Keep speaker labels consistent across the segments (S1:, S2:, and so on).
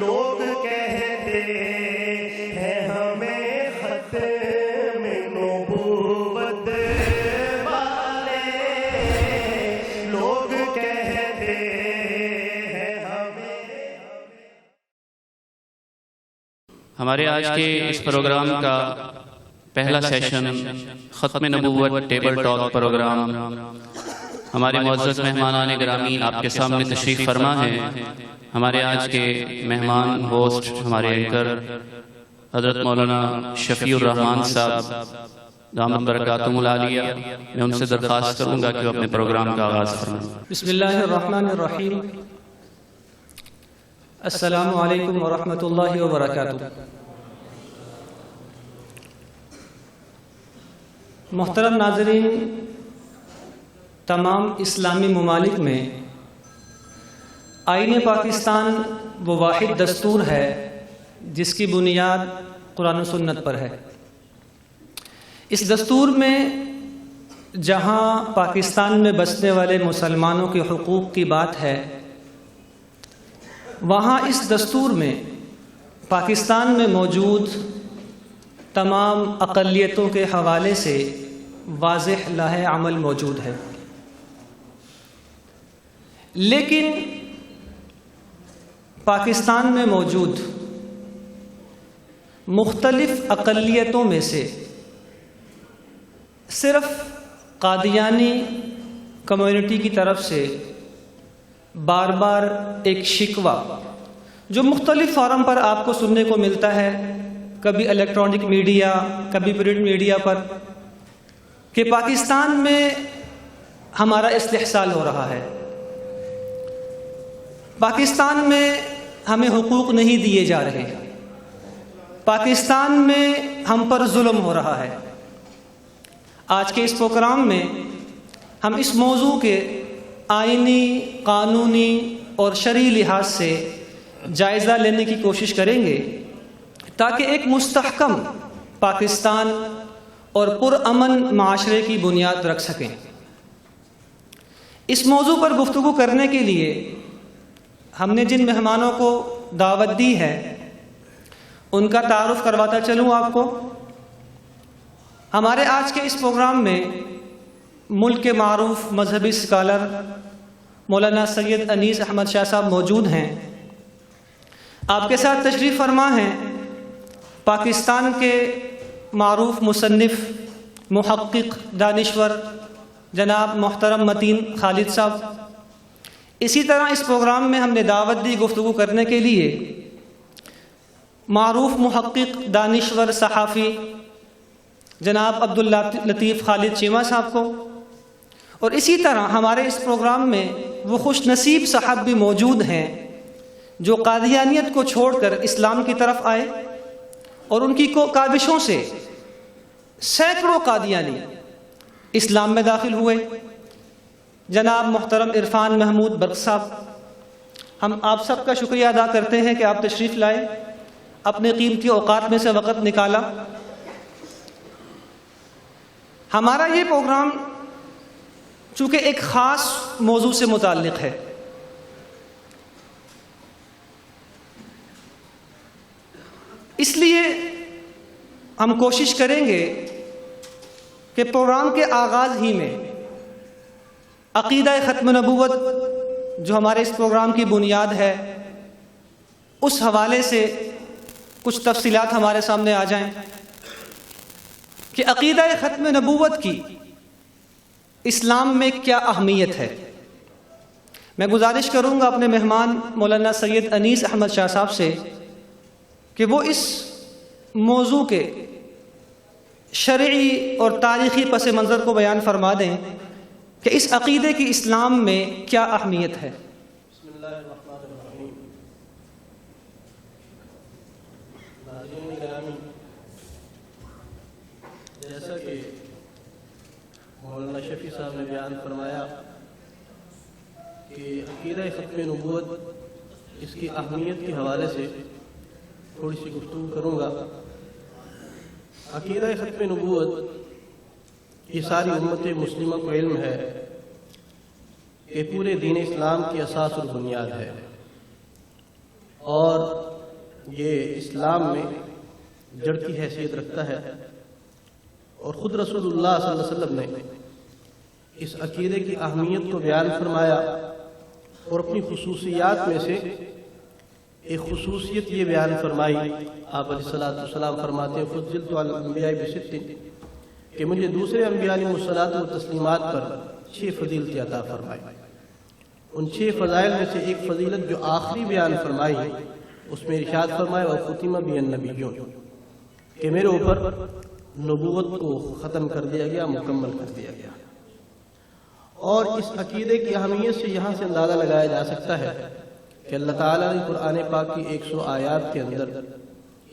S1: لوگ کہتے ہیں ہمیں ختم نبوت والے، لوگ کہتے ہیں ہمیں۔
S2: ہمارے آج کے اس پروگرام کا پہلا سیشن ختم نبوت ٹیبل ٹاک پروگرام ہمارے معزز مہمانان گرامی آپ کے سامنے تشریف فرما ہے۔ ہمارے آج کے مہمان ہوسٹ ہمارے اینکر حضرت مولانا شفیع الرحمان صاحب دامت برکاتہم العالیہ، میں ان سے درخواست کروں گا کہ وہ اپنے پروگرام کا آغاز فرمائیں۔
S3: بسم اللہ الرحمن الرحیم۔ السلام علیکم ورحمۃ اللہ وبرکاتہ۔ محترم ناظرین، تمام اسلامی ممالک میں آئین پاکستان وہ واحد دستور ہے جس کی بنیاد قرآن و سنت پر ہے۔ اس دستور میں جہاں پاکستان میں بسنے والے مسلمانوں کے حقوق کی بات ہے، وہاں اس دستور میں پاکستان میں موجود تمام اقلیتوں کے حوالے سے واضح لائحہ عمل موجود ہے، لیکن پاکستان میں موجود مختلف اقلیتوں میں سے صرف قادیانی کمیونٹی کی طرف سے بار بار ایک شکوہ جو مختلف فورم پر آپ کو سننے کو ملتا ہے، کبھی الیکٹرانک میڈیا، کبھی پرنٹ میڈیا پر، کہ پاکستان میں ہمارا استحصال ہو رہا ہے، پاکستان میں ہمیں حقوق نہیں دیے جا رہے، پاکستان میں ہم پر ظلم ہو رہا ہے۔ آج کے اس پروگرام میں ہم اس موضوع کے آئینی، قانونی اور شرعی لحاظ سے جائزہ لینے کی کوشش کریں گے تاکہ ایک مستحکم پاکستان اور پرامن معاشرے کی بنیاد رکھ سکیں۔ اس موضوع پر گفتگو کرنے کے لیے ہم نے جن مہمانوں کو دعوت دی ہے ان کا تعارف کرواتا چلوں آپ کو۔ ہمارے آج کے اس پروگرام میں ملک کے معروف مذہبی اسکالر مولانا سید انیس احمد شاہ صاحب موجود ہیں۔ آپ کے ساتھ تشریف فرما ہیں پاکستان کے معروف مصنف، محقق، دانشور جناب محترم متین خالد صاحب۔ اسی طرح اس پروگرام میں ہم نے دعوت دی گفتگو کرنے کے لیے معروف محقق، دانشور، صحافی جناب عبداللطیف خالد چیمہ صاحب کو، اور اسی طرح ہمارے اس پروگرام میں وہ خوش نصیب صاحب بھی موجود ہیں جو قادیانیت کو چھوڑ کر اسلام کی طرف آئے اور ان کی کاوشوں سے سینکڑوں قادیانی اسلام میں داخل ہوئے۔ جناب محترم عرفان محمود برق صاحب، ہم آپ سب کا شکریہ ادا کرتے ہیں کہ آپ تشریف لائے، اپنے قیمتی اوقات میں سے وقت نکالا۔ ہمارا یہ پروگرام چونکہ ایک خاص موضوع سے متعلق ہے، اس لیے ہم کوشش کریں گے کہ پروگرام کے آغاز ہی میں عقیدہ ختم نبوت جو ہمارے اس پروگرام کی بنیاد ہے اس حوالے سے کچھ تفصیلات ہمارے سامنے آ جائیں کہ عقیدہ ختم نبوت کی اسلام میں کیا اہمیت ہے۔ میں گزارش کروں گا اپنے مہمان مولانا سید انیس احمد شاہ صاحب سے کہ وہ اس موضوع کے شرعی اور تاریخی پس منظر کو بیان فرما دیں کہ اس عقیدے کی اسلام میں کیا اہمیت ہے۔
S4: بسم اللہ الرحمن الرحیم۔ ناظرین گرامی، جیسا کہ مولانا شفیع صاحب نے بیان فرمایا کہ عقیدہ ختم نبوت، اس کی اہمیت کے حوالے سے تھوڑی سی گفتگو کروں گا۔ عقیدہ ختم نبوت یہ ساری امت مسلمہ کو علم ہے کہ پورے دین اسلام کی اساس اور بنیاد ہے، اور یہ اسلام میں جڑ کی حیثیت رکھتا ہے، اور خود رسول اللہ صلی اللہ علیہ وسلم نے اس عقیدے کی اہمیت کو بیان فرمایا، اور اپنی خصوصیات میں سے ایک خصوصیت یہ بیان فرمائی۔ آپ علیہ الصلوۃ والسلام فرماتے ہیں فضلت علی الانبیاء بست، کہ مجھے دوسرے انبیاء علیہ الصلوۃ والتسلیمات پر 6 فضیلتیں عطا فرمائی۔ ان 6 فضائل میں سے ایک فضیلت جو آخری بیان فرمائی اس میں ارشاد فرمایا وختم بی النبیون، کہ میرے اوپر نبوت کو ختم کر دیا گیا، مکمل کر دیا گیا۔ اور اس عقیدے کی اہمیت سے یہاں سے اندازہ لگایا جا سکتا ہے کہ اللہ تعالیٰ نے قرآن پاک کی 100 آیات کے اندر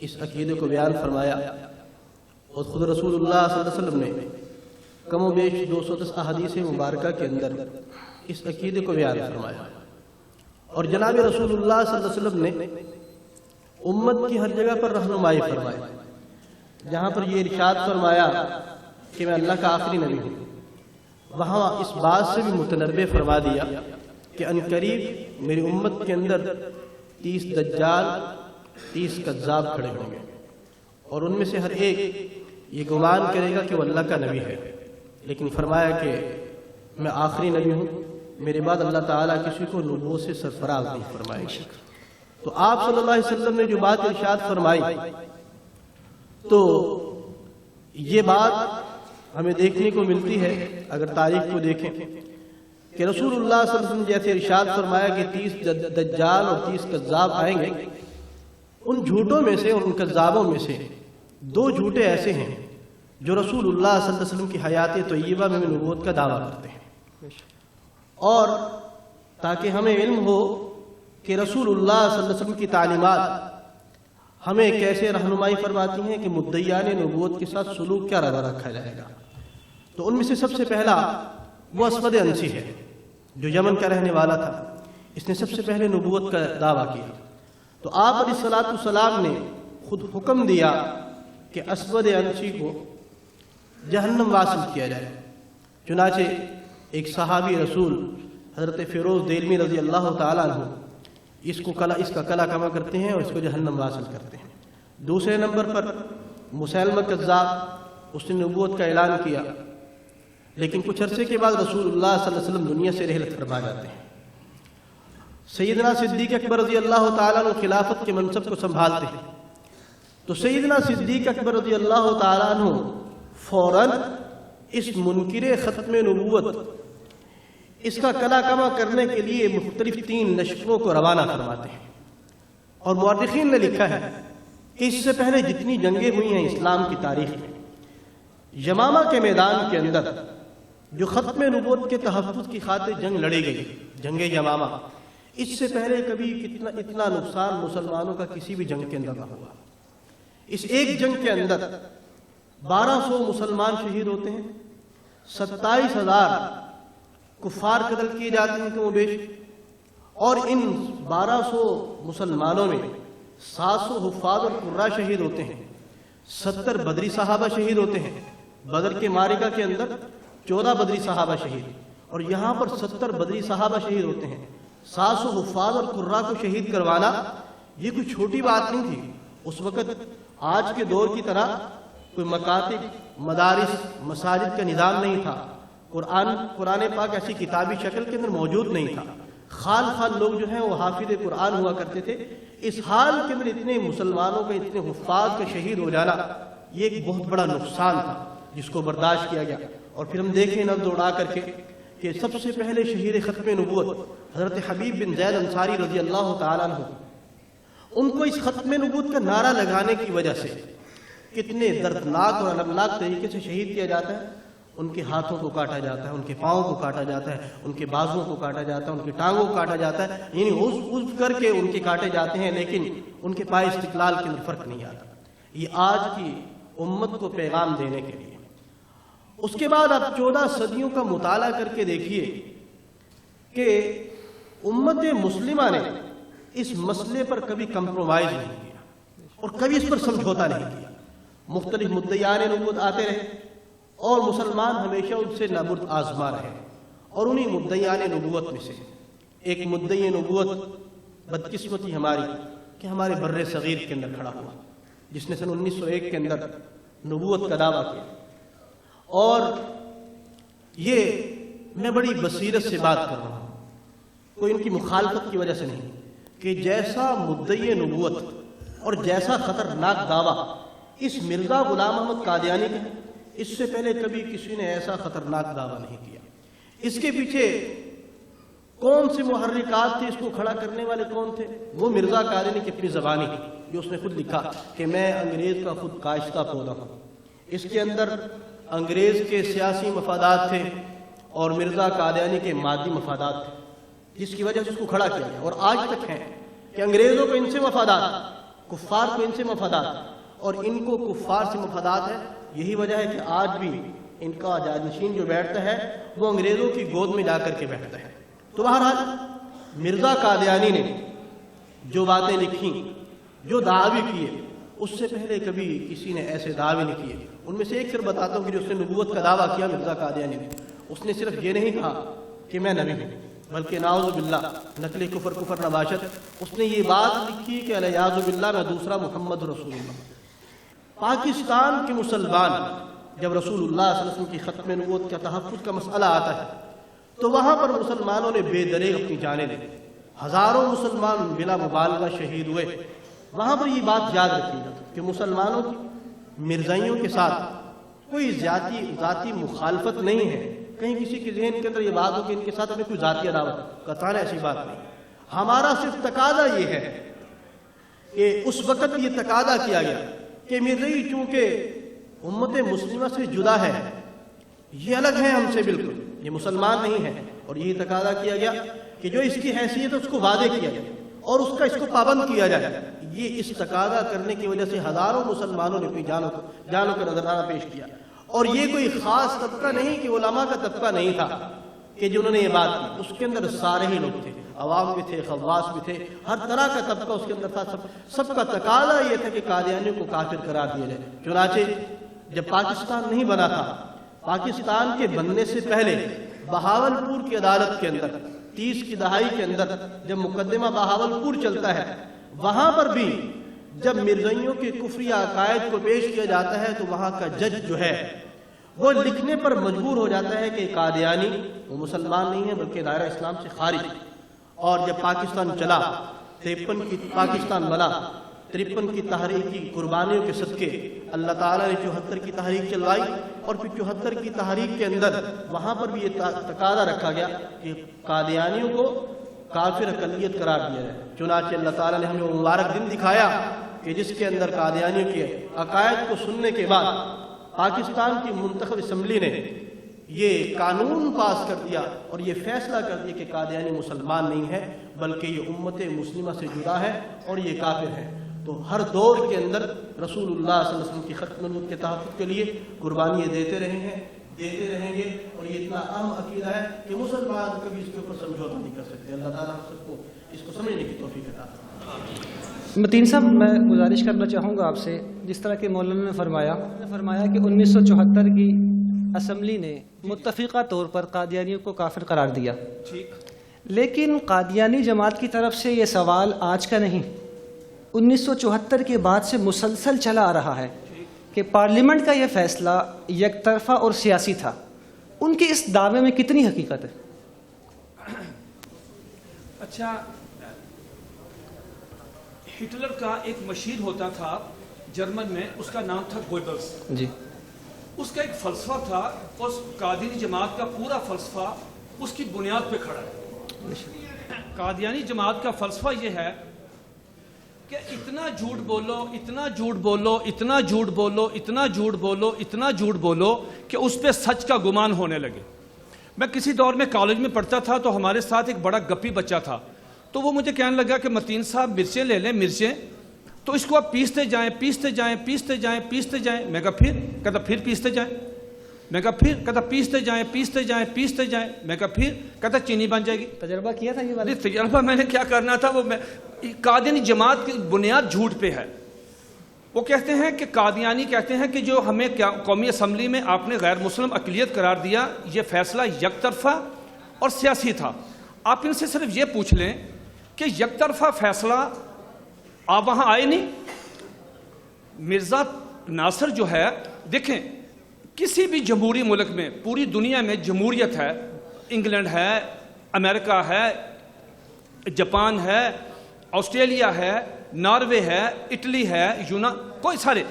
S4: اس عقیدے کو بیان فرمایا، اور خود رسول اللہ صلی اللہ علیہ وسلم نے کم و بیش 210 احادیث مبارکہ کے اندر اس عقیدے کو بیان فرمایا۔ اور جناب رسول اللہ صلی اللہ علیہ وسلم نے امت کی ہر جگہ پر رہنمائی فرمائی، جہاں پر یہ ارشاد فرمایا کہ میں اللہ کا آخری نبی ہوں، وہاں اس بات سے بھی متنبع فرما دیا کہ عنقریب میری امت کے اندر 30 دجال 30 کذاب کھڑے ہوں گے، اور ان میں سے ہر ایک یہ گمان کرے گا کہ وہ اللہ کا نبی ہے، لیکن فرمایا کہ میں آخری نبی ہوں، میرے بعد اللہ تعالیٰ کسی کو نبوت سے سرفراز نہیں فرمائے گا۔ تو آپ صلی اللہ علیہ وسلم نے جو بات ارشاد فرمائی، تو یہ بات ہمیں دیکھنے کو ملتی ہے اگر تاریخ کو دیکھیں کہ رسول اللہ صلی اللہ علیہ وسلم جیسے ارشاد فرمایا کہ 30 دجال اور 30 کذاب آئیں گے، ان جھوٹوں میں سے، ان کذابوں میں سے 2 جھوٹے ایسے ہیں جو رسول اللہ صلی اللہ علیہ وسلم کی حیات طیبہ میں نبوت کا دعویٰ کرتے ہیں، اور تاکہ ہمیں علم ہو کہ رسول اللہ صلی اللہ علیہ وسلم کی تعلیمات ہمیں کیسے رہنمائی فرماتی ہیں کہ مدعیان نبوت کے ساتھ سلوک کیا رویہ رکھا جائے گا۔ تو ان میں سے سب سے پہلا وہ اسود انسی ہے جو یمن کا رہنے والا تھا، اس نے سب سے پہلے نبوت کا دعویٰ کیا۔ تو آپ علیہ الصلوۃ والسلام نے خود حکم دیا کہ اسود انسی کو جہنم واصل کیا جائے۔ چنانچہ ایک صحابی رسول حضرت فیروز دہلوی رضی اللہ تعالیٰ عنہ اس کا کلا کما کرتے ہیں اور اس کو جہنم واصل کرتے ہیں۔ دوسرے نمبر پر مسیلمہ کذاب، اس نے نبوت کا اعلان کیا، لیکن کچھ عرصے کے بعد رسول اللہ صلی اللہ علیہ وسلم دنیا سے رحلت فرما جاتے ہیں۔ سیدنا صدیق اکبر رضی اللہ تعالیٰ عنہ خلافت کے منصب کو سنبھالتے ہیں، تو سیدنا صدیق اکبر رضی اللہ تعالیٰ عنہ فوراً اس منکر ختم نبوت اس کا کلا کما کرنے کے لیے مختلف 3 لشکروں کو روانہ فرماتے ہیں۔ اور مورخین نے لکھا ہے کہ اس سے پہلے جتنی جنگیں ہوئی ہیں اسلام کی تاریخ میں، یمامہ کے میدان کے اندر جو ختم نبوت کے تحفظ کی خاطر جنگ لڑی گئی، جنگ یمامہ، اس سے پہلے کبھی اتنا نقصان مسلمانوں کا کسی بھی جنگ کے اندر نہ ہوا۔ اس ایک جنگ کے اندر 1200 مسلمان شہید ہوتے ہیں، 27,000 کفار قتل کیے جاتے ہیں کم و بیش، اور ان 1200 مسلمانوں میں 700 حفاظ اور قراء شہید ہوتے ہیں، 70 بدری صحابہ شہید ہوتے ہیں۔ بدر کے معرکہ کے اندر 14 بدری صحابہ شہید، اور یہاں پر 70 بدری صحابہ شہید ہوتے ہیں۔ 700 حفاظ اور قراء کو شہید کروانا یہ کوئی چھوٹی بات نہیں تھی۔ اس وقت آج کے دور کی طرح کوئی مکاتب، مدارس، مساجد کا نظام نہیں تھا، قرآن پاک ایسی کتابی شکل کے اندر موجود نہیں تھا، خال لوگ جو ہیں وہ حافظ قرآن ہوا کرتے تھے۔ اس حال کے اندر اتنے مسلمانوں کا، اتنے حفاظ کا شہید ہو جانا یہ ایک بہت بڑا نقصان تھا جس کو برداشت کیا گیا۔ اور پھر ہم دیکھیں نظر دوڑا کر کے کہ سب سے پہلے شہید ختم نبوت حضرت حبیب بن زید انصاری رضی اللہ تعالیٰ عنہ، ان کو اس ختم نبوت کا نعرہ لگانے کی وجہ سے کتنے دردناک اور المناک طریقے سے شہید کیا جاتا ہے۔ ان کے ہاتھوں کو کاٹا جاتا ہے، ان کے پاؤں کو کاٹا جاتا ہے، ان کے بازوؤں کو کاٹا جاتا ہے، ان کی ٹانگوں کو کاٹا جاتا ہے، یعنی عضو کر کے ان کے کاٹے جاتے ہیں، لیکن ان کے پائے استقلال کے اندر فرق نہیں آتا۔ یہ آج کی امت کو پیغام دینے کے لیے۔ اس کے بعد آپ 14 صدیوں کا مطالعہ کر کے دیکھیے کہ امت مسلمہ نے اس مسئلے پر کبھی کمپرومائز نہیں کیا اور کبھی اس پر سمجھوتا نہیں کیا۔ مختلف مدعیان نبوت آتے رہے اور مسلمان ہمیشہ ان سے نابرد آزما رہے، اور انہی مدعیان نبوت میں سے ایک مدعی نبوت بدقسمتی ہماری کہ ہمارے بر صغیر کے اندر کھڑا ہوا، جس نے سن 1901 کے اندر نبوت کا دعویٰ کیا. اور یہ میں بڑی بصیرت سے بات کر رہا ہوں، کوئی ان کی مخالفت کی وجہ سے نہیں، کہ جیسا مدعی نبوت اور جیسا خطرناک دعویٰ اس مرزا غلام احمد قادیانی کا، اس سے پہلے کبھی کسی نے ایسا خطرناک دعویٰ نہیں کیا. اس کے پیچھے کون سے محرکات تھے، اس کو کھڑا کرنے والے کون تھے؟ وہ مرزا قادیانی کی اپنی زبانی، جو اس نے خود لکھا کہ میں انگریز کا خود کاشتہ پودا ہوں. اس کے اندر انگریز کے سیاسی مفادات تھے اور مرزا قادیانی کے مادی مفادات تھے، جس کی وجہ سے اس کو کھڑا کیا گیا. اور آج تک ہے کہ انگریزوں کو ان سے مفادات، کفار کو ان سے مفادات، اور ان کو کفار سے مفادات ہے. یہی وجہ ہے کہ آج بھی ان کا جانشین جو بیٹھتا ہے وہ انگریزوں کی گود میں جا کر کے بیٹھتا ہے. تو بہرحال مرزا قادیانی نے جو باتیں لکھی، جو دعوی کیے، اس سے پہلے کبھی کسی نے ایسے دعوے نہیں کیے. ان میں سے ایک صرف بتاتا ہوں کہ جو اس نے نبوت کا دعویٰ کیا مرزا قادیانی نے، اس نے صرف یہ نہیں کہا کہ میں نبی ہوں، بلکہ نعوذ باللہ نقل کفر نباشت، اس نے یہ بات لکھی کہ الیاذ باللہ میں دوسرا محمد رسول اللہ. پاکستان کے مسلمان جب رسول اللہ صلی اللہ علیہ وسلم کی ختم نبوت کا تحفظ کا مسئلہ آتا ہے تو وہاں پر مسلمانوں نے بے دریغ اپنی جانیں دی، ہزاروں مسلمان بلا مبالغہ شہید ہوئے. وہاں پر یہ بات یاد رکھیے گا کہ مسلمانوں کی مرزائیوں کے ساتھ کوئی ذاتی مخالفت نہیں ہے. کہیں کسی کے ذہن کے اندر یہ بات ہو کہ ان کے ساتھ ہمیں کوئی ذاتی عداوت، قطعاً ایسی بات نہیں. ہمارا صرف تقاضا یہ ہے کہ اس وقت یہ تقاضا کیا گیا کہ مرزائی چونکہ امت مسلمہ سے جدا ہے، یہ الگ ہے ہم سے بالکل، یہ مسلمان نہیں ہے، اور یہی تقاضا کیا گیا کہ جو اس کی حیثیت ہے اس کو واضح کیا جائے اور اس کو پابند کیا جائے. یہ اس تقاضا کرنے کی وجہ سے ہزاروں مسلمانوں نے اپنی جانوں کا نذرانہ پیش کیا. اور یہ کوئی خاص طبقہ نہیں کہ علماء کا طبقہ نہیں تھا کہ جنہوں نے یہ بات کی، اس کے اندر سارے ہی لوگ تھے، عوام بھی تھے، خواص بھی تھے، ہر طرح کا طبقہ اس کے اندر تھا. سب کا تقاضا یہ تھا کہ قادیانیوں کو کافر قرار دیا جائے. چنانچہ جب پاکستان نہیں بنا تھا، پاکستان کے بننے سے پہلے بہاولپور کی عدالت کے اندر 30 کی دہائی کے اندر جب مقدمہ بہاولپور چلتا ہے، وہاں پر بھی جب مرزائیوں کے کفری عقائد کو پیش کیا جاتا ہے تو وہاں کا جج جو ہے وہ لکھنے پر مجبور ہو جاتا ہے کہ قادیانی وہ مسلمان نہیں ہے بلکہ دائرہ اسلام سے خارج. اور جب پاکستان چلا، 53 کی پاکستان بنا، 53 کی تحریک کی قربانیوں کے صدقے اللہ تعالیٰ نے 74 کی تحریک چلوائی، اور پھر 74 کی تحریک کے اندر وہاں پر بھی یہ تقاضا رکھا گیا کہ قادیانیوں کو کافر اقلیت قرار دیا جائے. چنانچہ اللہ تعالیٰ نے ہمیں وہ مبارک دن دکھایا کہ جس کے اندر قادیانیوں کے عقائد کو سننے کے بعد پاکستان کی منتخب اسمبلی نے یہ قانون پاس کر دیا اور یہ فیصلہ کر دیا کہ قادیانی مسلمان نہیں ہے بلکہ یہ امت مسلمہ سے جدا ہے اور یہ کافر ہے. تو ہر دور کے اندر رسول اللہ صلی اللہ علیہ وسلم کی ختم نبوت کے تحفظ کے لیے قربانیاں دیتے رہے ہیں، دیتے رہیں گے، اور یہ اتنا اہم عقیدہ ہے کہ مسلمان کبھی اس کے اوپر سمجھوتا نہیں کر سکتے. اللہ تعالیٰ ہم سب کو اس کو سمجھنے کی توفیق عطا فرمائے.
S3: متین صاحب، میں گزارش کرنا چاہوں گا آپ سے، جس طرح کہ مولانا نے فرمایا کہ 1974 کی اسمبلی نے متفقہ طور پر قادیانیوں کو کافر قرار دیا، لیکن قادیانی جماعت کی طرف سے یہ سوال آج کا نہیں، 1974 کے بعد سے مسلسل چلا آ رہا ہے کہ پارلیمنٹ کا یہ فیصلہ یک طرفہ اور سیاسی تھا. ان کے اس دعوے میں کتنی حقیقت ہے؟
S5: اچھا، ہٹلر کا ایک مشیر ہوتا تھا جرمن میں، اس کا نام تھا گوئبلس.
S3: جی،
S5: اس کا ایک فلسفہ تھا، اس قادیانی جماعت کا پورا فلسفہ اس کی بنیاد پہ کھڑا ہے. قادیانی جماعت کا فلسفہ یہ ہے کہ اتنا جھوٹ بولو، اتنا جھوٹ بولو، اتنا جھوٹ بولو، اتنا جھوٹ بولو، اتنا جھوٹ بولو کہ اس پہ سچ کا گمان ہونے لگے. میں کسی دور میں کالج میں پڑھتا تھا تو ہمارے ساتھ ایک بڑا گپی بچہ تھا، تو وہ مجھے کہنے لگا کہ متین صاحب مرچیں لے لیں، مرچیں تو اس کو آپ پیستے جائیں پیستے جائیں پیستے جائیں پیستے جائیں. میں کہا پھر؟ کہتا پھر پیستے جائیں. میں کہا پھر؟ کہتا پیستے جائیں پیستے جائیں پیستے جائیں. میں کہا پھر؟ کہتا چینی بن جائے گی.
S3: تجربہ کیا تھا یہ والا؟
S5: تجربہ میں نے کیا کرنا تھا، وہ قادیانی جماعت کی بنیاد جھوٹ پہ ہے. وہ کہتے ہیں کہ قادیانی کہتے ہیں کہ جو ہمیں قومی اسمبلی میں آپ نے غیر مسلم اقلیت قرار دیا، یہ فیصلہ یک طرفہ اور سیاسی تھا. آپ ان سے صرف یہ پوچھ لیں کہ یک طرفہ فیصلہ آپ وہاں آئے نہیں. مرزا ناصر جو ہے، دیکھیں کسی بھی جمہوری ملک میں، پوری دنیا میں جمہوریت ہے، انگلینڈ ہے، امریکہ ہے، جاپان ہے، آسٹریلیا ہے، ناروے ہے، اٹلی ہے، کوئی سارے.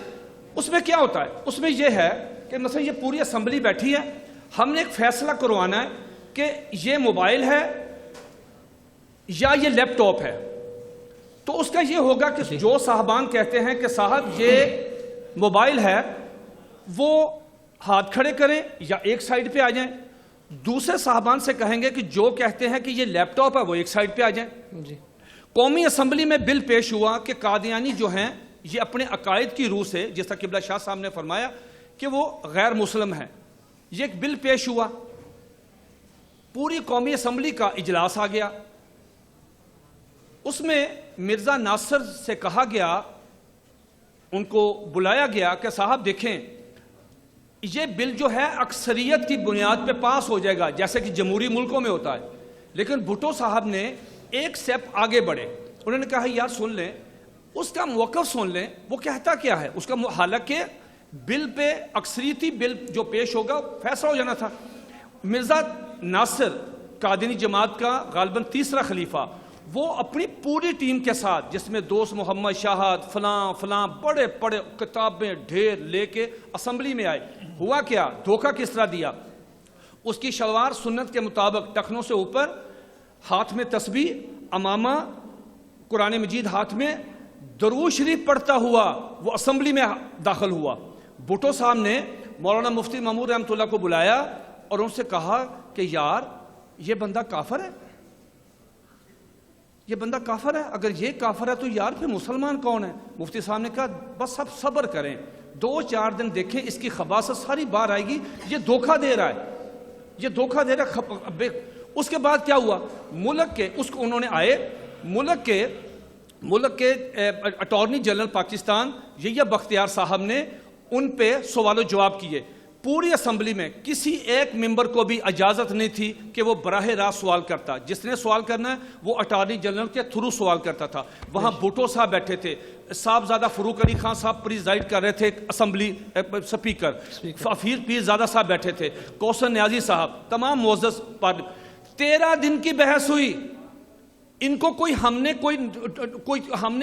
S5: اس میں کیا ہوتا ہے؟ اس میں یہ ہے کہ مثلا یہ پوری اسمبلی بیٹھی ہے، ہم نے ایک فیصلہ کروانا ہے کہ یہ موبائل ہے یا یہ لیپ ٹاپ ہے. تو اس کا یہ ہوگا کہ جو صاحبان کہتے ہیں کہ صاحب یہ موبائل ہے، وہ ہاتھ کھڑے کریں یا ایک سائڈ پہ آ جائیں. دوسرے صاحبان سے کہیں گے کہ جو کہتے ہیں کہ یہ لیپ ٹاپ ہے وہ ایک سائڈ پہ آ جائیں. قومی اسمبلی میں بل پیش ہوا کہ قادیانی جو ہیں یہ اپنے عقائد کی روح سے، جس طرح قبلہ شاہ صاحب نے فرمایا کہ وہ غیر مسلم ہیں. یہ ایک بل پیش ہوا، پوری قومی اسمبلی کا اجلاس آ گیا. اس میں مرزا ناصر سے کہا گیا، ان کو بلایا گیا کہ صاحب دیکھیں یہ بل جو ہے اکثریت کی بنیاد پہ پاس ہو جائے گا جیسے کہ جمہوری ملکوں میں ہوتا ہے. لیکن بھٹو صاحب نے ایک سٹیپ آگے بڑھے. انہوں نے کہا یار سن لیں، اس کا موقف سن لیں، وہ کہتا کیا ہے اس کا. حالانکہ بل پہ اکثریتی بل جو پیش ہوگا فیصلہ ہو جانا تھا. مرزا ناصر قادیانی جماعت کا غالباً تیسرا خلیفہ، وہ اپنی پوری ٹیم کے ساتھ، جس میں دوست محمد شاہد فلاں فلاں بڑے بڑے کتابیں ڈھیر لے کے اسمبلی میں آئے. ہوا کیا؟ دھوکہ کس طرح دیا؟ اس کی شلوار سنت کے مطابق ٹخنوں سے اوپر، ہاتھ میں تسبیح، امامہ، قرآن مجید ہاتھ میں، درود شریف پڑھتا ہوا وہ اسمبلی میں داخل ہوا. بھٹو صاحب نے مولانا مفتی مامور رحمۃ اللہ کو بلایا اور ان سے کہا کہ یار یہ بندہ کافر ہے، یہ بندہ کافر ہے. اگر یہ کافر ہے تو یار پھر مسلمان کون ہے؟ مفتی صاحب نے کہا بس اب صبر کریں، 2-4 دن دیکھیں، اس کی خباثت ساری باہر آئے گی. یہ دھوکہ دے رہا ہے، یہ دھوکہ دے رہا ہے. اس کے بعد کیا ہوا؟ ملک کے اس کو انہوں نے آئے، ملک کے اٹارنی جنرل پاکستان یحییٰ بختیار صاحب نے ان پہ سوال و جواب کیے. پوری اسمبلی میں کسی ایک ممبر کو بھی اجازت نہیں تھی کہ وہ براہ راست سوال کرتا. جس نے سوال کرنا ہے وہ اٹارنی جنرل کے تھرو سوال کرتا تھا. وہاں بھٹو صاحب بیٹھے تھے، صاحبزادہ فروخ علی خان صاحب پریزائڈ کر رہے تھے، اسمبلی سپیکر پیر زادہ صاحب بیٹھے تھے، کوثر نیازی صاحب، تمام معزز. 13 دن کی بحث ہوئی. ان کو ہم نے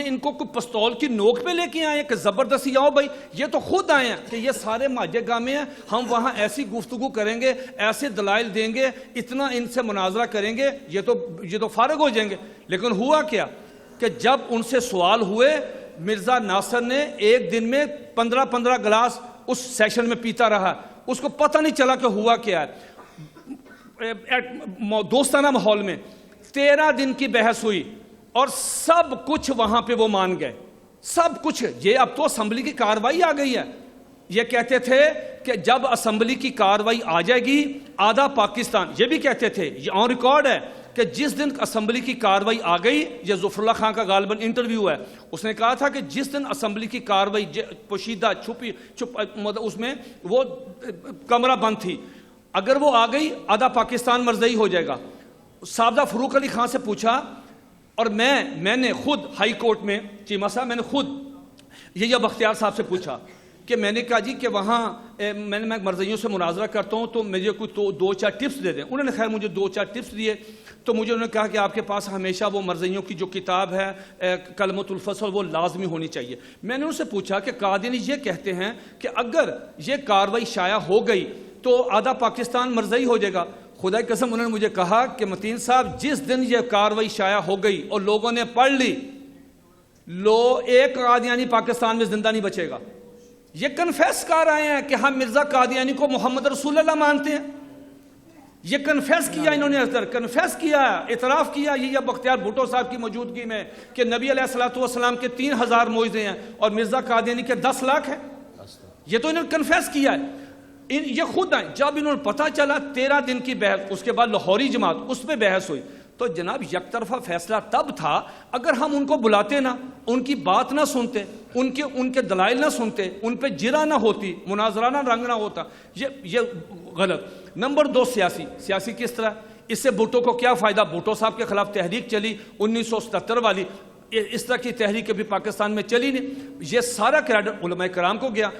S5: ان کو کوئی پستول کی نوک پہ لے کے آئے ہیں کہ زبردستی آؤ بھائی؟ یہ تو خود آئے ہیں کہ یہ سارے ماجے گامے ہیں، ہم وہاں ایسی گفتگو کریں گے، ایسے دلائل دیں گے، اتنا ان سے مناظرہ کریں گے، یہ تو فارغ ہو جائیں گے. لیکن ہوا کیا کہ جب ان سے سوال ہوئے، مرزا ناصر نے ایک دن میں 15 گلاس اس سیشن میں پیتا رہا. اس کو پتہ نہیں چلا کہ ہوا کیا ہے. دوستانہ ماحول میں 13 دن کی بحث ہوئی اور سب کچھ وہاں پہ وہ مان گئے، سب کچھ. یہ اب تو اسمبلی کی کاروائی آ گئی ہے. یہ کہتے تھے کہ جب اسمبلی کی کاروائی آ جائے گی آدھا پاکستان، یہ بھی کہتے تھے، یہ آن ریکارڈ ہے کہ جس دن اسمبلی کی کاروائی آ گئی، یہ ظفر اللہ خان کا غالباً انٹرویو ہے، اس نے کہا تھا کہ جس دن اسمبلی کی کاروائی پوشیدہ اس میں وہ کمرہ بند تھی، اگر وہ آ گئی آدھا پاکستان مرزئی ہو جائے گا. صاحبزادہ فروخ علی خان سے پوچھا، اور میں نے خود ہائی کورٹ میں، چیمہ صاحب، میں نے خود یحییٰ بختیار صاحب سے پوچھا کہ میں نے کہا جی کہ وہاں میں مرزئیوں سے مناظرہ کرتا ہوں تو مجھے کوئی 2-4 ٹپس دے دیں. انہوں نے خیر مجھے 2-4 ٹپس دیے. تو مجھے انہوں نے کہا کہ آپ کے پاس ہمیشہ وہ مرزئیوں کی جو کتاب ہے کلمۃ الفصل، وہ لازمی ہونی چاہیے. میں نے ان سے پوچھا کہ قادیانی یہ کہتے ہیں کہ اگر یہ کاروائی شائع ہو گئی تو آدھا پاکستان مرزئی ہو جائے گا. خدا کی قسم انہوں نے مجھے کہا کہ متین صاحب جس دن یہ کاروائی شائع ہو گئی اور لوگوں نے پڑھ لی، ایک قادیانی پاکستان میں زندہ نہیں بچے گا. یہ کنفیس کر آئے ہیں کہ ہم مرزا قادیانی کو محمد رسول اللہ مانتے ہیں. یہ کنفیس کیا انہوں نے، کنفیس کیا، اعتراف کیا یحییٰ بختیار بھٹو صاحب کی موجودگی میں کہ نبی علیہ الصلوۃ والسلام کے 3000 معجزے ہیں اور مرزا قادیانی کے 10 لاکھ ہیں. یہ تو انہوں نے کنفیس کیا ہے. یہ خود آئیں. جب انہوں نے پتہ چلا 13 دن کی بحث، اس کے بعد لاہوری جماعت، اس پہ بحث ہوئی، تو جناب یک طرفہ فیصلہ تب تھا. اگر ہم ان کو بلاتے نا، ان کی بات نہ سنتے، ان کے دلائل نہ سنتے، ان پہ جرا نہ ہوتی، مناظرانہ رنگ نہ ہوتا، یہ غلط. نمبر 2 سیاسی کس طرح؟ اس سے بھٹو کو کیا فائدہ؟ بھٹو صاحب کے خلاف تحریک چلی 1977 والی. اس طرح کی تحریک کبھی پاکستان میں چلی نہیں. یہ سارا کریڈٹ علماء کرام کو گیا.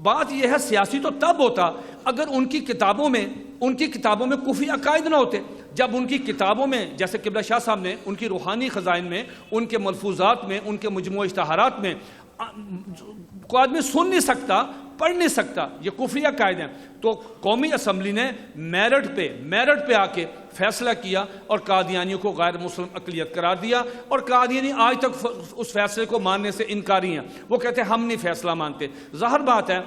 S5: بات یہ ہے سیاسی تو تب ہوتا اگر ان کی کتابوں میں کفری عقائد نہ ہوتے. جب ان کی کتابوں میں جیسے قبلہ شاہ صاحب نے ان کی روحانی خزائن میں، ان کے ملفوظات میں، ان کے مجموعہ اشتہارات میں کوئی آدمی سن نہیں سکتا، پڑھ نہیں سکتا، یہ کفری عقائد ہیں. تو قومی اسمبلی نے میرٹ پہ آ کے فیصلہ کیا اور قادیانیوں کو غیر مسلم اقلیت قرار دیا. اور قادیانی آج تک اس فیصلے کو ماننے سے انکاری ہیں. وہ کہتے ہیں ہم نہیں فیصلہ مانتے. ظاہر بات ہے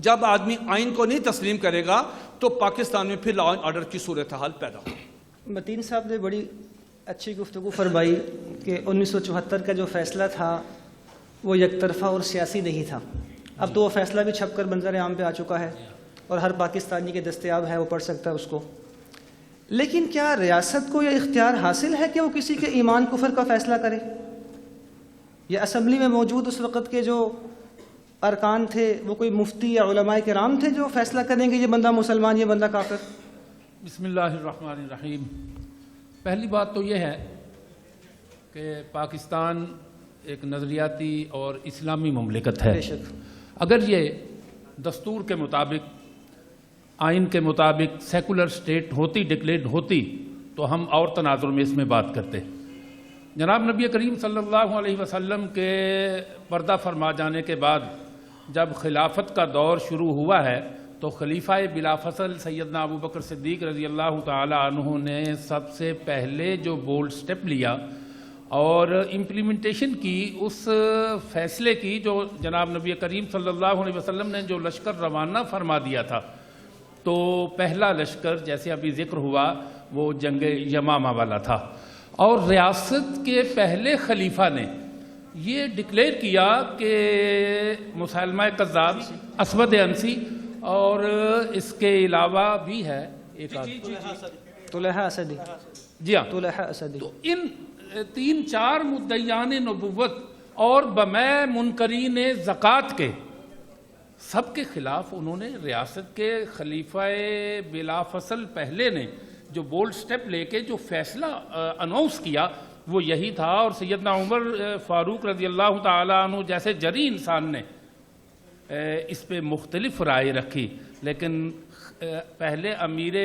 S5: جب آدمی آئین کو نہیں تسلیم کرے گا تو پاکستان میں پھر لا اینڈ آرڈر کی صورتحال پیدا ہوگی.
S3: متین صاحب نے بڑی اچھی گفتگو فرمائی کہ 1974 کا جو فیصلہ تھا وہ یک طرفہ اور سیاسی نہیں تھا. اب تو وہ فیصلہ بھی چھپ کر منظر عام پہ آ چکا ہے اور ہر پاکستانی کے دستیاب ہے، وہ پڑھ سکتا ہے اس کو. لیکن کیا ریاست کو یہ اختیار حاصل ہے کہ وہ کسی کے ایمان کفر کا فیصلہ کرے؟ یہ اسمبلی میں موجود اس وقت کے جو ارکان تھے وہ کوئی مفتی یا علماء کرام تھے جو فیصلہ کریں گے یہ بندہ مسلمان یہ بندہ کافر؟
S6: بسم اللہ الرحمن الرحیم. پہلی بات تو یہ ہے کہ پاکستان ایک نظریاتی اور اسلامی مملکت ہے.
S3: بے شک.
S6: اگر یہ دستور کے مطابق، آئین کے مطابق سیکولر سٹیٹ ہوتی، ڈکلیئرڈ ہوتی، تو ہم اور تناظر میں اس میں بات کرتے. جناب نبی کریم صلی اللہ علیہ وسلم کے پردہ فرما جانے کے بعد جب خلافت کا دور شروع ہوا ہے تو خلیفہ بلا فصل سیدنا ابو بکر صدیق رضی اللہ تعالی عنہ نے سب سے پہلے جو بولڈ سٹیپ لیا اور امپلیمنٹیشن کی اس فیصلے کی جو جناب نبی کریم صلی اللہ علیہ وسلم نے جو لشکر روانہ فرما دیا تھا، تو پہلا لشکر جیسے ابھی ذکر ہوا وہ جنگ یمامہ والا تھا. اور ریاست کے پہلے خلیفہ نے یہ ڈکلیئر کیا کہ مسلمہ کذاب، اسود انسی اور اس کے علاوہ بھی ہے ایک
S3: طلحہ اسدی.
S6: جی ہاں،
S3: طلحہ اسدی.
S6: تو ان 3-4 مدعیان نبوت اور بمع منکرین زکوٰۃ کے سب کے خلاف انہوں نے ریاست کے خلیفہ بلا فصل پہلے نے جو بولڈ سٹیپ لے کے جو فیصلہ اناؤنس کیا وہ یہی تھا. اور سیدنا عمر فاروق رضی اللہ تعالیٰ عنہ جیسے جری انسان نے اس پہ مختلف رائے رکھی، لیکن پہلے امیر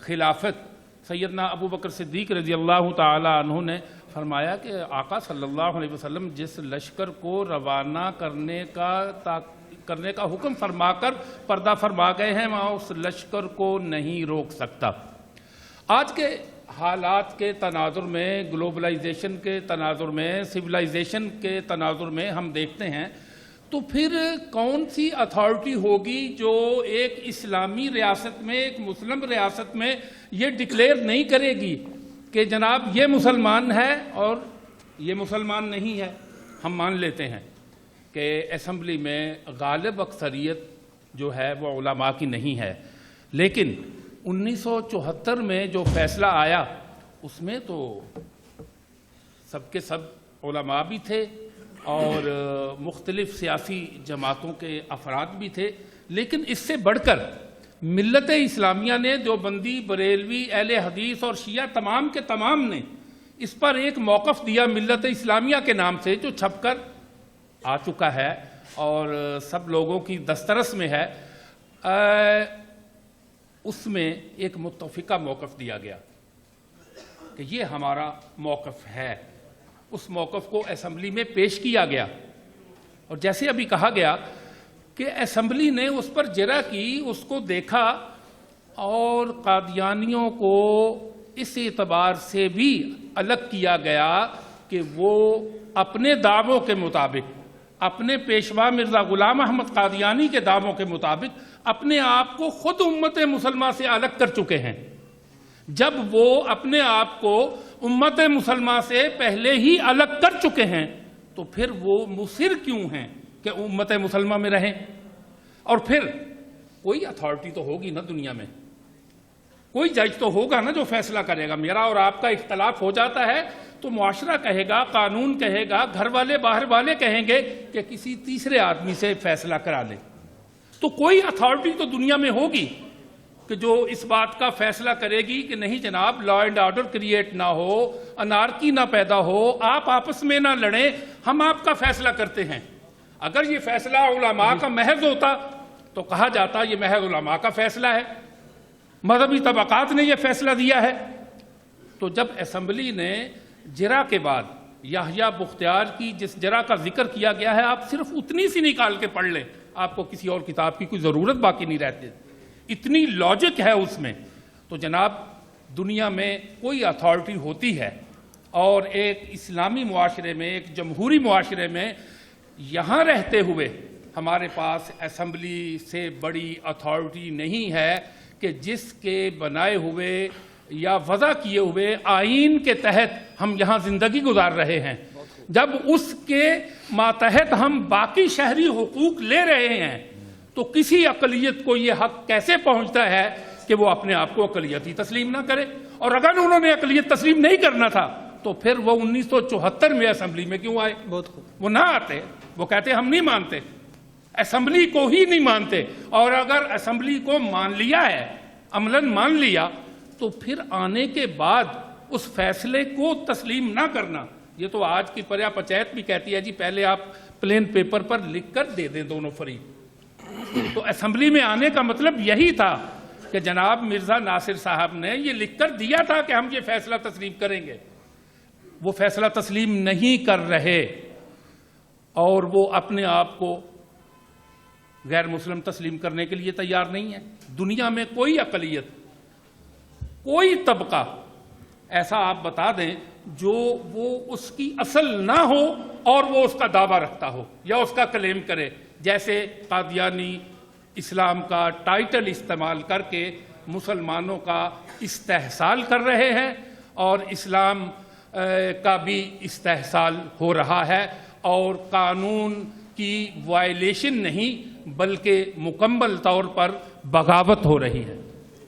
S6: خلافت سیدنا ابو بکر صدیق رضی اللہ تعالیٰ عنہ نے فرمایا کہ آقا صلی اللہ علیہ وسلم جس لشکر کو روانہ کرنے کا حکم فرما کر پردہ فرما گئے ہیں وہاں اس لشکر کو نہیں روک سکتا. آج کے حالات کے تناظر میں، گلوبلائزیشن کے تناظر میں، سویلائزیشن کے تناظر میں ہم دیکھتے ہیں تو پھر کون سی اتھارٹی ہوگی جو ایک اسلامی ریاست میں، ایک مسلم ریاست میں یہ ڈکلیئر نہیں کرے گی کہ جناب یہ مسلمان ہے اور یہ مسلمان نہیں ہے. ہم مان لیتے ہیں کہ اسمبلی میں غالب اکثریت جو ہے وہ علماء کی نہیں ہے، لیکن 1974 میں جو فیصلہ آیا اس میں تو سب کے سب علماء بھی تھے اور مختلف سیاسی جماعتوں کے افراد بھی تھے. لیکن اس سے بڑھ کر ملت اسلامیہ نے، دیوبندی، بریلوی، اہل حدیث اور شیعہ تمام کے تمام نے اس پر ایک موقف دیا ملت اسلامیہ کے نام سے جو چھپ کر آ چکا ہے اور سب لوگوں کی دسترس میں ہے. اس میں ایک متفقہ موقف دیا گیا کہ یہ ہمارا موقف ہے. اس موقف کو اسمبلی میں پیش کیا گیا اور جیسے ابھی کہا گیا کہ اسمبلی نے اس پر جرا کی، اس کو دیکھا اور قادیانیوں کو اس اعتبار سے بھی الگ کیا گیا کہ وہ اپنے دعووں کے مطابق، اپنے پیشوا مرزا غلام احمد قادیانی کے دعووں کے مطابق اپنے آپ کو خود امت مسلمہ سے الگ کر چکے ہیں. جب وہ اپنے آپ کو امت مسلمہ سے پہلے ہی الگ کر چکے ہیں تو پھر وہ مصر کیوں ہیں کہ امت مسلمہ میں رہیں؟ اور پھر کوئی اتھارٹی تو ہوگی نا دنیا میں، کوئی جج تو ہوگا نا جو فیصلہ کرے گا. میرا اور آپ کا اختلاف ہو جاتا ہے تو معاشرہ کہے گا، قانون کہے گا، گھر والے باہر والے کہیں گے کہ کسی تیسرے آدمی سے فیصلہ کرا لے. تو کوئی اتھارٹی تو دنیا میں ہوگی. کہ جو اس بات کا فیصلہ کرے گی کہ نہیں جناب لا اینڈ آرڈر کریٹ نہ ہو، انارکی نہ پیدا ہو، آپ آپس میں نہ لڑیں، ہم آپ کا فیصلہ کرتے ہیں. اگر یہ فیصلہ علماء کا محض ہوتا تو کہا جاتا یہ محض علماء کا فیصلہ ہے، مذہبی طبقات نے یہ فیصلہ دیا ہے. تو جب اسمبلی نے جرا کے بعد یحییٰ بختیار کی جس جرا کا ذکر کیا گیا ہے، آپ صرف اتنی سی نکال کے پڑھ لیں، آپ کو کسی اور کتاب کی کوئی ضرورت باقی نہیں رہتی، اتنی لاجک ہے اس میں. تو جناب دنیا میں کوئی اتھارٹی ہوتی ہے اور ایک اسلامی معاشرے میں، ایک جمہوری معاشرے میں یہاں رہتے ہوئے ہمارے پاس اسمبلی سے بڑی اتھارٹی نہیں ہے کہ جس کے بنائے ہوئے یا وضع کیے ہوئے آئین کے تحت ہم یہاں زندگی گزار رہے ہیں. جب اس کے ماتحت ہم باقی شہری حقوق لے رہے ہیں تو کسی اقلیت کو یہ حق کیسے پہنچتا ہے کہ وہ اپنے آپ کو اقلیتی تسلیم نہ کرے؟ اور اگر انہوں نے اقلیت تسلیم نہیں کرنا تھا تو پھر وہ 1974 میں اسمبلی میں کیوں آئے؟ وہ نہ آتے، وہ کہتے ہم نہیں مانتے، اسمبلی کو ہی نہیں مانتے. اور اگر اسمبلی کو مان لیا ہے، عملاً مان لیا، تو پھر آنے کے بعد اس فیصلے کو تسلیم نہ کرنا، یہ تو آج کی پریا پنچایت بھی کہتی ہے جی پہلے آپ پلین پیپر پر لکھ کر دے دیں دونوں فریق. تو اسمبلی میں آنے کا مطلب یہی تھا کہ جناب مرزا ناصر صاحب نے یہ لکھ کر دیا تھا کہ ہم یہ فیصلہ تسلیم کریں گے. وہ فیصلہ تسلیم نہیں کر رہے اور وہ اپنے آپ کو غیر مسلم تسلیم کرنے کے لیے تیار نہیں ہے. دنیا میں کوئی اقلیت، کوئی طبقہ ایسا آپ بتا دیں جو وہ اس کی اصل نہ ہو اور وہ اس کا دعویٰ رکھتا ہو یا اس کا کلیم کرے. جیسے قادیانی اسلام کا ٹائٹل استعمال کر کے مسلمانوں کا استحصال کر رہے ہیں اور اسلام کا بھی استحصال ہو رہا ہے اور قانون کی وائلیشن نہیں بلکہ مکمل طور پر بغاوت ہو رہی ہے.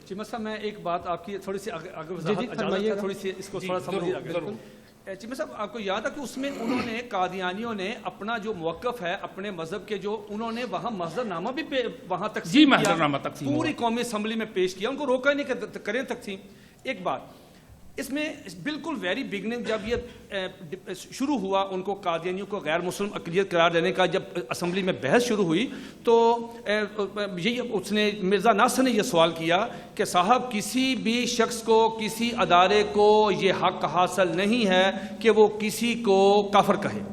S5: چیمہ صاحب میں ایک بات آپ کی تھوڑی سی اگر وضاحت تھوڑی سی اس کو تھوڑا سمجھیے. چیمہ صاحب آپ کو یاد ہے کہ اس میں انہوں نے قادیانیوں نے اپنا جو موقف ہے اپنے مذہب کے جو انہوں نے وہاں محضر نامہ بھی وہاں تقسیم کیا،
S6: محضر نامہ تقسیم
S5: پوری قومی اسمبلی میں پیش کیا، ان کو روکا نہیں کہ کریں تقسیم. ایک بات اس میں بالکل ویری بگننگ جب یہ شروع ہوا ان کو قادیانیوں کو غیر مسلم اقلیت قرار دینے کا، جب اسمبلی میں بحث شروع ہوئی تو یہی اس نے مرزا ناصر نے یہ سوال کیا کہ صاحب کسی بھی شخص کو، کسی ادارے کو یہ حق حاصل نہیں ہے کہ وہ کسی کو کافر کہے.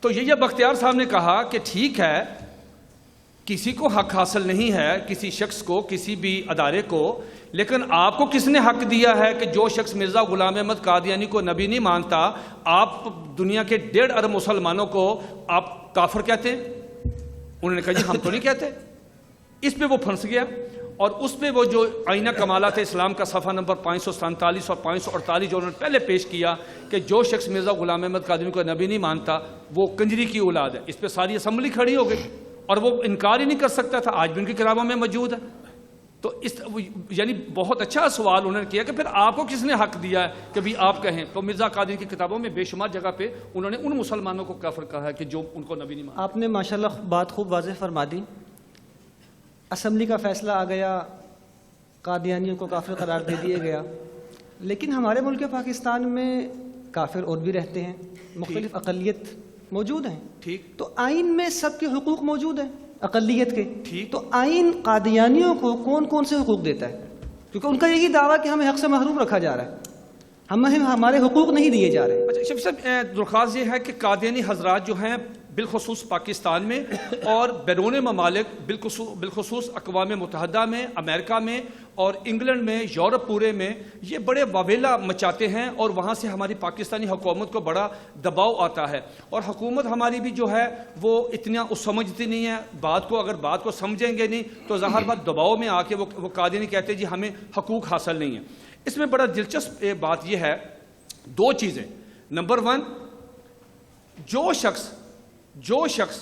S5: تو یہ بختیار صاحب نے کہا کہ ٹھیک ہے، کسی کو حق حاصل نہیں ہے، کسی شخص کو، کسی بھی ادارے کو، لیکن آپ کو کس نے حق دیا ہے کہ جو شخص مرزا غلام احمد قادیانی کو نبی نہیں مانتا، آپ دنیا کے 1.5 ارب مسلمانوں کو آپ کافر کہتے ہیں؟ انہوں نے کہا جی ہم تو نہیں کہتے. اس پہ وہ پھنس گیا اور اس پہ وہ جو آئینہ کمالات اسلام کا صفحہ نمبر 547 اور 548 جو انہوں نے پہلے پیش کیا کہ جو شخص مرزا غلام احمد قادیانی کو نبی نہیں مانتا وہ کنجری کی اولاد ہے، اس پہ ساری اسمبلی کھڑی ہو گئی اور وہ انکار ہی نہیں کر سکتا تھا. آج بھی ان کی کتابوں میں موجود ہے. تو اس یعنی بہت اچھا سوال انہوں نے کیا کہ پھر آپ کو کس نے حق دیا ہے کہ بھی آپ کہیں. تو مرزا قادری کی کتابوں میں بے شمار جگہ پہ انہوں نے ان مسلمانوں کو کافر کہا ہے کہ جو ان کو نبی نہیں مانتے.
S3: آپ نے ماشاءاللہ بات خوب واضح فرما دی. اسمبلی کا فیصلہ آ گیا، قادیانیوں کو کافر قرار دے دیا گیا، لیکن ہمارے ملک پاکستان میں کافر اور بھی رہتے ہیں، مختلف اقلیت موجود ہیں.
S5: ٹھیک.
S3: تو آئین میں سب کے حقوق موجود ہیں اقلیت کے. تو آئین قادیانیوں کو کون کون سے حقوق دیتا ہے؟ کیونکہ ان کا یہی دعویٰ کہ ہمیں حق سے محروم رکھا جا رہا ہے، ہمارے حقوق نہیں دیے جا رہے.
S5: اچھا شفیع صاحب درخواست یہ ہے کہ قادیانی حضرات جو ہیں بالخصوص پاکستان میں اور بیرون ممالک بالخصوص اقوام متحدہ میں، امریکہ میں اور انگلینڈ میں، یورپ پورے میں یہ بڑے واویلا مچاتے ہیں اور وہاں سے ہماری پاکستانی حکومت کو بڑا دباؤ آتا ہے اور حکومت ہماری بھی جو ہے وہ اتنا سمجھتی نہیں ہے بات کو. اگر بات کو سمجھیں گے نہیں تو ظاہر بات دباؤ میں آ کے وہ قادیانی کہتے ہیں جی ہمیں حقوق حاصل نہیں ہے. اس میں بڑا دلچسپ بات یہ ہے، 2 چیزیں. نمبر 1، جو شخص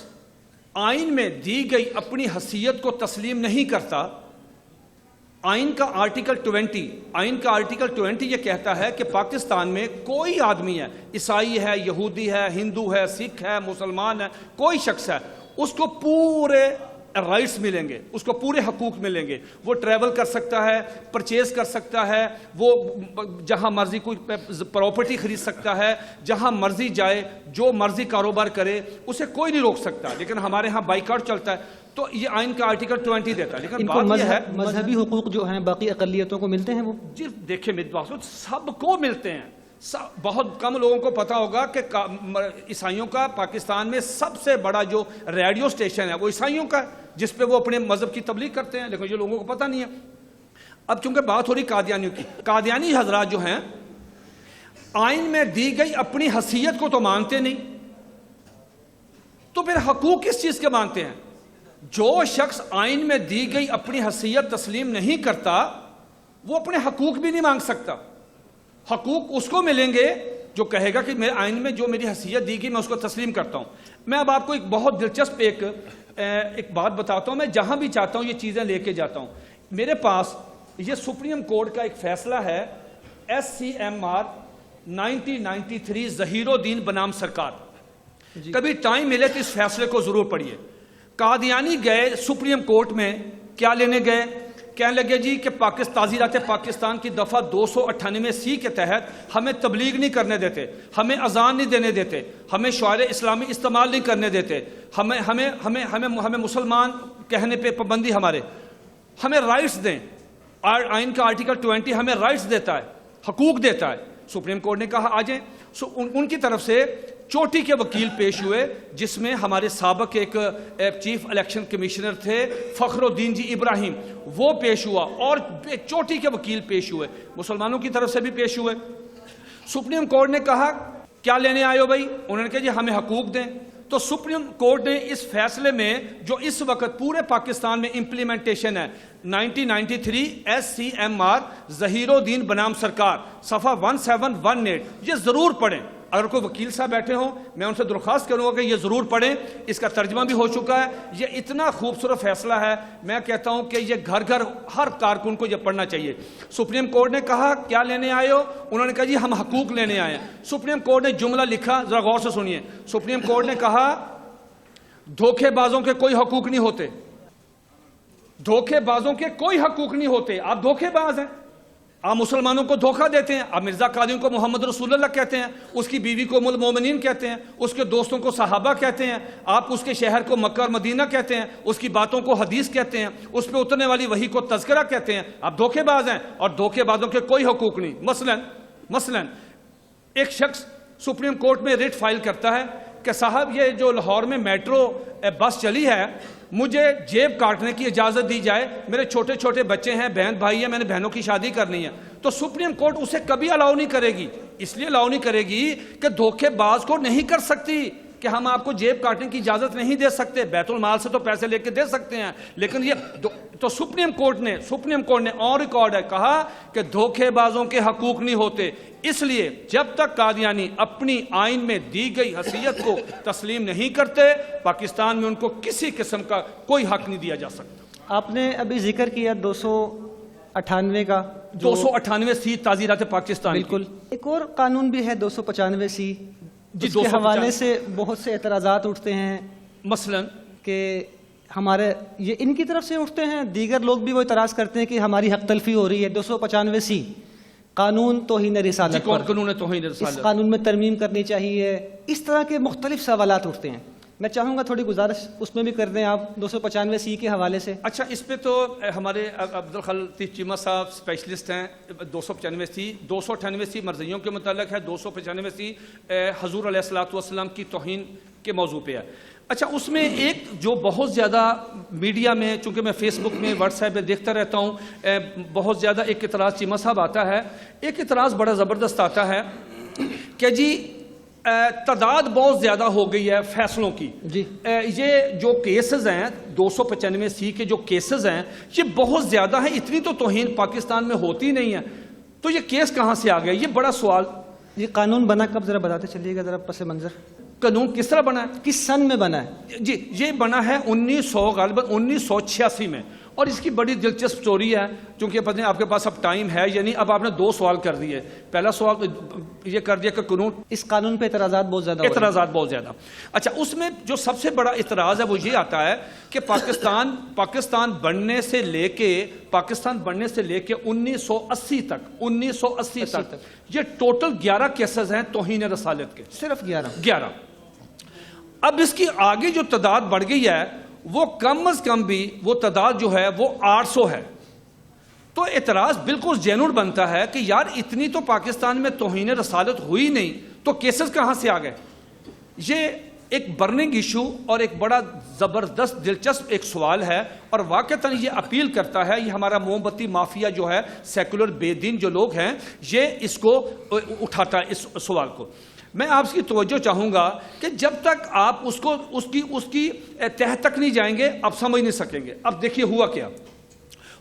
S5: آئین میں دی گئی اپنی حیثیت کو تسلیم نہیں کرتا، آئین کا آرٹیکل 20 یہ کہتا ہے کہ پاکستان میں کوئی آدمی ہے، عیسائی ہے، یہودی ہے، ہندو ہے، سکھ ہے، مسلمان ہے، کوئی شخص ہے، اس کو پورے رائٹس ملیں گے، اس کو پورے حقوق ملیں گے، وہ ٹریول کر سکتا ہے، پرچیز کر سکتا ہے، وہ جہاں مرضی کوئی پراپرٹی خرید سکتا ہے، جہاں مرضی جائے، جو مرضی کاروبار کرے، اسے کوئی نہیں روک سکتا. لیکن ہمارے ہاں بائیکاٹ چلتا ہے، تو یہ آئین کا آرٹیکل 20 دیتا ہے. لیکن
S3: ان کو
S5: بات یہ ہے
S3: مذہبی حقوق جو ہیں باقی اقلیتوں کو ملتے ہیں وہ؟
S5: جی دیکھیں میری بات سنو، سب کو ملتے ہیں. بہت کم لوگوں کو پتا ہوگا کہ عیسائیوں کا پاکستان میں سب سے بڑا جو ریڈیو سٹیشن ہے وہ عیسائیوں کا ہے، جس پہ وہ اپنے مذہب کی تبلیغ کرتے ہیں، لیکن یہ لوگوں کو پتہ نہیں ہے. اب چونکہ بات ہو رہی قادیانیوں کی، قادیانی حضرات جو ہیں آئین میں دی گئی اپنی حیثیت کو تو مانتے نہیں، تو پھر حقوق کس چیز کے مانتے ہیں؟ جو شخص آئین میں دی گئی اپنی حیثیت تسلیم نہیں کرتا وہ اپنے حقوق بھی نہیں مانگ سکتا. حقوق اس کو ملیں گے جو کہے گا کہ میرے آئین میں جو میری حیثیت دی گئی میں اس کو تسلیم کرتا ہوں. میں اب آپ کو ایک بہت دلچسپ ایک بات بتاتا ہوں. میں جہاں بھی چاہتا ہوں یہ چیزیں لے کے جاتا ہوں. میرے پاس یہ سپریم کورٹ کا ایک فیصلہ ہے SCMR 1993 ظہیر الدین بنام سرکار. کبھی ٹائم ملے تو اس فیصلے کو ضرور پڑھیے. قادیانی گئے سپریم کورٹ میں، کیا لینے گئے؟ کہنے لگے جی کہ تعزیرات پاکستان کی دفعہ 298C کے تحت ہمیں تبلیغ نہیں کرنے دیتے، ہمیں اذان نہیں دینے دیتے، ہمیں شعائر اسلامی استعمال نہیں کرنے دیتے، ہمیں مسلمان کہنے پہ پابندی، ہمیں رائٹس دیں. آئین کا آرٹیکل 20 ہمیں رائٹس دیتا ہے، حقوق دیتا ہے. سپریم کورٹ نے کہا آ جائیں. ان کی طرف سے چوٹی کے وکیل پیش ہوئے، جس میں ہمارے سابق ایک چیف الیکشن کمشنر تھے فخر الدین جی ابراہیم، وہ پیش ہوا، اور چوٹی کے وکیل پیش ہوئے، مسلمانوں کی طرف سے بھی پیش ہوئے. سپریم کورٹ نے کہا کیا لینے آئے ہو بھائی؟ انہوں نے کہا جی ہمیں حقوق دیں. تو سپریم کورٹ نے اس فیصلے میں جو اس وقت پورے پاکستان میں امپلیمنٹیشن ہے 1993 SCMR ظہیر الدین بنام سرکار صفحہ 1718، یہ ضرور پڑھیں. اگر کوئی وکیل صاحب بیٹھے ہوں میں ان سے درخواست کروں گا کہ یہ ضرور پڑھیں. اس کا ترجمہ بھی ہو چکا ہے. یہ اتنا خوبصورت فیصلہ ہے، میں کہتا ہوں کہ یہ گھر گھر ہر کارکن کو یہ پڑھنا چاہیے. سپریم کورٹ نے کہا کیا لینے آئے ہو؟ انہوں نے کہا جی ہم حقوق لینے آئے ہیں. سپریم کورٹ نے جملہ لکھا، ذرا غور سے سنیے. سپریم کورٹ نے کہا دھوکے بازوں کے کوئی حقوق نہیں ہوتے، دھوکے بازوں کے کوئی حقوق نہیں ہوتے. آپ دھوکے باز ہیں، آپ مسلمانوں کو دھوکہ دیتے ہیں. آپ مرزا قادری کو محمد رسول اللہ کہتے ہیں، اس کی بیوی کو ام المومنین کہتے ہیں، اس کے دوستوں کو صحابہ کہتے ہیں، آپ اس کے شہر کو مکہ اور مدینہ کہتے ہیں، اس کی باتوں کو حدیث کہتے ہیں، اس پہ اترنے والی وحی کو تذکرہ کہتے ہیں. آپ دھوکے باز ہیں، اور دھوکے بازوں کے کوئی حقوق نہیں. مثلا ایک شخص سپریم کورٹ میں ریٹ فائل کرتا ہے کہ صاحب یہ جو لاہور میں میٹرو بس چلی ہے مجھے جیب کاٹنے کی اجازت دی جائے، میرے چھوٹے چھوٹے بچے ہیں، بہن بھائی ہیں، میں نے بہنوں کی شادی کرنی ہے. تو سپریم کورٹ اسے کبھی الاؤ نہیں کرے گی. اس لیے الاؤ نہیں کرے گی کہ دھوکے باز کو نہیں کر سکتی کہ ہم آپ کو جیب کاٹنے کی اجازت نہیں دے سکتے. بیت المال سے تو پیسے لے کے دے سکتے ہیں، لیکن یہ تو سپریم کورٹ نے آن ریکارڈ ہے کہا کہ دھوکے بازوں کے حقوق نہیں ہوتے. اس لیے جب تک قادیانی اپنی آئین میں دی گئی حیثیت کو تسلیم نہیں کرتے، پاکستان میں ان کو کسی قسم کا کوئی حق نہیں دیا جا سکتا.
S3: آپ نے ابھی ذکر کیا 298 کا،
S5: 298C تعزیرات پاکستان.
S3: بالکل. ایک اور قانون بھی ہے 295C،
S5: جی،
S3: جس کے حوالے سے بہت سے اعتراضات اٹھتے ہیں.
S5: مثلا
S3: کہ ہمارے یہ ان کی طرف سے اٹھتے ہیں، دیگر لوگ بھی وہ اعتراض کرتے ہیں کہ ہماری حق تلفی ہو رہی ہے. 295C قانون توہین رسالت پر،
S5: قانون توہین
S3: اس
S5: رسالت،
S3: قانون میں ترمیم کرنی چاہیے. اس طرح کے مختلف سوالات اٹھتے ہیں. میں چاہوں گا تھوڑی گزارش اس میں بھی کر دیں آپ 295C کے حوالے سے.
S5: اچھا، اس پہ تو ہمارے عبدالخالق چیمہ صاحب اسپیشلسٹ ہیں. 298C مرضیوں کے متعلق ہے، 295C حضور علیہ الصلوۃ والسلام کی توہین کے موضوع پہ ہے. اچھا، اس میں ایک جو بہت زیادہ میڈیا میں، چونکہ میں فیس بک میں واٹس ایپ پہ دیکھتا رہتا ہوں، بہت زیادہ ایک اعتراض چیمہ صاحب آتا ہے. ایک اعتراض بڑا زبردست آتا ہے کہ جی تعداد بہت زیادہ ہو گئی ہے فیصلوں کی.
S3: جی،
S5: یہ جو کیسز ہیں 295C کے جو کیسز ہیں یہ بہت زیادہ ہیں، اتنی تو توہین پاکستان میں ہوتی نہیں ہے، تو یہ کیس کہاں سے آ گیا؟ یہ بڑا سوال.
S3: یہ قانون بنا کب ذرا بتاتے چلیے گا ذرا پس منظر.
S5: قانون کس طرح بنا ہے؟
S3: کس سن میں بنا ہے؟
S5: جی، یہ بنا ہے غالباً 1986 میں. اور اس کی بڑی دلچسپ سٹوری ہے، چونکہ پتہ نہیں آپ کے پاس اب ٹائم ہے یا نہیں. اب آپ نے 2 سوال کر دیے. پہلا سوال یہ کر دیا کہ قانون،
S3: اس قانون پہ اعتراضات بہت زیادہ ہو رہے ہیں.
S5: اعتراضات بہت زیادہ. اچھا، اس میں جو سب سے بڑا اعتراض ہے وہ یہ آتا ہے کہ پاکستان بننے سے لے کے 1980 تک یہ ٹوٹل 11 کیسز ہیں توہین رسالت کے.
S3: صرف
S5: 11. اب اس کی آگے جو تعداد بڑھ گئی ہے وہ کم از کم بھی وہ تعداد جو ہے وہ 800 ہے. تو اعتراض بالکل جینوئن بنتا ہے کہ یار اتنی تو پاکستان میں توہین رسالت ہوئی نہیں تو کیسز کہاں سے آ گئے. یہ ایک برننگ ایشو اور ایک بڑا زبردست دلچسپ ایک سوال ہے، اور واقعتاً یہ اپیل کرتا ہے، یہ ہمارا موم بتی مافیا جو ہے، سیکولر بے دین جو لوگ ہیں، یہ اس کو اٹھاتا ہے اس سوال کو. میں آپ کی توجہ چاہوں گا کہ جب تک آپ اس کی تہ تک نہیں جائیں گے آپ سمجھ نہیں سکیں گے. اب دیکھیے ہوا کیا.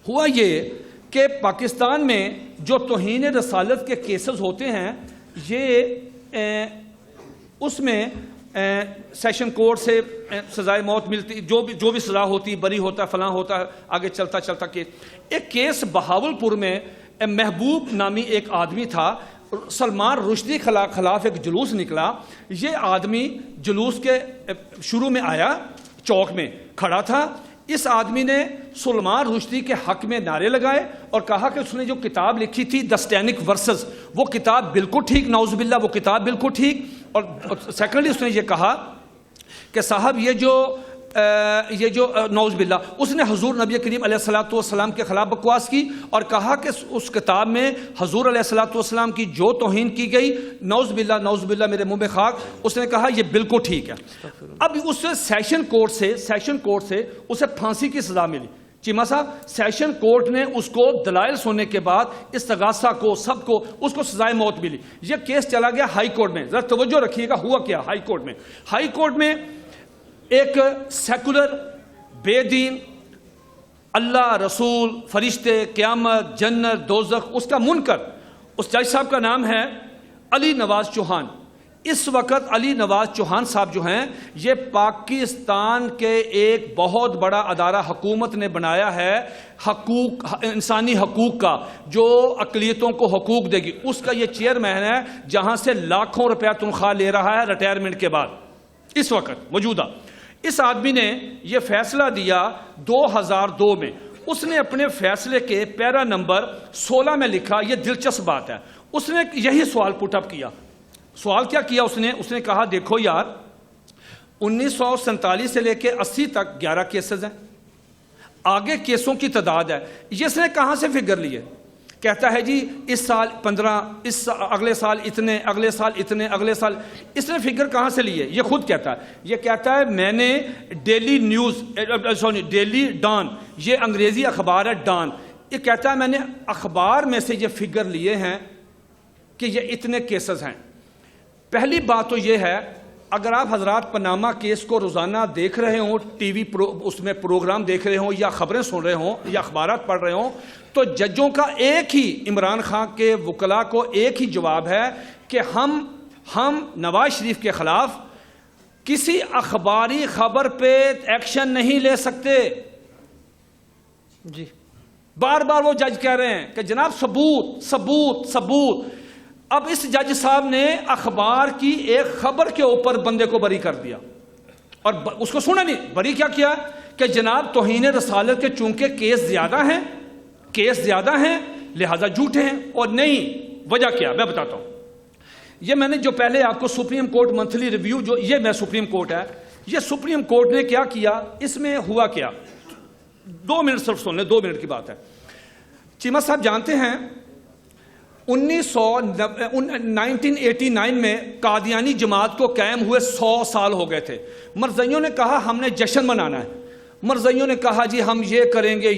S5: ہوا یہ کہ پاکستان میں جو توہین رسالت کے کیسز ہوتے ہیں، یہ اس میں سیشن کورٹ سے سزائے موت ملتی، جو بھی سزا ہوتی، بری ہوتا ہے، فلاں ہوتا ہے، آگے چلتا کیس. ایک کیس بہاولپور میں محبوب نامی ایک آدمی تھا، سلمان رشدی خلاف ایک جلوس نکلا. یہ آدمی جلوس کے شروع میں آیا، چوک میں کھڑا تھا. اس آدمی نے سلمان رشدی کے حق میں نعرے لگائے اور کہا کہ اس نے جو کتاب لکھی تھی دسٹینک ورسز، وہ کتاب بالکل ٹھیک، نعوذ باللہ وہ کتاب بالکل ٹھیک. اور سیکنڈلی اس نے یہ کہا کہ صاحب یہ جو نعوذ باللہ، اس نے حضور نبی کریم علیہ الصلوۃ والسلام کے خلاف بکواس کی اور کہا کہ اس کتاب میں حضور علیہ الصلوۃ والسلام کی جو توہین کی گئی، نعوذ باللہ میرے منہ میں خاک، اس نے کہا یہ بالکل ٹھیک ہے. اب اس سے سیشن کورٹ سے اسے پھانسی کی سزا ملی. چیمہ صاحب، سیشن کورٹ نے اس کو دلائل سننے کے بعد استغاثہ کو سب کو اس کو سزائے موت ملی. یہ کیس چلا گیا ہائی کورٹ میں. ذرا توجہ رکھیے گا ہوا کیا. ہائی کورٹ میں ایک سیکولر بے دین، اللہ، رسول، فرشتے، قیامت، جنت، دوزخ، اس کا منکر، اس جج صاحب کا نام ہے علی نواز چوہان. اس وقت علی نواز چوہان صاحب جو ہیں، یہ پاکستان کے ایک بہت بڑا ادارہ حکومت نے بنایا ہے، انسانی حقوق کا، جو اقلیتوں کو حقوق دے گی، اس کا یہ چیئرمین ہے، جہاں سے لاکھوں روپیہ تنخواہ لے رہا ہے ریٹائرمنٹ کے بعد اس وقت موجودہ. اس آدمی نے یہ فیصلہ دیا 2002 میں. اس نے اپنے فیصلے کے پیرا نمبر 16 میں لکھا، یہ دلچسپ بات ہے، اس نے یہی سوال پٹ اپ کیا. سوال کیا کیا اس نے کہا دیکھو یار، 1947 سے لے کے 80 تک 11 کیسز ہیں، آگے کیسوں کی تعداد ہے. اس نے کہاں سے فگر لیے؟ کہتا ہے جی اس سال 15، اگلے سال اتنے، اگلے سال اتنے، اگلے سال. اس نے فگر کہاں سے لیے؟ یہ خود کہتا ہے. یہ کہتا ہے میں نے ڈیلی ڈان، یہ انگریزی اخبار ہے ڈان، یہ کہتا ہے میں نے اخبار میں سے یہ فگر لیے ہیں کہ یہ اتنے کیسز ہیں. پہلی بات تو یہ ہے، اگر آپ حضرات پاناما کیس کو روزانہ دیکھ رہے ہوں، ٹی وی اس میں پروگرام دیکھ رہے ہوں یا خبریں سن رہے ہوں یا اخبارات پڑھ رہے ہوں، تو ججوں کا ایک ہی، عمران خان کے وکلاء کو ایک ہی جواب ہے کہ ہم نواز شریف کے خلاف کسی اخباری خبر پہ ایکشن نہیں لے سکتے.
S3: جی
S5: بار بار وہ جج کہہ رہے ہیں کہ جناب ثبوت ثبوت ثبوت. اب اس جج صاحب نے اخبار کی ایک خبر کے اوپر بندے کو بری کر دیا اور اس کو سنا نہیں. بری کیا کہ جناب توہین رسالت کے چونکہ کیس زیادہ ہیں لہذا جھوٹے ہیں. اور نہیں، وجہ کیا میں بتاتا ہوں. یہ میں نے جو پہلے آپ کو سپریم کورٹ منتھلی ریویو، جو یہ میں سپریم کورٹ ہے، یہ سپریم کورٹ نے کیا کیا، اس میں ہوا کیا، 2 منٹ صرف سن لیں، 2 منٹ کی بات ہے. چیمہ صاحب جانتے ہیں 1989 میں قادیانی جماعت کو قائم ہوئے 100 سال ہو گئے تھے. مرزائیوں نے کہا ہم نے جشن منانا ہے. مرزائیوں نے کہا جی ہم یہ کریں گے،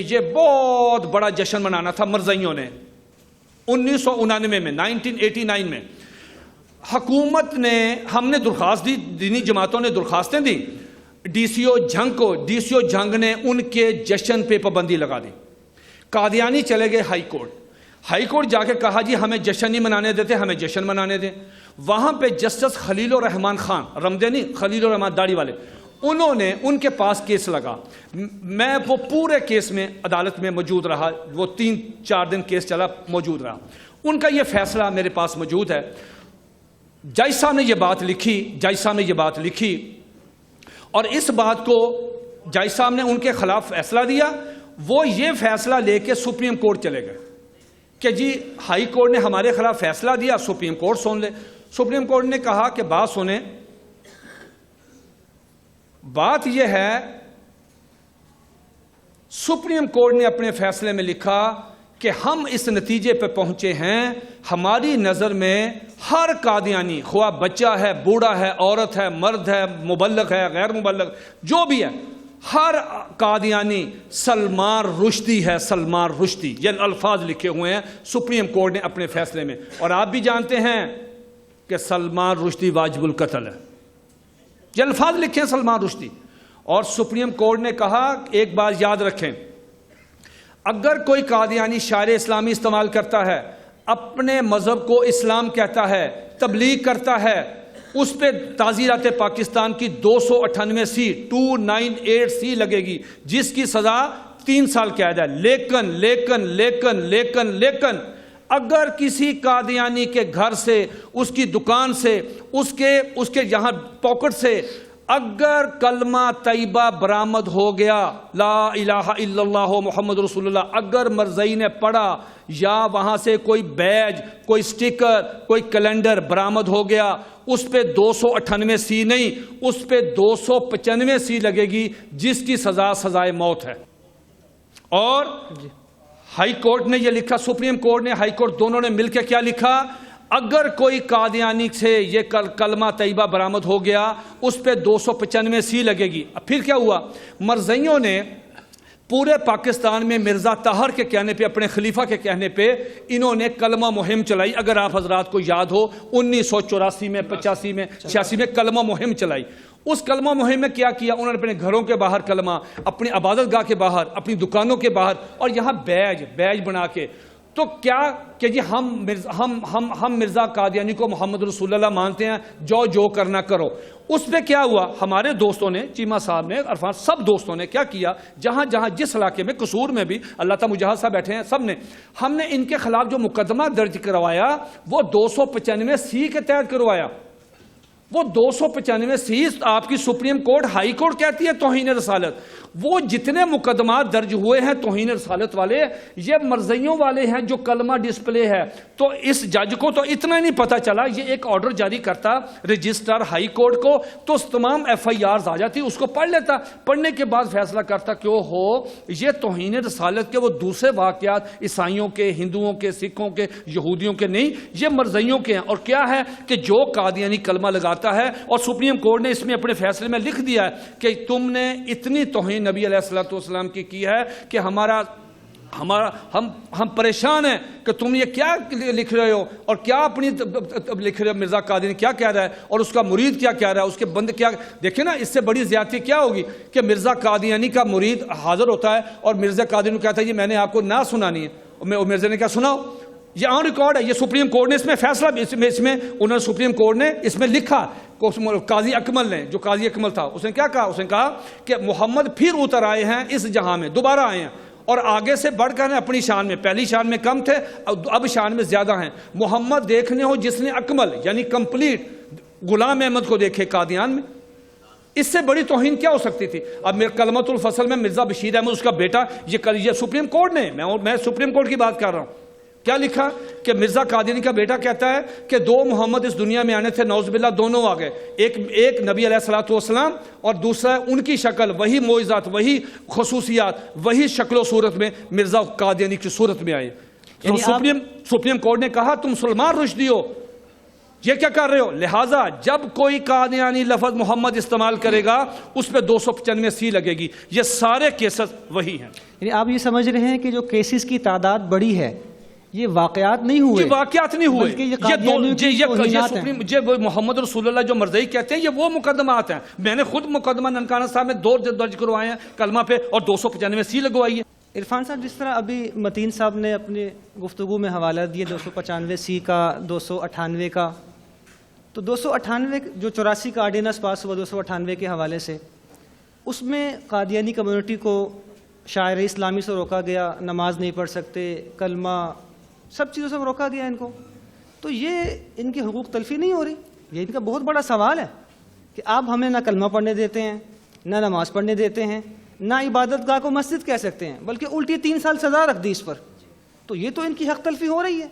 S5: یہ بہت بڑا جشن منانا تھا مرزائیوں نے. 1999 میں 1989 میں حکومت نے، ہم نے درخواست دی، دینی جماعتوں نے درخواستیں دی ڈی سی او جھنگ نے ان کے جشن پہ پابندی لگا دی. قادیانی چلے گئے ہائی کورٹ جا کے کہا جی ہمیں جشن نہیں منانے دیتے، ہمیں جشن منانے دیں. وہاں پہ جسٹس خلیل الرحمان خان، رمدے نہیں، خلیل الرحمان داڑھی والے، انہوں نے ان کے پاس کیس لگا. میں وہ پورے کیس میں عدالت میں موجود رہا, وہ 3-4 دن کیس چلا, موجود رہا. ان کا یہ فیصلہ میرے پاس موجود ہے. جج صاحب نے یہ بات لکھی اور اس بات کو جج صاحب نے ان کے خلاف فیصلہ دیا. وہ یہ فیصلہ لے کے سپریم کورٹ چلے گئے کہ جی ہائی کورٹ نے ہمارے خلاف فیصلہ دیا, سپریم کورٹ سن لے. سپریم کورٹ نے کہا کہ بات سنیں, بات یہ ہے سپریم کورٹ نے اپنے فیصلے میں لکھا کہ ہم اس نتیجے پہ پہنچے ہیں, ہماری نظر میں ہر قادیانی, خواہ بچہ ہے, بوڑھا ہے, عورت ہے, مرد ہے, مبلغ ہے, غیر مبلغ, جو بھی ہے, ہر قادیانی سلمان رشدی ہے. سلمان رشدی, یہ الفاظ لکھے ہوئے ہیں سپریم کورٹ نے اپنے فیصلے میں. اور آپ بھی جانتے ہیں کہ سلمان رشدی واجب القتل ہے. یہ الفاظ لکھے ہیں سلمان رشدی. اور سپریم کورٹ نے کہا ایک بات یاد رکھیں, اگر کوئی قادیانی شعار اسلامی استعمال کرتا ہے, اپنے مذہب کو اسلام کہتا ہے, تبلیغ کرتا ہے, اس پہ تعزیرات پاکستان کی 298 سی 298 سی لگے گی, جس کی سزا 3 سال قید ہے. لیکن اگر کسی قادیانی کے گھر سے, اس کی دکان سے, اس کے یہاں پاکٹ سے اگر کلمہ طیبہ برآمد ہو گیا, لا الہ الا اللہ محمد رسول اللہ, اگر مرزئی نے پڑھا, یا وہاں سے کوئی بیج, کوئی سٹیکر, کوئی کیلنڈر برآمد ہو گیا, اس پہ 298 سی نہیں, اس پہ 295 سی لگے گی, جس کی سزائے موت ہے. اور ہائی کورٹ نے یہ لکھا, سپریم کورٹ نے, ہائی کورٹ, دونوں نے مل کے کیا لکھا, اگر کوئی قادیانی سے یہ کلمہ طیبہ برآمد ہو گیا, اس پہ 295 سی لگے گی. اب پھر کیا ہوا, مرزائیوں نے پورے پاکستان میں مرزا طاہر کے کہنے پہ, اپنے خلیفہ کے کہنے پہ, انہوں نے کلمہ مہم چلائی. اگر آپ حضرات کو یاد ہو 1984 میں, 85 میں, 86 میں کلمہ مہم چلائی. اس کلمہ مہم میں کیا کیا, انہوں نے اپنے گھروں کے باہر کلمہ, اپنی عبادت گاہ کے باہر, اپنی دکانوں کے باہر, اور یہاں بیج بنا کے. تو کیا کہ جی ہم مرزا قادیانی کو محمد رسول اللہ مانتے ہیں, جو کرنا کرو. اس پہ کیا ہوا, ہمارے دوستوں نے, چیمہ صاحب نے, عرفان, سب دوستوں نے کیا کیا, جہاں جس علاقے میں, قصور میں بھی, اللہ تعالیٰ مجاہد صاحب بیٹھے ہیں, سب نے, ہم نے ان کے خلاف جو مقدمہ درج کروایا وہ 295 سی کے تحت کروایا. وہ 295 سی آپ کی سپریم کورٹ, ہائی کورٹ کہتی ہے توہین رسالت. وہ جتنے مقدمات درج ہوئے ہیں توہین رسالت والے, یہ مرزائیوں والے ہیں جو کلمہ ڈسپلے ہے. تو اس جج کو تو اتنا نہیں پتا چلا, یہ ایک آرڈر جاری کرتا رجسٹر ہائی کورٹ کو, تو تمام FIRs آ جاتی, اس کو پڑھ لیتا, پڑھنے کے بعد فیصلہ کرتا کہ ہو یہ توہین رسالت کے وہ دوسرے واقعات عیسائیوں کے, ہندوؤں کے, سکھوں کے, یہودیوں کے نہیں, یہ مرزائیوں کے ہیں. اور کیا ہے کہ جو قادیانی کلمہ لگاتا ہے, اور سپریم کورٹ نے اس میں اپنے فیصلے میں لکھ دیا ہے کہ تم نے اتنی توہین نبی علیہ الصلوۃ والسلام کی ہے کہ ہم پریشان ہیں کہ تم یہ کیا لکھ رہے ہو, اور کیا اپنی لکھ رہے ہو, مرزا قادیانی کیا کہہ رہا ہے, اور اس کا مرید کیا کہہ رہا ہے, اس کے بند کیا. دیکھیں نا, اس سے بڑی زیادتی کیا ہوگی کہ مرزا قادیانی کا مرید حاضر ہوتا ہے اور مرزا قادیانی کہتا ہے یہ میں نے آپ کو نہ سنانی ہے, اور مرزا نے کیا سناؤ, یہ آن ریکارڈ ہے. یہ سپریم کورٹ نے اس میں فیصلہ, اس میں انہوں نے, سپریم کورٹ نے اس میں لکھا, قاضی اکمل نے, جو قاضی اکمل تھا, اس نے کیا کہا, اس نے کہا کہ محمد پھر اتر آئے ہیں اس جہاں میں, دوبارہ آئے ہیں, اور آگے سے بڑھ کر ہیں اپنی شان میں. پہلی شان میں کم تھے, اب شان میں زیادہ ہیں. محمد دیکھنے ہو جس نے اکمل یعنی کمپلیٹ غلام احمد کو دیکھے قادیان میں, اس سے بڑی توہین کیا ہو سکتی تھی. اب میرے کلمۃ الفصل میں مرزا بشیر احمد, اس کا بیٹا, یہ سپریم کورٹ نے, میں سپریم کورٹ کی بات کر رہا ہوں, کیا لکھا کہ مرزا قادیانی کا بیٹا کہتا ہے کہ 2 محمد اس دنیا میں آنے تھے, نعوذ باللہ, دونوں آ گئے. ایک نبی علیہ الصلوۃ والسلام, اور دوسرا ان کی شکل, وہی معجزات, وہی خصوصیات, وہی شکل و صورت میں مرزا قادیانی کی صورت میں آئے. سپریم کورٹ نے کہا تم سلمان رشدی ہو, یہ کیا کر رہے ہو, لہٰذا جب کوئی قادیانی لفظ محمد استعمال کرے گا اس پہ 295 سی لگے گی. یہ سارے کیسز وہی ہیں.
S3: یعنی آپ یہ سمجھ رہے ہیں کہ جو کیسز کی تعداد بڑی ہے, یہ واقعات نہیں ہوئے,
S5: یہ واقعات نہیں ہوئے, یہ محمد رسول اللہ جو مرزائی کہتے ہیں, یہ وہ مقدمات ہیں. میں نے خود مقدمہ ننکانہ صاحب میں 2 درج کروائے ہیں کلمہ پہ, اور 295 سی لگوائی ہے.
S3: عرفان صاحب, جس طرح ابھی متین صاحب نے اپنی گفتگو میں حوالہ دیے 295 سی کا, 298 کا, تو 298 جو 84 کا آرڈیننس پاس ہوا 298 کے حوالے سے, اس میں قادیانی کمیونٹی کو شاعر اسلامی سے روکا گیا، نماز نہیں پڑھ سکتے، کلمہ، سب چیزوں سے روکا گیا ان کو. تو یہ ان کی حقوق تلفی نہیں ہو رہی؟ یہ ان کا بہت بڑا سوال ہے کہ آپ ہمیں نہ کلمہ پڑھنے دیتے ہیں، نہ نماز پڑھنے دیتے ہیں، نہ عبادت گاہ کو مسجد کہہ سکتے ہیں، بلکہ الٹی 3 سال سزا رکھ دی اس پر. تو یہ تو ان کی حق تلفی ہو رہی ہے.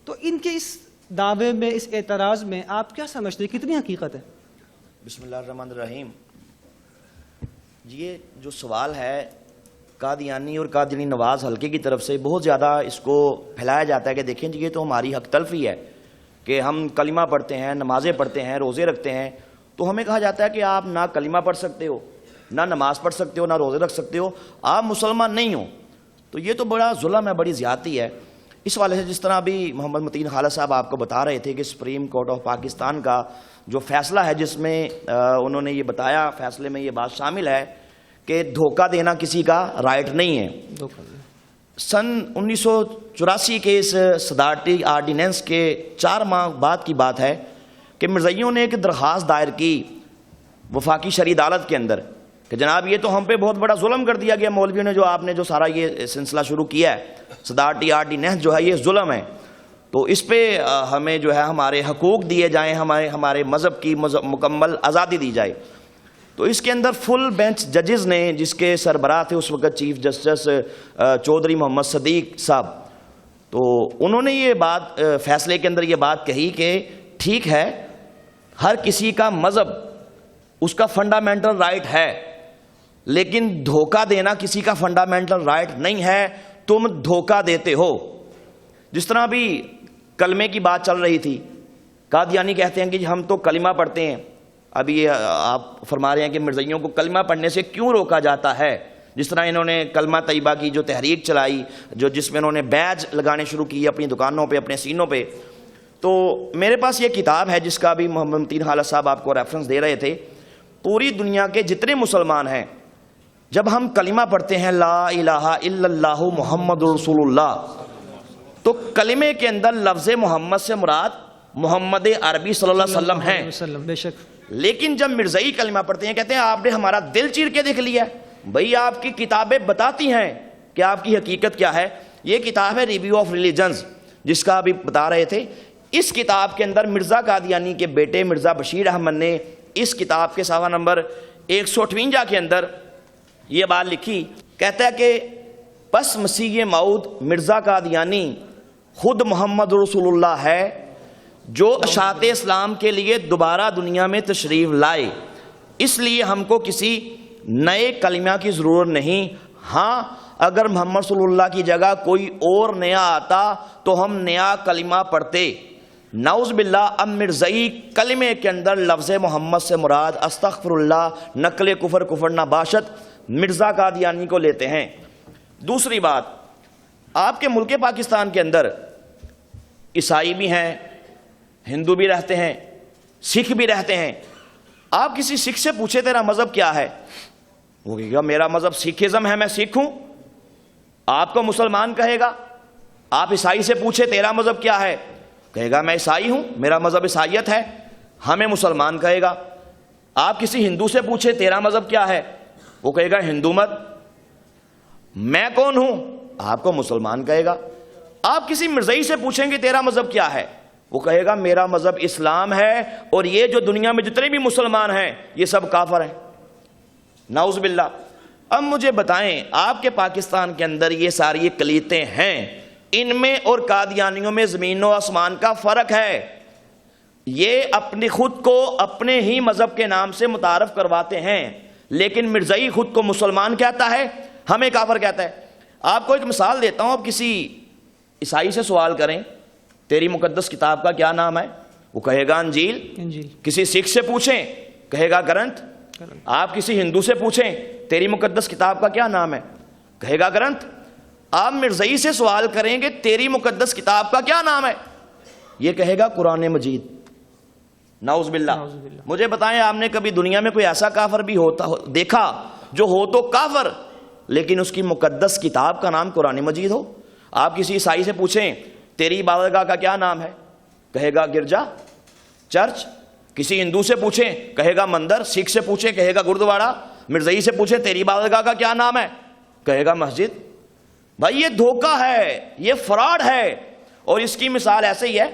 S3: تو ان کے اس دعوے میں، اس اعتراض میں آپ کیا سمجھتے ہیں، کتنی حقیقت ہے؟
S7: بسم اللہ الرحمن الرحیم. یہ جو سوال ہے قادیانی اور قادیانی نواز حلقے کی طرف سے بہت زیادہ اس کو پھیلایا جاتا ہے کہ دیکھیں جی یہ تو ہماری حق تلفی ہے کہ ہم کلمہ پڑھتے ہیں، نمازیں پڑھتے ہیں، روزے رکھتے ہیں. تو ہمیں کہا جاتا ہے کہ آپ نہ کلمہ پڑھ سکتے ہو، نہ نماز پڑھ سکتے ہو، نہ روزے رکھ سکتے ہو، آپ مسلمان نہیں ہو. تو یہ تو بڑا ظلم ہے، بڑی زیادتی ہے. اس والے سے جس طرح ابھی محمد متین خالد صاحب آپ کو بتا رہے تھے کہ سپریم کورٹ آف پاکستان کا جو فیصلہ ہے جس میں انہوں نے یہ بتایا، فیصلے میں یہ بات شامل ہے کہ دھوکہ دینا کسی کا رائٹ نہیں ہے. سن 1984 کے اس صدارتی آرڈیننس کے 4 ماہ بعد کی بات ہے کہ مرزائیوں نے ایک درخواست دائر کی وفاقی شرعی عدالت کے اندر کہ جناب یہ تو ہم پہ بہت بڑا ظلم کر دیا گیا مولویوں نے، جو آپ نے جو سارا یہ سلسلہ شروع کیا ہے صدارتی آرڈیننس جو ہے یہ ظلم ہے، تو اس پہ ہمیں جو ہے ہمارے حقوق دیے جائیں، ہمارے مذہب کی مکمل آزادی دی جائے. تو اس کے اندر فل بینچ ججز نے، جس کے سربراہ تھے اس وقت چیف جسٹس چودھری محمد صدیق صاحب، تو انہوں نے یہ بات فیصلے کے اندر یہ بات کہی کہ ٹھیک ہے ہر کسی کا مذہب اس کا فنڈامنٹل رائٹ ہے، لیکن دھوکہ دینا کسی کا فنڈامنٹل رائٹ نہیں ہے، تم دھوکہ دیتے ہو. جس طرح بھی کلمے کی بات چل رہی تھی، قادیانی کہتے ہیں کہ ہم تو کلمہ پڑھتے ہیں. ابھی آپ فرما رہے ہیں کہ مرزائیوں کو کلمہ پڑھنے سے کیوں روکا جاتا ہے. جس طرح انہوں نے کلمہ طیبہ کی جو تحریک چلائی، جس میں انہوں نے بیج لگانے شروع کی اپنی دکانوں پہ، اپنے سینوں پہ. تو میرے پاس یہ کتاب ہے جس کا بھی محمد متین خالد صاحب آپ کو ریفرنس دے رہے تھے. پوری دنیا کے جتنے مسلمان ہیں جب ہم کلمہ پڑھتے ہیں لا الہ الا اللہ محمد رسول اللہ، تو کلمے کے اندر لفظ محمد سے مراد محمد عربی صلی اللہ علیہ وسلم ہیں.
S3: بے شک.
S7: لیکن جب مرزائی کلمہ پڑھتے ہیں کہتے ہیں آپ نے ہمارا دل چیر کے دیکھ لیا. بھئی آپ کی کتابیں بتاتی ہیں کہ آپ کی حقیقت کیا ہے. یہ کتاب ہے ریویو آف ریلیجنز جس کا ابھی بتا رہے تھے. اس کتاب کے اندر مرزا قادیانی کے بیٹے مرزا بشیر احمد نے اس کتاب کے صفحہ نمبر 158 کے اندر یہ بات لکھی. کہتا ہے کہ پس مسیح موعود مرزا قادیانی خود محمد رسول اللہ ہے جو اشاعت اسلام کے لیے دوبارہ دنیا میں تشریف لائے. اس لیے ہم کو کسی نئے کلمہ کی ضرورت نہیں. ہاں اگر محمد صلی اللہ کی جگہ کوئی اور نیا آتا تو ہم نیا کلمہ پڑھتے. نعوذ باللہ. اب مرزائی کلمے کے اندر لفظ محمد سے مراد استغفر اللہ، نقل کفر نباشت مرزا قادیانی کو لیتے ہیں. دوسری بات، آپ کے ملک پاکستان کے اندر عیسائی بھی ہیں، ہندو بھی رہتے ہیں، سکھ بھی رہتے ہیں. آپ کسی سکھ سے پوچھے تیرا مذہب کیا ہے، وہ کہے گا میرا مذہب سکھزم ہے، میں سکھ ہوں. آپ کو مسلمان کہے گا. آپ عیسائی سے پوچھے تیرا مذہب کیا ہے، کہے گا میں عیسائی ہوں، میرا مذہب عیسائیت ہے. ہمیں مسلمان کہے گا. آپ کسی ہندو سے پوچھے تیرا مذہب کیا ہے، وہ کہے گا ہندو مت. میں کون ہوں، آپ کو مسلمان کہے گا. آپ کسی مرزائی سے پوچھیں گے تیرا مذہب کیا ہے، وہ کہے گا میرا مذہب اسلام ہے، اور یہ جو دنیا میں جتنے بھی مسلمان ہیں یہ سب کافر ہیں. نعوذ باللہ. اب مجھے بتائیں آپ کے پاکستان کے اندر یہ ساری اقلیتیں ہیں، ان میں اور قادیانیوں میں زمین و آسمان کا فرق ہے. یہ اپنی خود کو اپنے ہی مذہب کے نام سے متعارف کرواتے ہیں، لیکن مرزائی خود کو مسلمان کہتا ہے، ہمیں کافر کہتا ہے. آپ کو ایک مثال دیتا ہوں. آپ کسی عیسائی سے سوال کریں تیری مقدس کتاب کا کیا نام ہے، وہ کہے گا انجیل. کسی سکھ سے پوچھیں کہے گا گرنتھ. آپ کسی ہندو سے پوچھیں تیری مقدس کتاب کا کیا نام ہے، کہے گا گرنتھ. آپ مرزائی سے سوال کریں گے تیری مقدس کتاب کا کیا نام ہے، یہ کہے گا قرآن مجید. نعوذ باللہ. مجھے بتائیں آپ نے کبھی دنیا میں کوئی ایسا کافر بھی ہوتا دیکھا جو ہو تو کافر لیکن اس کی مقدس کتاب کا نام قرآن مجید ہو؟ آپ کسی عیسائی سے پوچھیں تیری عبادت گاہ کا کیا نام ہے، کہے گا گرجا، چرچ. کسی ہندو سے پوچھیں کہے گا مندر. سکھ سے پوچھیں کہے گا گردوارا. مرزائی سے پوچھیں تیری عبادت گاہ کا کیا نام ہے، کہے گا مسجد۔ بھائی یہ دھوکہ ہے، یہ فراڈ ہے۔ اور اس کی مثال ایسے ہی ہے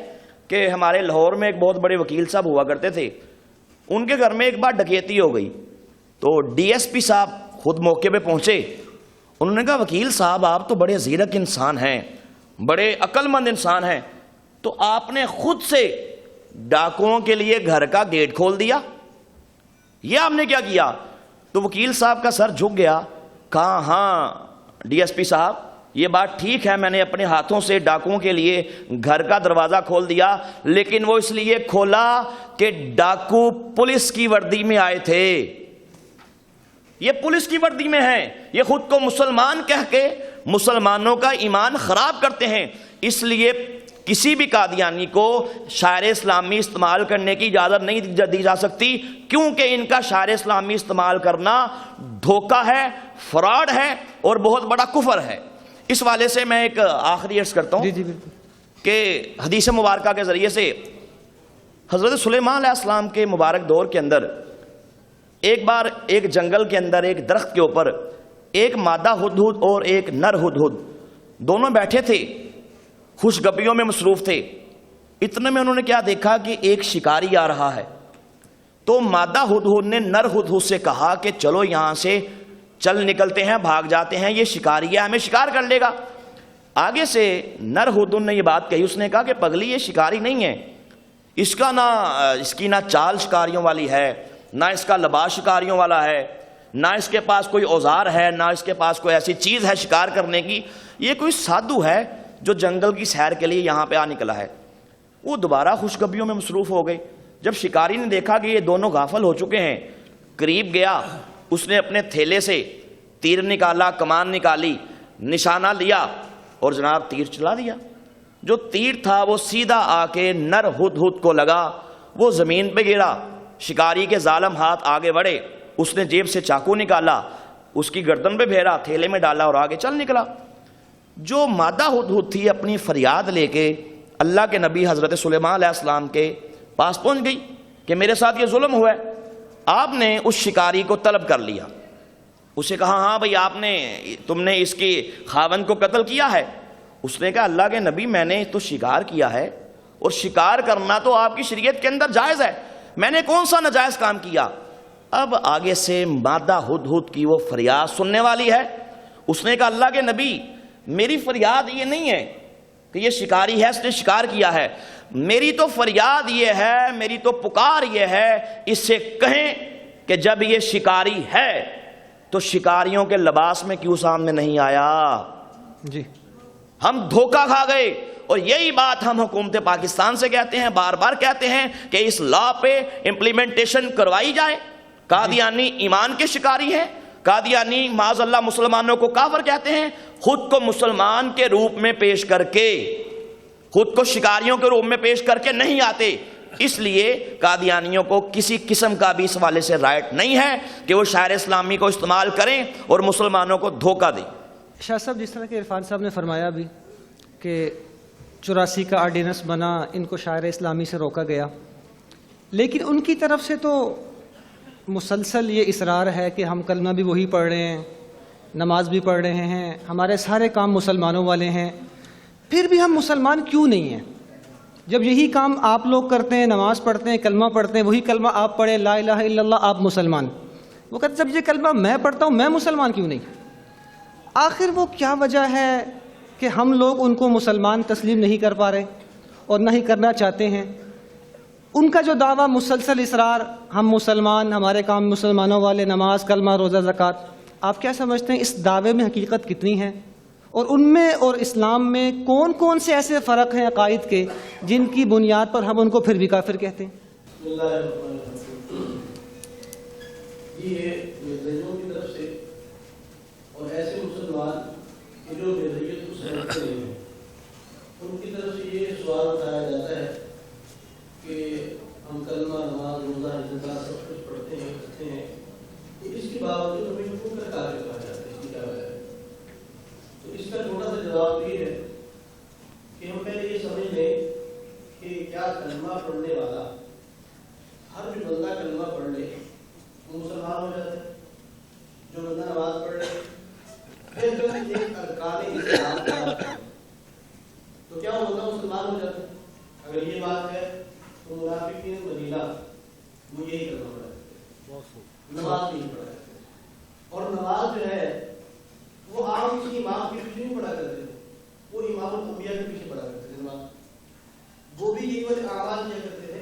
S7: کہ ہمارے لاہور میں ایک بہت بڑے وکیل صاحب ہوا کرتے تھے، ان کے گھر میں ایک بار ڈکیتی ہو گئی تو ڈی ایس پی صاحب خود موقع پہ پہنچے۔ انہوں نے کہا وکیل صاحب آپ تو بڑے زیرک انسان ہیں، بڑے عقل مند انسان ہیں، تو آپ نے خود سے ڈاکوؤں کے لیے گھر کا گیٹ کھول دیا، یہ آپ نے کیا کیا؟ تو وکیل صاحب کا سر جھک گیا، کہا ہاں ڈی ایس پی صاحب یہ بات ٹھیک ہے، میں نے اپنے ہاتھوں سے ڈاکوؤں کے لیے گھر کا دروازہ کھول دیا، لیکن وہ اس لیے کھولا کہ ڈاکو پولیس کی وردی میں آئے تھے، یہ پولیس کی وردی میں ہیں، یہ خود کو مسلمان کہہ کے مسلمانوں کا ایمان خراب کرتے ہیں۔ اس لیے کسی بھی قادیانی کو شاعر اسلامی استعمال کرنے کی اجازت نہیں دی جا سکتی، کیونکہ ان کا شاعر اسلامی استعمال کرنا دھوکہ ہے، فراڈ ہے اور بہت بڑا کفر ہے۔ اس والے سے میں ایک آخری عرض کرتا ہوں
S3: جی بالکل،
S7: کہ حدیث مبارکہ کے ذریعے سے حضرت سلیمان علیہ السلام کے مبارک دور کے اندر ایک بار ایک جنگل کے اندر ایک درخت کے اوپر ایک مادہ ہدہد اور ایک نر ہدہد دونوں بیٹھے تھے، خوشگپیوں میں مصروف تھے۔ اتنے میں انہوں نے کیا دیکھا کہ ایک شکاری آ رہا ہے، تو مادہ ہدہد نے نر ہدہد سے کہا کہ چلو یہاں سے چل نکلتے ہیں، بھاگ جاتے ہیں، یہ شکاری ہے ہمیں شکار کر لے گا۔ آگے سے نر ہدہد نے یہ بات کہی، اس نے کہا کہ پگلی یہ شکاری نہیں ہے، اس کی نہ چال شکاریوں والی ہے، نہ اس کا لباس شکاریوں والا ہے، نہ اس کے پاس کوئی اوزار ہے، نہ اس کے پاس کوئی ایسی چیز ہے شکار کرنے کی، یہ کوئی سادھو ہے جو جنگل کی سیر کے لیے یہاں پہ آ نکلا ہے۔ وہ دوبارہ خوشگبیوں میں مصروف ہو گئے۔ جب شکاری نے دیکھا کہ یہ دونوں غافل ہو چکے ہیں، قریب گیا، اس نے اپنے تھیلے سے تیر نکالا، کمان نکالی، نشانہ لیا اور جناب تیر چلا دیا۔ جو تیر تھا وہ سیدھا آ کے نر ہدہد کو لگا، وہ زمین پہ گرا۔ شکاری کے ظالم ہاتھ آگے بڑھے، اس نے جیب سے چاقو نکالا، اس کی گردن پہ پھیرا، تھیلے میں ڈالا اور آگے چل نکلا۔ جو مادہ ہدہد تھی اپنی فریاد لے کے اللہ کے نبی حضرت سلیمان علیہ السلام کے پاس پہنچ گئی کہ میرے ساتھ یہ ظلم ہوا ہے۔ آپ نے اس شکاری کو طلب کر لیا، اسے کہا ہاں بھئی تم نے اس کی خاوند کو قتل کیا ہے؟ اس نے کہا اللہ کے نبی میں نے تو شکار کیا ہے، اور شکار کرنا تو آپ کی شریعت کے اندر جائز ہے، میں نے کون سا ناجائز کام کیا؟ اب آگے سے مادہ ہدہد کی وہ فریاد سننے والی ہے۔ اس نے کہا اللہ کے نبی میری فریاد یہ نہیں ہے کہ یہ شکاری ہے اس نے شکار کیا ہے، میری تو فریاد یہ ہے، میری تو پکار یہ ہے، اس سے کہیں کہ جب یہ شکاری ہے تو شکاریوں کے لباس میں کیوں سامنے نہیں آیا؟
S3: جی
S7: ہم دھوکہ کھا گئے، اور یہی بات ہم حکومت پاکستان سے کہتے ہیں، بار بار کہتے ہیں کہ اس لا پہ امپلیمنٹیشن کروائی جائے۔ قادیانی ایمان کے شکاری ہیں، قادیانی معاذ اللہ مسلمانوں کو کافر کہتے ہیں، خود کو مسلمان کے روپ میں پیش کر کے، خود کو شکاریوں کے روپ میں پیش کر کے نہیں آتے۔ اس لیے قادیانیوں کو کسی قسم کا بھی اس حوالے سے رائٹ نہیں ہے کہ وہ شاعر اسلامی کو استعمال کریں اور مسلمانوں کو دھوکہ دیں۔
S3: شاہ صاحب جس طرح کہ عرفان صاحب نے فرمایا بھی کہ 84 کا آرڈیننس بنا، ان کو شاعر اسلامی سے روکا گیا، لیکن ان کی طرف سے تو مسلسل یہ اصرار ہے کہ ہم کلمہ بھی وہی پڑھ رہے ہیں، نماز بھی پڑھ رہے ہیں، ہمارے سارے کام مسلمانوں والے ہیں، پھر بھی ہم مسلمان کیوں نہیں ہیں؟ جب یہی کام آپ لوگ کرتے ہیں، نماز پڑھتے ہیں، کلمہ پڑھتے ہیں، وہی کلمہ آپ پڑھیں لا الہ الا اللہ، آپ مسلمان۔ وہ کہتے جب یہ کلمہ میں پڑھتا ہوں میں مسلمان کیوں نہیں؟ آخر وہ کیا وجہ ہے کہ ہم لوگ ان کو مسلمان تسلیم نہیں کر پا رہے اور نہ ہی کرنا چاہتے ہیں؟ ان کا جو دعویٰ مسلسل اصرار ہم مسلمان، ہمارے کام مسلمانوں والے، نماز، کلمہ، روزہ، زکوٰۃ، آپ کیا سمجھتے ہیں اس دعوے میں حقیقت کتنی ہے؟ اور ان میں اور اسلام میں کون کون سے ایسے فرق ہیں عقائد کے جن کی بنیاد پر ہم ان کو پھر بھی کافر کہتے ہیں؟
S4: بسم اللہ الرحمن الرحیم۔ یہ مرزائیوں کی طرف سے اور ایسے مسلمان کہ جو مرزائیت کو سمجھتے نہیں ہیں، ان کی طرف سے یہ سوال اٹھایا جاتا ہے کہ ہم کلمہ، نماز، روزہ، زکوٰۃ سب کچھ پڑھتے ہیں، کرتے ہیں، تو اس کے باوجود ہمیں کیوں کر کافر کہا جاتا ہے؟ اس کی کیا وجہ ہے؟ تو اس کا چھوٹا سا جواب یہ ہے کہ ہم پہلے یہ سمجھ لیں کہ کیا کلمہ پڑھنے والا، ہر جو بندہ کلمہ پڑھ لے وہ مسلمان ہو جاتا ہے؟ نماز نہیں پڑھا کرتے تھے. اور نماز جو ہے وہ عام کسی امام کے پیچھے نہیں پڑھا کرتے تھے, وہ امام الانبیاء کے پیچھے پڑھا کرتے تھے نماز. وہ بھی یہی والے اعمال کیا کرتے تھے.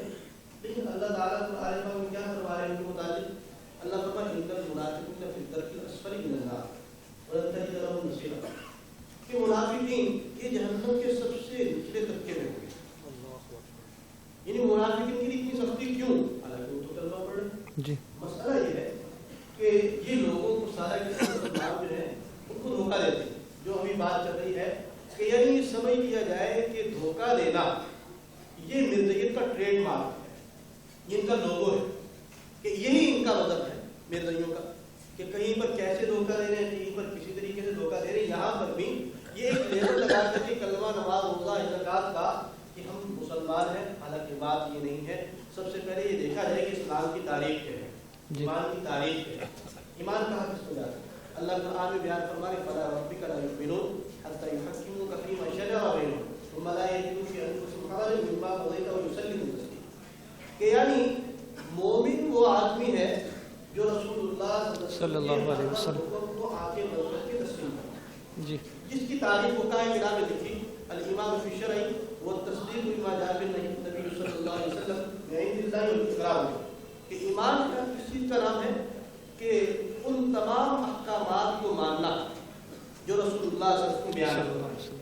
S4: لیکن اللہ تعالیٰ قرآن میں کیا فرما رہے ہیں ان کے متعلق؟ اللہ فرماتا ہے ان المنافقین فی الدرک الاسفل من النار ولن تجد لهم نصیرا, کہ منافقین یہ جہنم کے سب سے نچلے طبقے میں ہوں گے. یعنی منافقین کی اتنی سختی کیوں؟ حالانکہ وہ تو کلمہ پڑھ رہے.
S3: جی
S4: مسئلہ یہ ہے کہ یہ لوگوں کو سارا کے مسلمان جو ہے ان کو دھوکہ دیتے ہیں. جو ابھی بات چل رہی ہے کہ یعنی یہ سمجھ لیا جائے کہ دھوکہ دینا یہ مرزائیت کا ٹریڈ مارک ہے, یہ ان کا لوگو ہے, کہ یہی ان کا مذہب ہے مرزائیوں کا, کہ کہیں پر کیسے دھوکہ دے رہے ہیں, کہیں پر کسی طریقے سے دھوکہ دے رہے ہیں. یہاں پر بھی یہ ایک لیبل لگا کر کے کلمہ نماز روزہ زکات کا کہ ہم مسلمان ہیں, حالانکہ بات یہ نہیں ہے. سب سے پہلے یہ دیکھا جائے کہ اسلام کی تاریخ کیا ہے, ایمان کی تاریخ کیا ہے, ایمان کہاں کس کو جاتا ہے. اللہ قرآن میں بیان فرما رہے فلا ربک لا یؤمنون حتی یحکموک فیما شجر بینہم ثم لا یجدوا فی انفسہم حرجا مما قضیت ویسلموا تسلیما. کہ یعنی مومن وہ آدمی ہے جو رسول اللہ صلی اللہ علیہ وسلم کو آگے بڑھ کے تسلیم کرتا ہے, جس کی تاریخ وہ کہاں کتاب میں لکھی الایمان فی الشرع والتصدیق بما جاء به النبی صلی اللہ علیہ وسلم من عند اللہ والاقرار به. کہ ایمان کا کس چیز کا نام ہے کہ ان تمام احکامات کو ماننا جو رسول اللہ صلی اللہ علیہ وسلم بیان کرتا ہے,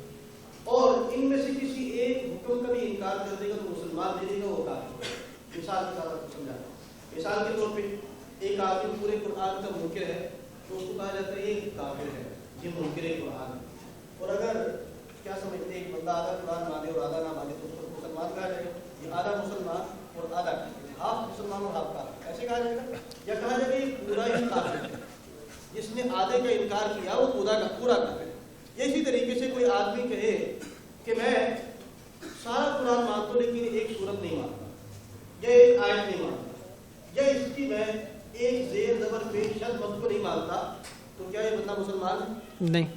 S4: اور ان میں سے کسی ایک حکم کا بھی انکار کر دے گا تو مسلمان دے دے گا وہ کافر ہے. مثال کے ساتھ آپ کو سمجھاتا ہوں. مثال کے طور پہ ایک آدمی پورے قرآن کا منکر ہے تو اس کو کہا جاتا ہے یہ کافر ہے, یہ منکر قرآن ہے. اور اگر کیا سمجھتے ہیں ایک بندہ آدھا قرآن مانے اور آدھا نہ مانے تو اس کو مسلمان کہا جائے گا, یہ آدھا مسلمان اور آدھا ہاف مسلمان اور ہاف کافر ایسے کہا جائے گا, یا کہا جائے گا یہ پورا ہی کافر ہے, جس نے آدھے کا انکار کیا وہ پورا کافر ہے. اسی طریقے سے کوئی آدمی کہے کہ میں سارا قرآن مانتا ہوں لیکن ایک سورت نہیں مانتا یا ایک آیت نہیں مانتا یا اس کی میں ایک زیر زبر پیش شد مت کو نہیں مانتا, تو کیا یہ بندہ مسلمان ہے؟ نہیں,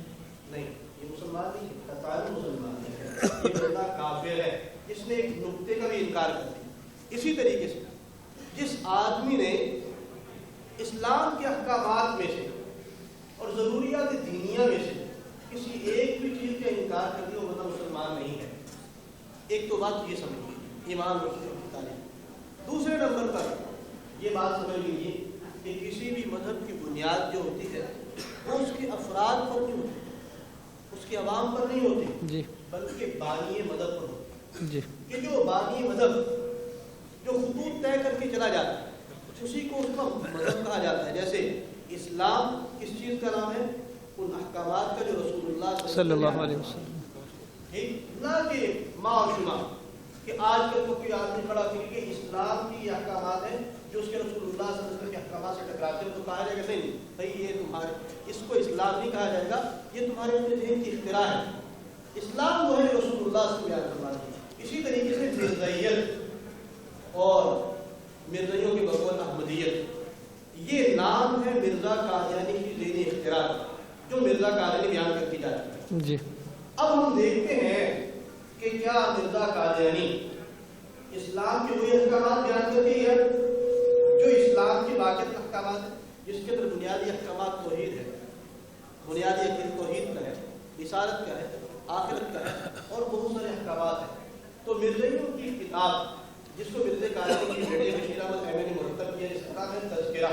S4: یہ مسلمان نہیں ہے, قطعاً مسلمان ہے, یہ بندہ کافر ہے جس نے ایک نقطے کا بھی انکار کر دیا. اسی طریقے سے جس آدمی نے اسلام کے احکامات میں سے اور ضروریات دینیہ میں سے کسی ایک بھی چیز کا انکار کر دیا وہ بندہ مسلمان نہیں ہے. ایک تو بات یہ سمجھیے ایمان رسول کی تعلیم. دوسرے نمبر پر یہ بات سمجھ لیجیے کہ کسی بھی مذہب کی بنیاد جو ہوتی ہے وہ اس کے افراد پر نہیں ہوتی, اس کے عوام پر نہیں ہوتی, بلکہ بانی مذہب پر ہوتی. کہ جو بانی مذہب جو خطوط طے کر کے چلا جاتا ہے اسی کو اس کا مذہب کہا جاتا ہے. جیسے اسلام کس چیز کا نام ہے؟ ان احکامات کا جو رسول اللہ صلی اللہ علیہ وسلم, نہ کہ ماں اور شما, کہ آج کل کو کوئی آدمی کھڑا کر کے اسلام کی یہ احکامات ہیں جو اس کے رسول اللہ صلی اللہ علیہ وسلم کے احکامات سے ٹکراتے ہیں تو کہا جائے گا نہیں بھائی یہ تمہارے, اس کو اسلام نہیں کہا جائے گا, یہ تمہارے اپنے ذہن کی اختراع ہے. اسلام وہ ہے رسول اللہ صلی اللہ علیہ وسلم. اسی طریقے سے مرزائیت اور مرزائیوں کے بقول احمدیت یہ نام ہے مرزا قادیانی کی ذہنی اختراع جو مرزا قادیانی بیان کرتی جاتی ہے. اب ہم دیکھتے ہیں کہ کیا مرزا قادیانی اسلام کے وہی احکامات بیان کرتی ہے جو اسلام کے باقی احکامات ہیں, جس کے اندر بنیادی احکامات توحید ہے, بنیادی عقیدہ توحید کا ہے, رسالت کا ہے, آخرت کا ہے اور بہت سارے احکامات ہیں. تو مرزائیوں کی کتاب جس کو مرزا قادیانی کی بیٹے بشیر احمد احمد نے مرتب کیا جس کا نام ہے تذکرہ,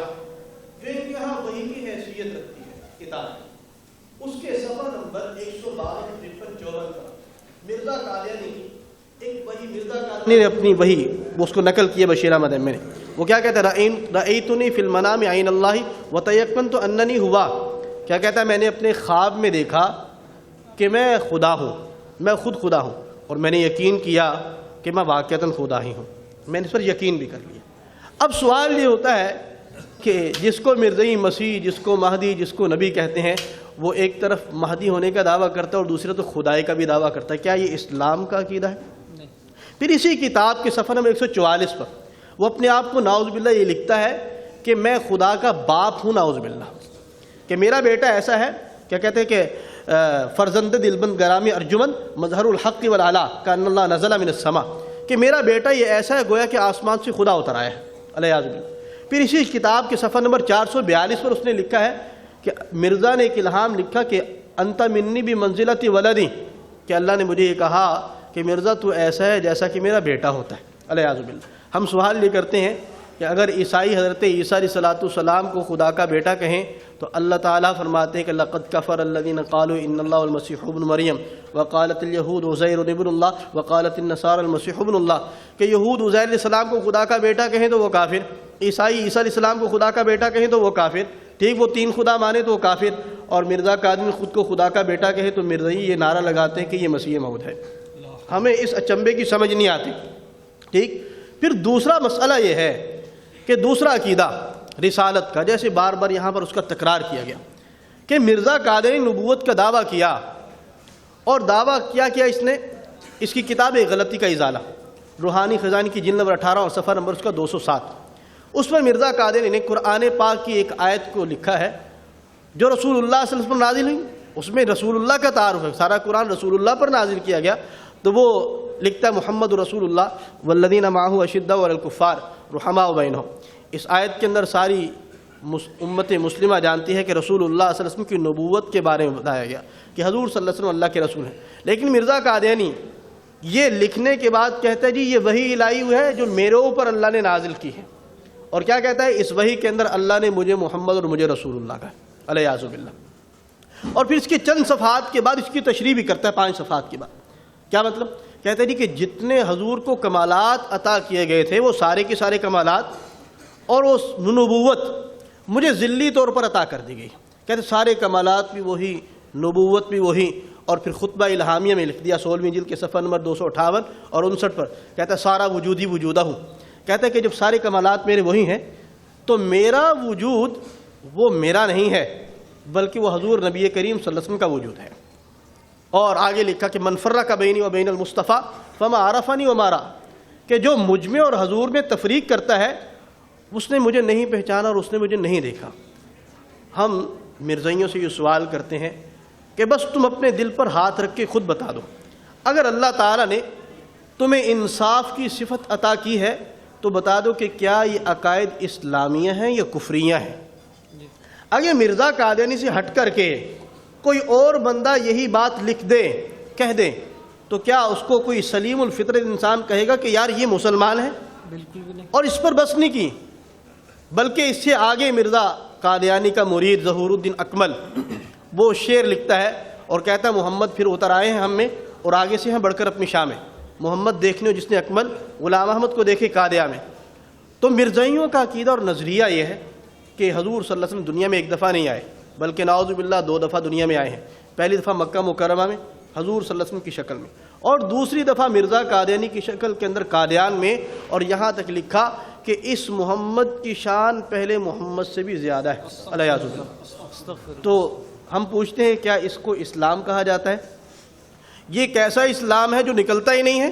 S4: جو ان کے یہاں وہی کی حیثیت رکھتی ہے کتاب, اس کے صفحہ نمبر 152-54 پر مرزا قادیانی ایک وہی مرزا قادیانی نے اپنی وہی اس کو نقل کیا بشیر احمد احمد نے. وہ کیا کہتا ہے رأیتنی فی المنام عین اللہ وتیقنت اننی ہوا. کیا کہتا ہے میں نے اپنے خواب میں دیکھا کہ میں خدا ہوں, میں خود خدا ہوں, اور میں نے یقین کیا کہ میں واقعتاً خدا ہی ہوں, میں نے اس پر یقین بھی کر لیا. اب سوال یہ ہوتا ہے کہ جس کو مرزائی مسیح, جس کو مہدی, جس کو نبی کہتے ہیں, وہ ایک طرف مہدی ہونے کا دعویٰ کرتا ہے اور دوسرے تو خدائی کا بھی دعویٰ کرتا ہے. کیا یہ اسلام کا عقیدہ ہے؟ پھر اسی کتاب کے صفحہ نمبر 144 پر وہ اپنے آپ کو نعوذ باللہ یہ لکھتا ہے کہ میں خدا کا باپ ہوں, نعوذ باللہ, کہ میرا بیٹا ایسا ہے. کیا کہتے ہیں کہ فرزند دلبند گرامی ارجمن مظہر الحق والعلا کان اللہ نزل من السما, کہ میرا بیٹا یہ ایسا ہے گویا کہ آسمان سے خدا اتر آیا ہے, علیہ باللہ. پھر اسی کتاب کے صفحہ نمبر 442 پر اس نے لکھا ہے کہ مرزا نے ایک الہام لکھا کہ انت منی بھی منزلت ولدی، کہ اللہ نے مجھے یہ کہا کہ مرزا تو ایسا ہے جیسا کہ میرا بیٹا ہوتا ہے، الیاذ باللہ۔ ہم سوال یہ کرتے ہیں کہ اگر عیسائی حضرت عیسیٰ علیہ السلام کو خدا کا بیٹا کہیں تو اللہ تعالیٰ فرماتے ہیں کہ لقد کفر الذین قالوا ان اللہ المسیح ابن مریم وقالت الیہود عزیر ابن اللہ وقالت النصارى المسیح ابن اللہ، کہ یہود عزیر علیہ السلام کو خدا کا بیٹا کہیں تو وہ کافر، عیسائی عیسیٰ علیہ السلام کو خدا کا بیٹا کہیں تو وہ کافر، ٹھیک، وہ تین خدا مانے تو وہ کافر، اور مرزا قادری خود کو خدا کا بیٹا کہے تو مرزائی یہ نعرہ لگاتے ہیں کہ یہ مسیح موعود ہے۔ ہمیں اس اچنبے کی سمجھ نہیں آتی، ٹھیک۔ پھر دوسرا مسئلہ یہ ہے کہ دوسرا عقیدہ رسالت کا، جیسے بار بار یہاں پر اس کا تکرار کیا گیا کہ مرزا قادری نبوت کا دعویٰ کیا، اور دعویٰ کیا اس نے، اس کی کتاب غلطی کا ازالہ، روحانی خزانے کی جلد نمبر 18 اور صفحہ نمبر اس کا 207، اس پر مرزا قادری نے قرآن پاک کی ایک آیت کو لکھا ہے جو رسول اللہ صلی اللہ علیہ وسلم پر نازل ہوئی، اس میں رسول اللہ کا تعارف ہے، سارا قرآن رسول اللہ پر نازل کیا گیا، تو وہ لکھتا ہے محمد رسول اللہ والذین معہ اشداء علی الکفار رحماء بینہم۔ اس آیت کے اندر ساری امت مسلمہ جانتی ہے کہ رسول اللہ صلی اللہ علیہ وسلم کی نبوت کے بارے میں بتایا گیا کہ حضور صلی اللہ علیہ وسلم اللہ کے رسول ہیں، لیکن مرزا قادیانی یہ لکھنے کے بعد کہتا ہے جی یہ وحی الہی ہے جو میرے اوپر اللہ نے نازل کی ہے، اور کیا کہتا ہے، اس وحی کے اندر اللہ نے مجھے محمد اور مجھے رسول اللہ کا الیاذ باللہ۔ اور پھر اس کے چند صفحات کے بعد اس کی تشریح بھی کرتا ہے، 5 صفحات کے بعد، کیا مطلب، کہتے ہیں جی کہ جتنے حضور کو کمالات عطا کیے گئے تھے وہ سارے کے سارے کمالات اور وہ نبوت مجھے ذلی طور پر عطا کر دی گئی، کہتے سارے کمالات بھی وہی، نبوت بھی وہی، اور پھر خطبہ الہامیہ میں لکھ دیا 16ویں جلد کے صفحہ نمبر 258 اور 59 پر، کہتا ہے سارا وجود ہی وجودہ ہوں، کہتا ہے کہ جب سارے کمالات میرے وہی ہیں تو میرا وجود وہ میرا نہیں ہے بلکہ وہ حضور نبی کریم صلی اللہ علیہ وسلم کا وجود ہے۔ اور آگے لکھا کہ من فرق بینی و بین المصطفیٰ فما عرفنی وما رأى، کہ جو مجھ میں اور حضور میں تفریق کرتا ہے اس نے مجھے نہیں پہچانا اور اس نے مجھے نہیں دیکھا۔ ہم مرزائیوں سے یہ سوال کرتے ہیں کہ بس تم اپنے دل پر ہاتھ رکھ کے خود بتا دو، اگر اللہ تعالیٰ نے تمہیں انصاف کی صفت عطا کی ہے تو بتا دو کہ کیا یہ عقائد اسلامیہ ہیں یا کفریہ ہیں۔ اگر مرزا قادیانی سے ہٹ کر کے کوئی اور بندہ یہی بات لکھ دے، کہہ دے، تو کیا اس کو کوئی سلیم الفطرت انسان کہے گا کہ یار یہ مسلمان ہے؟ بالکل بھی نہیں۔ اور اس پر بس نہیں کی، بلکہ اس سے آگے مرزا قادیانی کا مرید ظہور الدین اکمل وہ شعر لکھتا ہے اور کہتا ہے محمد پھر اتر آئے ہیں ہم میں اور آگے سے ہیں بڑھ کر اپنی شاہ میں، محمد دیکھنے جس نے اکمل غلام احمد کو دیکھے قادیہ میں۔ تو مرزائیوں کا عقیدہ اور نظریہ یہ ہے کہ حضور صلی اللہ علیہ وسلم دنیا میں ایک دفعہ نہیں آئے بلکہ نعوذ باللہ 2 دفعہ دنیا میں آئے ہیں، پہلی دفعہ مکہ مکرمہ میں حضور صلی اللہ علیہ وسلم کی شکل میں، اور دوسری دفعہ مرزا قادیانی کی شکل کے اندر قادیان میں، اور یہاں تک لکھا کہ اس محمد کی شان پہلے محمد سے بھی زیادہ ہے الیاذ باللہ۔ تو ہم پوچھتے ہیں کیا اس کو اسلام کہا جاتا ہے؟ یہ کیسا اسلام ہے جو نکلتا ہی نہیں ہے؟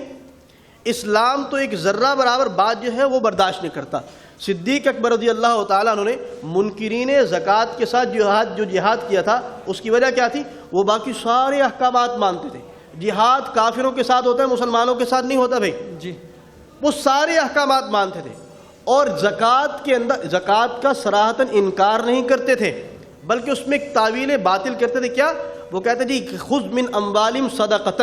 S4: اسلام تو ایک ذرہ برابر بات جو ہے وہ برداشت نہیں کرتا۔ صدیق اکبر رضی اللہ تعالیٰ عنہ نے منکرین زکوٰۃ کے ساتھ جو جہاد کیا تھا اس کی وجہ کیا تھی؟ وہ باقی سارے احکامات مانتے تھے۔ جہاد کافروں کے ساتھ ہوتا ہے، مسلمانوں کے ساتھ نہیں ہوتا بھائی جی، وہ سارے احکامات مانتے تھے، اور زکوٰۃ کے اندر زکوٰۃ کا صراحتاً انکار نہیں کرتے تھے بلکہ اس میں ایک تعویل باطل کرتے تھے۔ کیا وہ کہتے جی خذ من اموالہم صدقۃ،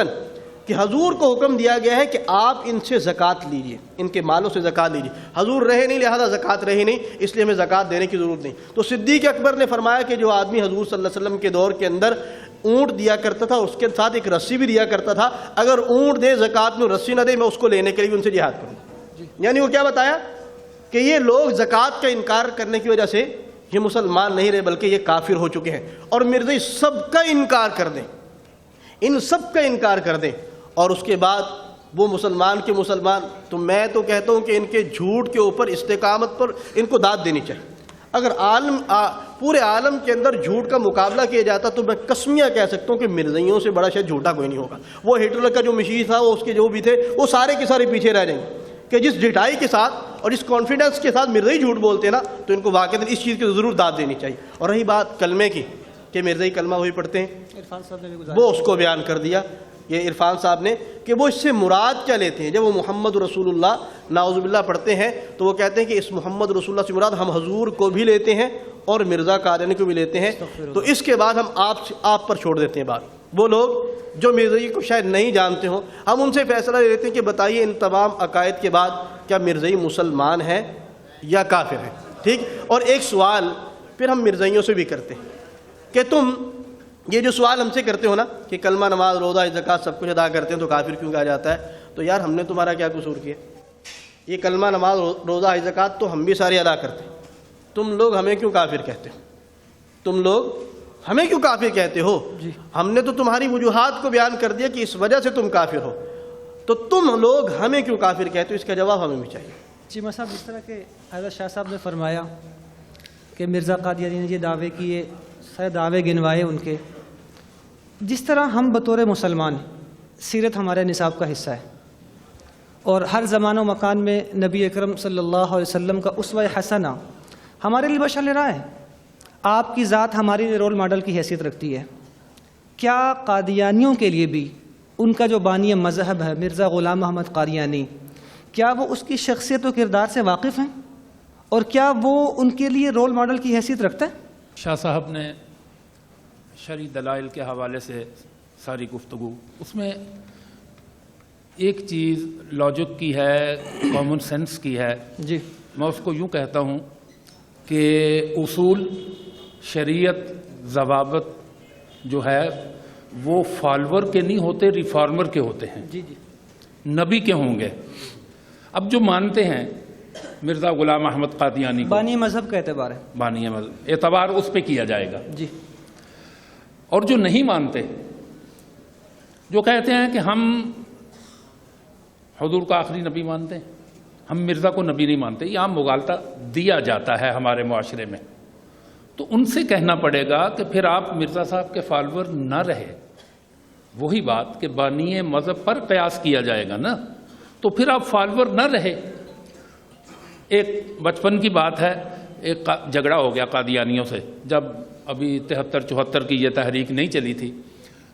S4: کہ حضور کو حکم دیا گیا ہے کہ آپ ان سے زکوٰۃ لیجئے، ان کے مالوں سے زکوٰۃ لیجئے، حضور رہے نہیں لہذا زکوٰۃ رہی نہیں، اس لیے ہمیں زکوٰۃ دینے کی ضرورت نہیں۔ تو صدیق اکبر نے فرمایا کہ جو آدمی حضور صلی اللہ علیہ وسلم کے دور کے اندر اونٹ دیا کرتا تھا اس کے ساتھ ایک رسی بھی دیا کرتا تھا، اگر اونٹ دے زکوٰۃ میں رسی نہ دے میں اس کو لینے کے لیے ان سے جہاد کروں۔ یعنی وہ کیا بتایا کہ یہ لوگ زکوٰۃ کا انکار کرنے کی وجہ سے یہ مسلمان نہیں رہے بلکہ یہ کافر ہو چکے ہیں، اور مرزا سب کا انکار کر دیں، ان سب کا انکار کر دیں، اور اس کے بعد وہ مسلمان کے مسلمان۔ تو میں تو کہتا ہوں کہ ان کے جھوٹ کے اوپر استقامت پر ان کو داد دینی چاہیے۔ اگر پورے عالم کے اندر جھوٹ کا مقابلہ کیا جاتا تو میں قسمیہ کہہ سکتا ہوں کہ مرزائیوں سے بڑا شاید جھوٹا کوئی نہیں ہوگا۔ وہ ہٹلر کا جو مشیر تھا وہ اس کے جو بھی تھے وہ سارے کے سارے پیچھے رہ جائیں گے، کہ جس ڈٹائی کے ساتھ اور جس کانفیڈنس کے ساتھ مرزائی جھوٹ بولتے ہیں نا تو ان کو واقعی اس چیز کی ضرور داد دینی چاہیے۔ اور رہی بات کلمے کی کہ مرزائی کلمہ وہی پڑھتے ہیں، وہ اس کو بیان کر دیا۔ یہ عرفان صاحب نے کہ وہ اس سے مراد کیا لیتے ہیں. جب وہ محمد رسول اللہ نعوذ باللہ پڑھتے ہیں تو وہ کہتے ہیں کہ اس محمد رسول اللہ سے مراد ہم حضور کو بھی لیتے ہیں اور مرزا قادیانی کو بھی لیتے ہیں. تو اس کے بعد ہم آپ پر چھوڑ دیتے ہیں بات. وہ لوگ جو مرزائی کو شاید نہیں جانتے ہوں, ہم ان سے فیصلہ لے لیتے ہیں کہ بتائیے ان تمام عقائد کے بعد کیا مرزائی مسلمان ہے یا کافر ہے. ٹھیک. اور ایک سوال پھر ہم مرزائیوں سے بھی کرتے ہیں کہ تم یہ جو سوال ہم سے کرتے ہو نا کہ کلمہ نماز روزہ زکوٰۃ سب کچھ ادا کرتے ہیں تو کافر کیوں کہا جاتا ہے. تو یار ہم نے تمہارا کیا قصور کیا؟ یہ کلمہ نماز روزہ زکوٰۃ تو ہم بھی سارے ادا کرتے ہیں, تم لوگ ہمیں کیوں کافر کہتے ہو؟ تم لوگ ہمیں کیوں کافر کہتے ہو؟ ہم نے تو تمہاری وجوہات کو بیان کر دیا کہ اس وجہ سے تم کافر ہو, تو تم لوگ ہمیں کیوں کافر کہتے ہو؟ اس کا جواب ہمیں بھی چاہیے.
S3: جی صاحب, جس طرح کہ حضرت شاہ صاحب نے فرمایا کہ مرزا قادیانی نے یہ دعوے کیے, سارے دعوے گنوائے ان کے, جس طرح ہم بطور مسلمان سیرت ہمارے نصاب کا حصہ ہے اور ہر زمان و مکان میں نبی اکرم صلی اللہ علیہ وسلم کا اسوہ حسنہ ہمارے لیے بشر لے رہا ہے. آپ کی ذات ہماری لیے رول ماڈل کی حیثیت رکھتی ہے. کیا قادیانیوں کے لیے بھی ان کا جو بانی مذہب ہے مرزا غلام محمد قادیانی, کیا وہ اس کی شخصیت و کردار سے واقف ہیں اور کیا وہ ان کے لیے رول ماڈل کی حیثیت رکھتا ہے؟
S6: شاہ صاحب نے شرعی دلائل کے حوالے سے ساری گفتگو, اس میں ایک چیز لاجک کی ہے, کامن سینس کی ہے.
S3: جی,
S6: میں اس کو یوں کہتا ہوں کہ اصول, شریعت, ضوابط جو ہے وہ فالور کے نہیں ہوتے, ریفارمر کے ہوتے ہیں.
S3: جی جی,
S6: نبی کے ہوں گے. اب جو مانتے ہیں مرزا غلام احمد قادیانی کو,
S3: بانی مذہب کا اعتبار ہے,
S6: بانی مذہب, اعتبار اس پہ کیا جائے گا.
S3: جی,
S6: اور جو نہیں مانتے, جو کہتے ہیں کہ ہم حضور کا آخری نبی مانتے ہیں, ہم مرزا کو نبی نہیں مانتے, یہ عام مغالطہ دیا جاتا ہے ہمارے معاشرے میں. تو ان سے کہنا پڑے گا کہ پھر آپ مرزا صاحب کے فالوور نہ رہے. وہی بات کہ بانی مذہب پر قیاس کیا جائے گا نا, تو پھر آپ فالوور نہ رہے. ایک بچپن کی بات ہے, ایک جھگڑا ہو گیا قادیانیوں سے, جب ابھی 73-74 کی یہ تحریک نہیں چلی تھی,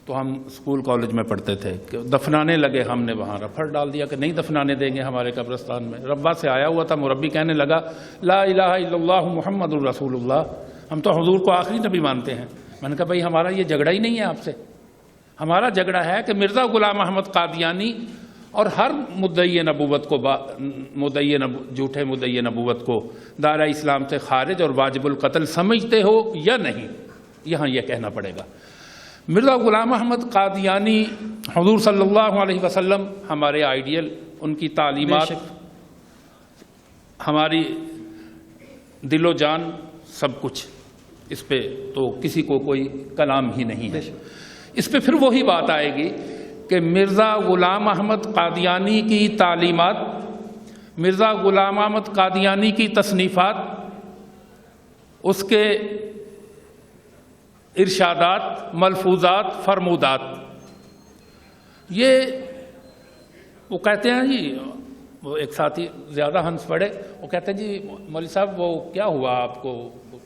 S6: تو ہم اسکول کالج میں پڑھتے تھے کہ دفنانے لگے. ہم نے وہاں رفڑ ڈال دیا کہ نہیں دفنانے دیں گے ہمارے قبرستان میں. ربا سے آیا ہوا تھا مربی, کہنے لگا لا الہ الا اللہ محمد الرسول اللہ, ہم تو حضور کو آخری نبی مانتے ہیں. میں نے کہا بھائی ہمارا یہ جھگڑا ہی نہیں ہے آپ سے, ہمارا جھگڑا ہے کہ مرزا غلام احمد قادیانی اور ہر مدعی نبوت کو, جھوٹے مدعی نبوت کو دائرہ اسلام سے خارج اور واجب القتل سمجھتے ہو یا نہیں, یہاں یہ کہنا پڑے گا. مرزا غلام احمد قادیانی حضور صلی اللہ علیہ وسلم ہمارے آئیڈیل, ان کی تعلیمات ہماری دل و جان سب کچھ, اس پہ تو کسی کو کوئی کلام ہی نہیں ہے. اس پہ پھر وہی بات آئے گی کہ مرزا غلام احمد قادیانی کی تعلیمات, مرزا غلام احمد قادیانی کی تصنیفات, اس کے ارشادات, ملفوظات, فرمودات, یہ وہ کہتے ہیں جی, وہ ایک ساتھی زیادہ ہنس پڑے, وہ کہتے ہیں جی مولوی صاحب وہ کیا ہوا آپ کو,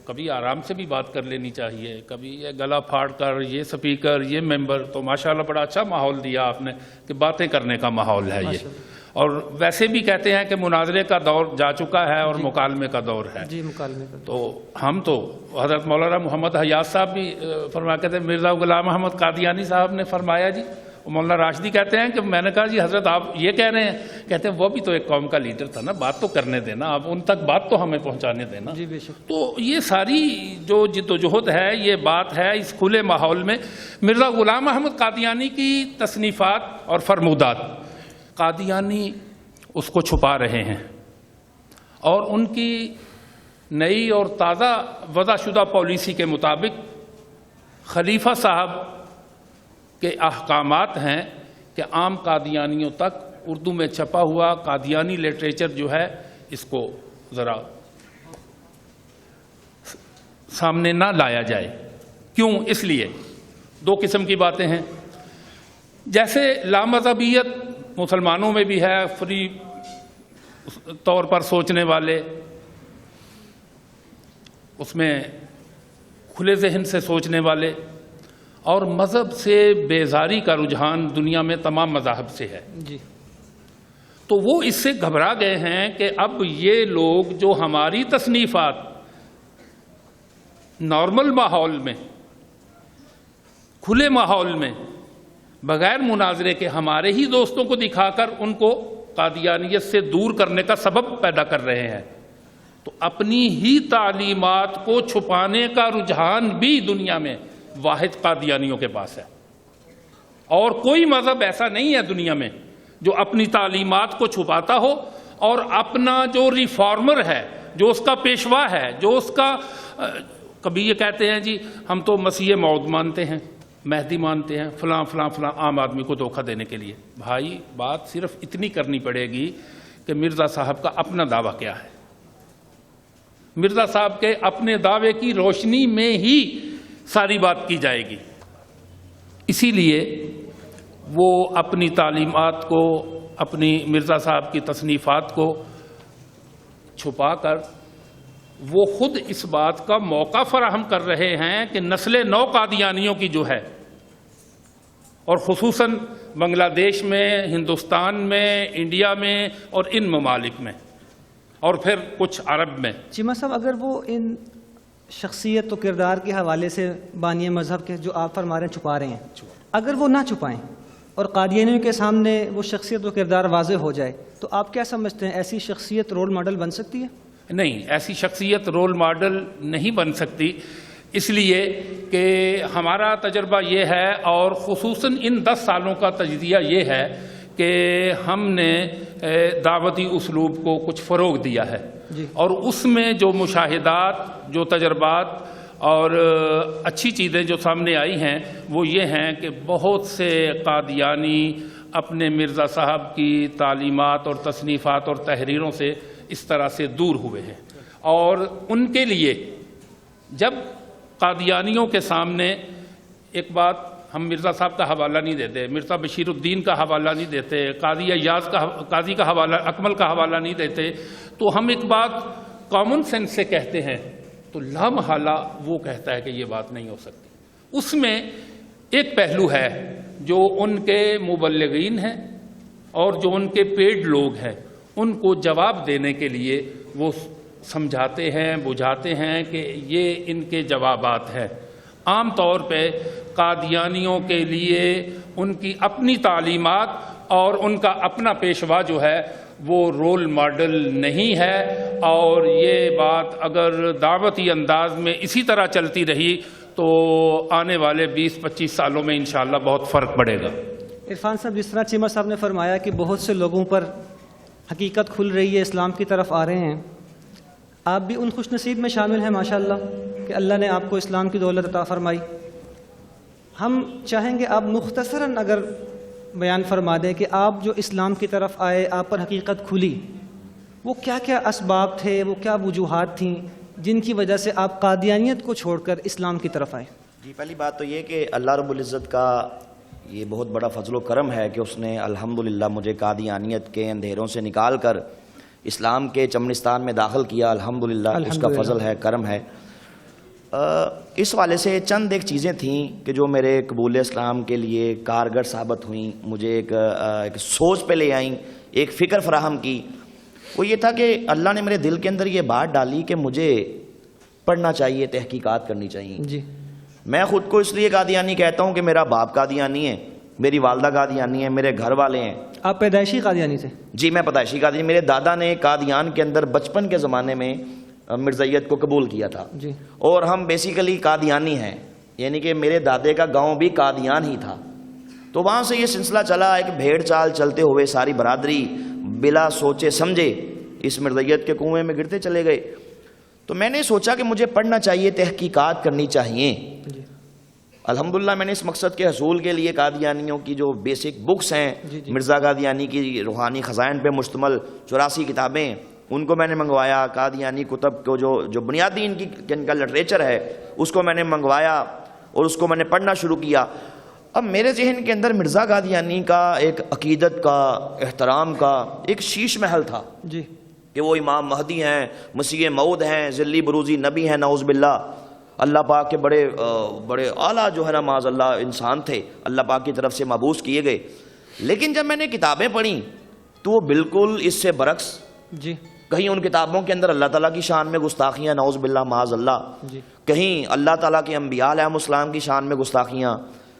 S6: کبھی آرام سے بھی بات کر لینی چاہیے, کبھی یہ گلا پھاڑ کر, یہ سپیکر, یہ ممبر, تو ماشاءاللہ بڑا اچھا ماحول دیا آپ نے کہ باتیں کرنے کا ماحول ہے یہ. اور ویسے بھی کہتے ہیں کہ مناظرے کا دور جا چکا ہے اور مکالمے کا دور ہے.
S3: جی, مکالمے کا.
S6: تو ہم تو حضرت مولانا محمد حیات صاحب بھی فرمایا کرتے ہیں, مرزا غلام احمد قادیانی صاحب نے فرمایا جی, مولانا راشدی کہتے ہیں کہ میں نے کہا جی حضرت آپ یہ کہہ رہے ہیں, کہتے ہیں وہ بھی تو ایک قوم کا لیڈر تھا نا, بات تو کرنے دینا, آپ ان تک بات تو ہمیں پہنچانے دینا.
S3: جی بے شک.
S6: تو یہ ساری جو جد و جہد ہے, یہ بات ہے اس کھلے ماحول میں. مرزا غلام احمد قادیانی کی تصنیفات اور فرمودات, قادیانی اس کو چھپا رہے ہیں, اور ان کی نئی اور تازہ وضع شدہ پالیسی کے مطابق خلیفہ صاحب کے احکامات ہیں کہ عام قادیانیوں تک اردو میں چھپا ہوا قادیانی لٹریچر جو ہے اس کو ذرا سامنے نہ لایا جائے. کیوں؟ اس لیے دو قسم کی باتیں ہیں. جیسے لامذہبیت مسلمانوں میں بھی ہے, فری طور پر سوچنے والے, اس میں کھلے ذہن سے سوچنے والے, اور مذہب سے بیزاری کا رجحان دنیا میں تمام مذاہب سے ہے.
S3: جی.
S6: تو وہ اس سے گھبرا گئے ہیں کہ اب یہ لوگ جو ہماری تصنیفات نارمل ماحول میں، کھلے ماحول میں، بغیر مناظرے کے ہمارے ہی دوستوں کو دکھا کر ان کو قادیانیت سے دور کرنے کا سبب پیدا کر رہے ہیں، تو اپنی ہی تعلیمات کو چھپانے کا رجحان بھی دنیا میں واحد قادیانیوں کے پاس ہے. اور کوئی مذہب ایسا نہیں ہے دنیا میں جو اپنی تعلیمات کو چھپاتا ہو اور اپنا جو ریفارمر ہے، جو اس کا پیشوا ہے، جو اس کا کبھی یہ کہتے ہیں جی ہم تو مسیح موعود مانتے ہیں، مہدی مانتے ہیں، فلاں فلاں فلاں، عام آدمی کو دھوکہ دینے کے لیے. بھائی بات صرف اتنی کرنی پڑے گی کہ مرزا صاحب کا اپنا دعویٰ کیا ہے. مرزا صاحب کے اپنے دعوے کی روشنی میں ہی ساری بات کی جائے گی. اسی لیے وہ اپنی تعلیمات کو، اپنی مرزا صاحب کی تصنیفات کو چھپا کر وہ خود اس بات کا موقع فراہم کر رہے ہیں کہ نسل نو قادیانیوں کی جو ہے، اور خصوصاً بنگلہ دیش میں، ہندوستان میں، انڈیا میں اور ان ممالک میں، اور پھر کچھ عرب میں.
S3: چیمہ صاحب، اگر وہ ان شخصیت و کردار کے حوالے سے بانی مذہب کے جو آپ فرما رہے ہیں چھپا رہے ہیں، اگر وہ نہ چھپائیں اور قادیانیوں کے سامنے وہ شخصیت و کردار واضح ہو جائے، تو آپ کیا سمجھتے ہیں ایسی شخصیت رول ماڈل بن سکتی ہے؟
S6: نہیں، ایسی شخصیت رول ماڈل نہیں بن سکتی، اس لیے کہ ہمارا تجربہ یہ ہے، اور خصوصاً ان 10 سالوں کا تجزیہ یہ ہے کہ ہم نے دعوتی اسلوب کو کچھ فروغ دیا ہے. اور اس میں جو مشاہدات، جو تجربات اور اچھی چیزیں جو سامنے آئی ہیں وہ یہ ہیں کہ بہت سے قادیانی اپنے مرزا صاحب کی تعلیمات اور تصنیفات اور تحریروں سے اس طرح سے دور ہوئے ہیں. اور ان کے لیے جب قادیانیوں کے سامنے ایک بات، ہم مرزا صاحب کا حوالہ نہیں دیتے، مرزا بشیر الدین کا حوالہ نہیں دیتے، قاضی ایاز کا، قاضی کا حوالہ، اکمل کا حوالہ نہیں دیتے، تو ہم ایک بات کامن سینس سے کہتے ہیں تو لا محالہ وہ کہتا ہے کہ یہ بات نہیں ہو سکتی. اس میں ایک پہلو ہے جو ان کے مبلغین ہیں اور جو ان کے پیڈ لوگ ہیں، ان کو جواب دینے کے لیے وہ سمجھاتے ہیں، بجھاتے ہیں کہ یہ ان کے جوابات ہیں. عام طور پہ قادیانیوں کے لیے ان کی اپنی تعلیمات اور ان کا اپنا پیشوا جو ہے وہ رول ماڈل نہیں ہے، اور یہ بات اگر دعوتی انداز میں اسی طرح چلتی رہی تو آنے والے 20-25 سالوں میں انشاءاللہ بہت فرق پڑے گا.
S3: عرفان صاحب، جس طرح چیمہ صاحب نے فرمایا کہ بہت سے لوگوں پر حقیقت کھل رہی ہے، اسلام کی طرف آ رہے ہیں، آپ بھی ان خوش نصیب میں شامل ہیں ماشاءاللہ کہ اللہ نے آپ کو اسلام کی دولت عطا فرمائی. ہم چاہیں گے آپ مختصراً اگر بیان فرما دیں کہ آپ جو اسلام کی طرف آئے، آپ پر حقیقت کھلی، وہ کیا کیا اسباب تھے، وہ کیا وجوہات تھیں جن کی وجہ سے آپ قادیانیت کو چھوڑ کر اسلام کی طرف آئے؟
S7: جی، پہلی بات تو یہ کہ اللہ رب العزت کا یہ بہت بڑا فضل و کرم ہے کہ اس نے الحمدللہ مجھے قادیانیت کے اندھیروں سے نکال کر اسلام کے چمنستان میں داخل کیا. الحمدللہ اس کا فضل ہے، کرم ہے. اس والے سے چند ایک چیزیں تھیں کہ جو میرے قبول اسلام کے لیے کارگر ثابت ہوئیں، مجھے ایک سوچ پہ لے آئیں، ایک فکر فراہم کی. وہ یہ تھا کہ اللہ نے میرے دل کے اندر یہ بات ڈالی کہ مجھے پڑھنا چاہیے، تحقیقات کرنی چاہیے.
S3: جی،
S7: میں خود کو اس لیے قادیانی کہتا ہوں کہ میرا باپ قادیانی ہے، میری والدہ قادیانی ہے، میرے گھر والے ہیں.
S3: آپ پیدائشی قادیانی تھے؟
S7: جی، میں پیدائشی قادیانی. میرے دادا نے قادیان کے اندر بچپن کے زمانے میں مرزائیت کو قبول کیا تھا.
S3: جی.
S7: اور ہم بیسیکلی قادیانی ہیں، یعنی کہ میرے دادے کا گاؤں بھی قادیان ہی تھا. تو وہاں سے یہ سلسلہ چلا، ایک بھیڑ چال چلتے ہوئے ساری برادری بلا سوچے سمجھے اس مرزائیت کے کنویں میں گرتے چلے گئے. تو میں نے سوچا کہ مجھے پڑھنا چاہیے، تحقیقات کرنی چاہیے. الحمدللہ میں نے اس مقصد کے حصول کے لیے قادیانیوں کی جو بیسک بکس ہیں، مرزا قادیانی کی روحانی خزائن پہ مشتمل 84 کتابیں، ان کو میں نے منگوایا. قادیانی کتب کو جو بنیادی ان کا لٹریچر ہے اس کو میں نے منگوایا اور اس کو میں نے پڑھنا شروع کیا. اب میرے ذہن کے اندر مرزا قادیانی کا ایک عقیدت کا، احترام کا ایک شیش محل تھا.
S3: جی.
S7: کہ وہ امام مہدی ہیں، مسیح موعود ہیں، ذلی بروزی نبی ہیں، نعوذ باللہ. اللہ پاک کے بڑے اعلیٰ جو ہے نا معاذ اللہ انسان تھے، اللہ پاک کی طرف سے مبعوث کیے گئے. لیکن جب میں نے کتابیں پڑھیں تو وہ بالکل اس سے برعکس.
S3: جی
S7: کہیں ان کتابوں کے اندر اللہ تعالیٰ کی شان میں گستاخیاں، نعوذ باللہ معاذ اللہ.
S3: جی
S7: کہیں اللہ تعالیٰ کے انبیاء علیہ السلام کی شان میں گستاخیاں،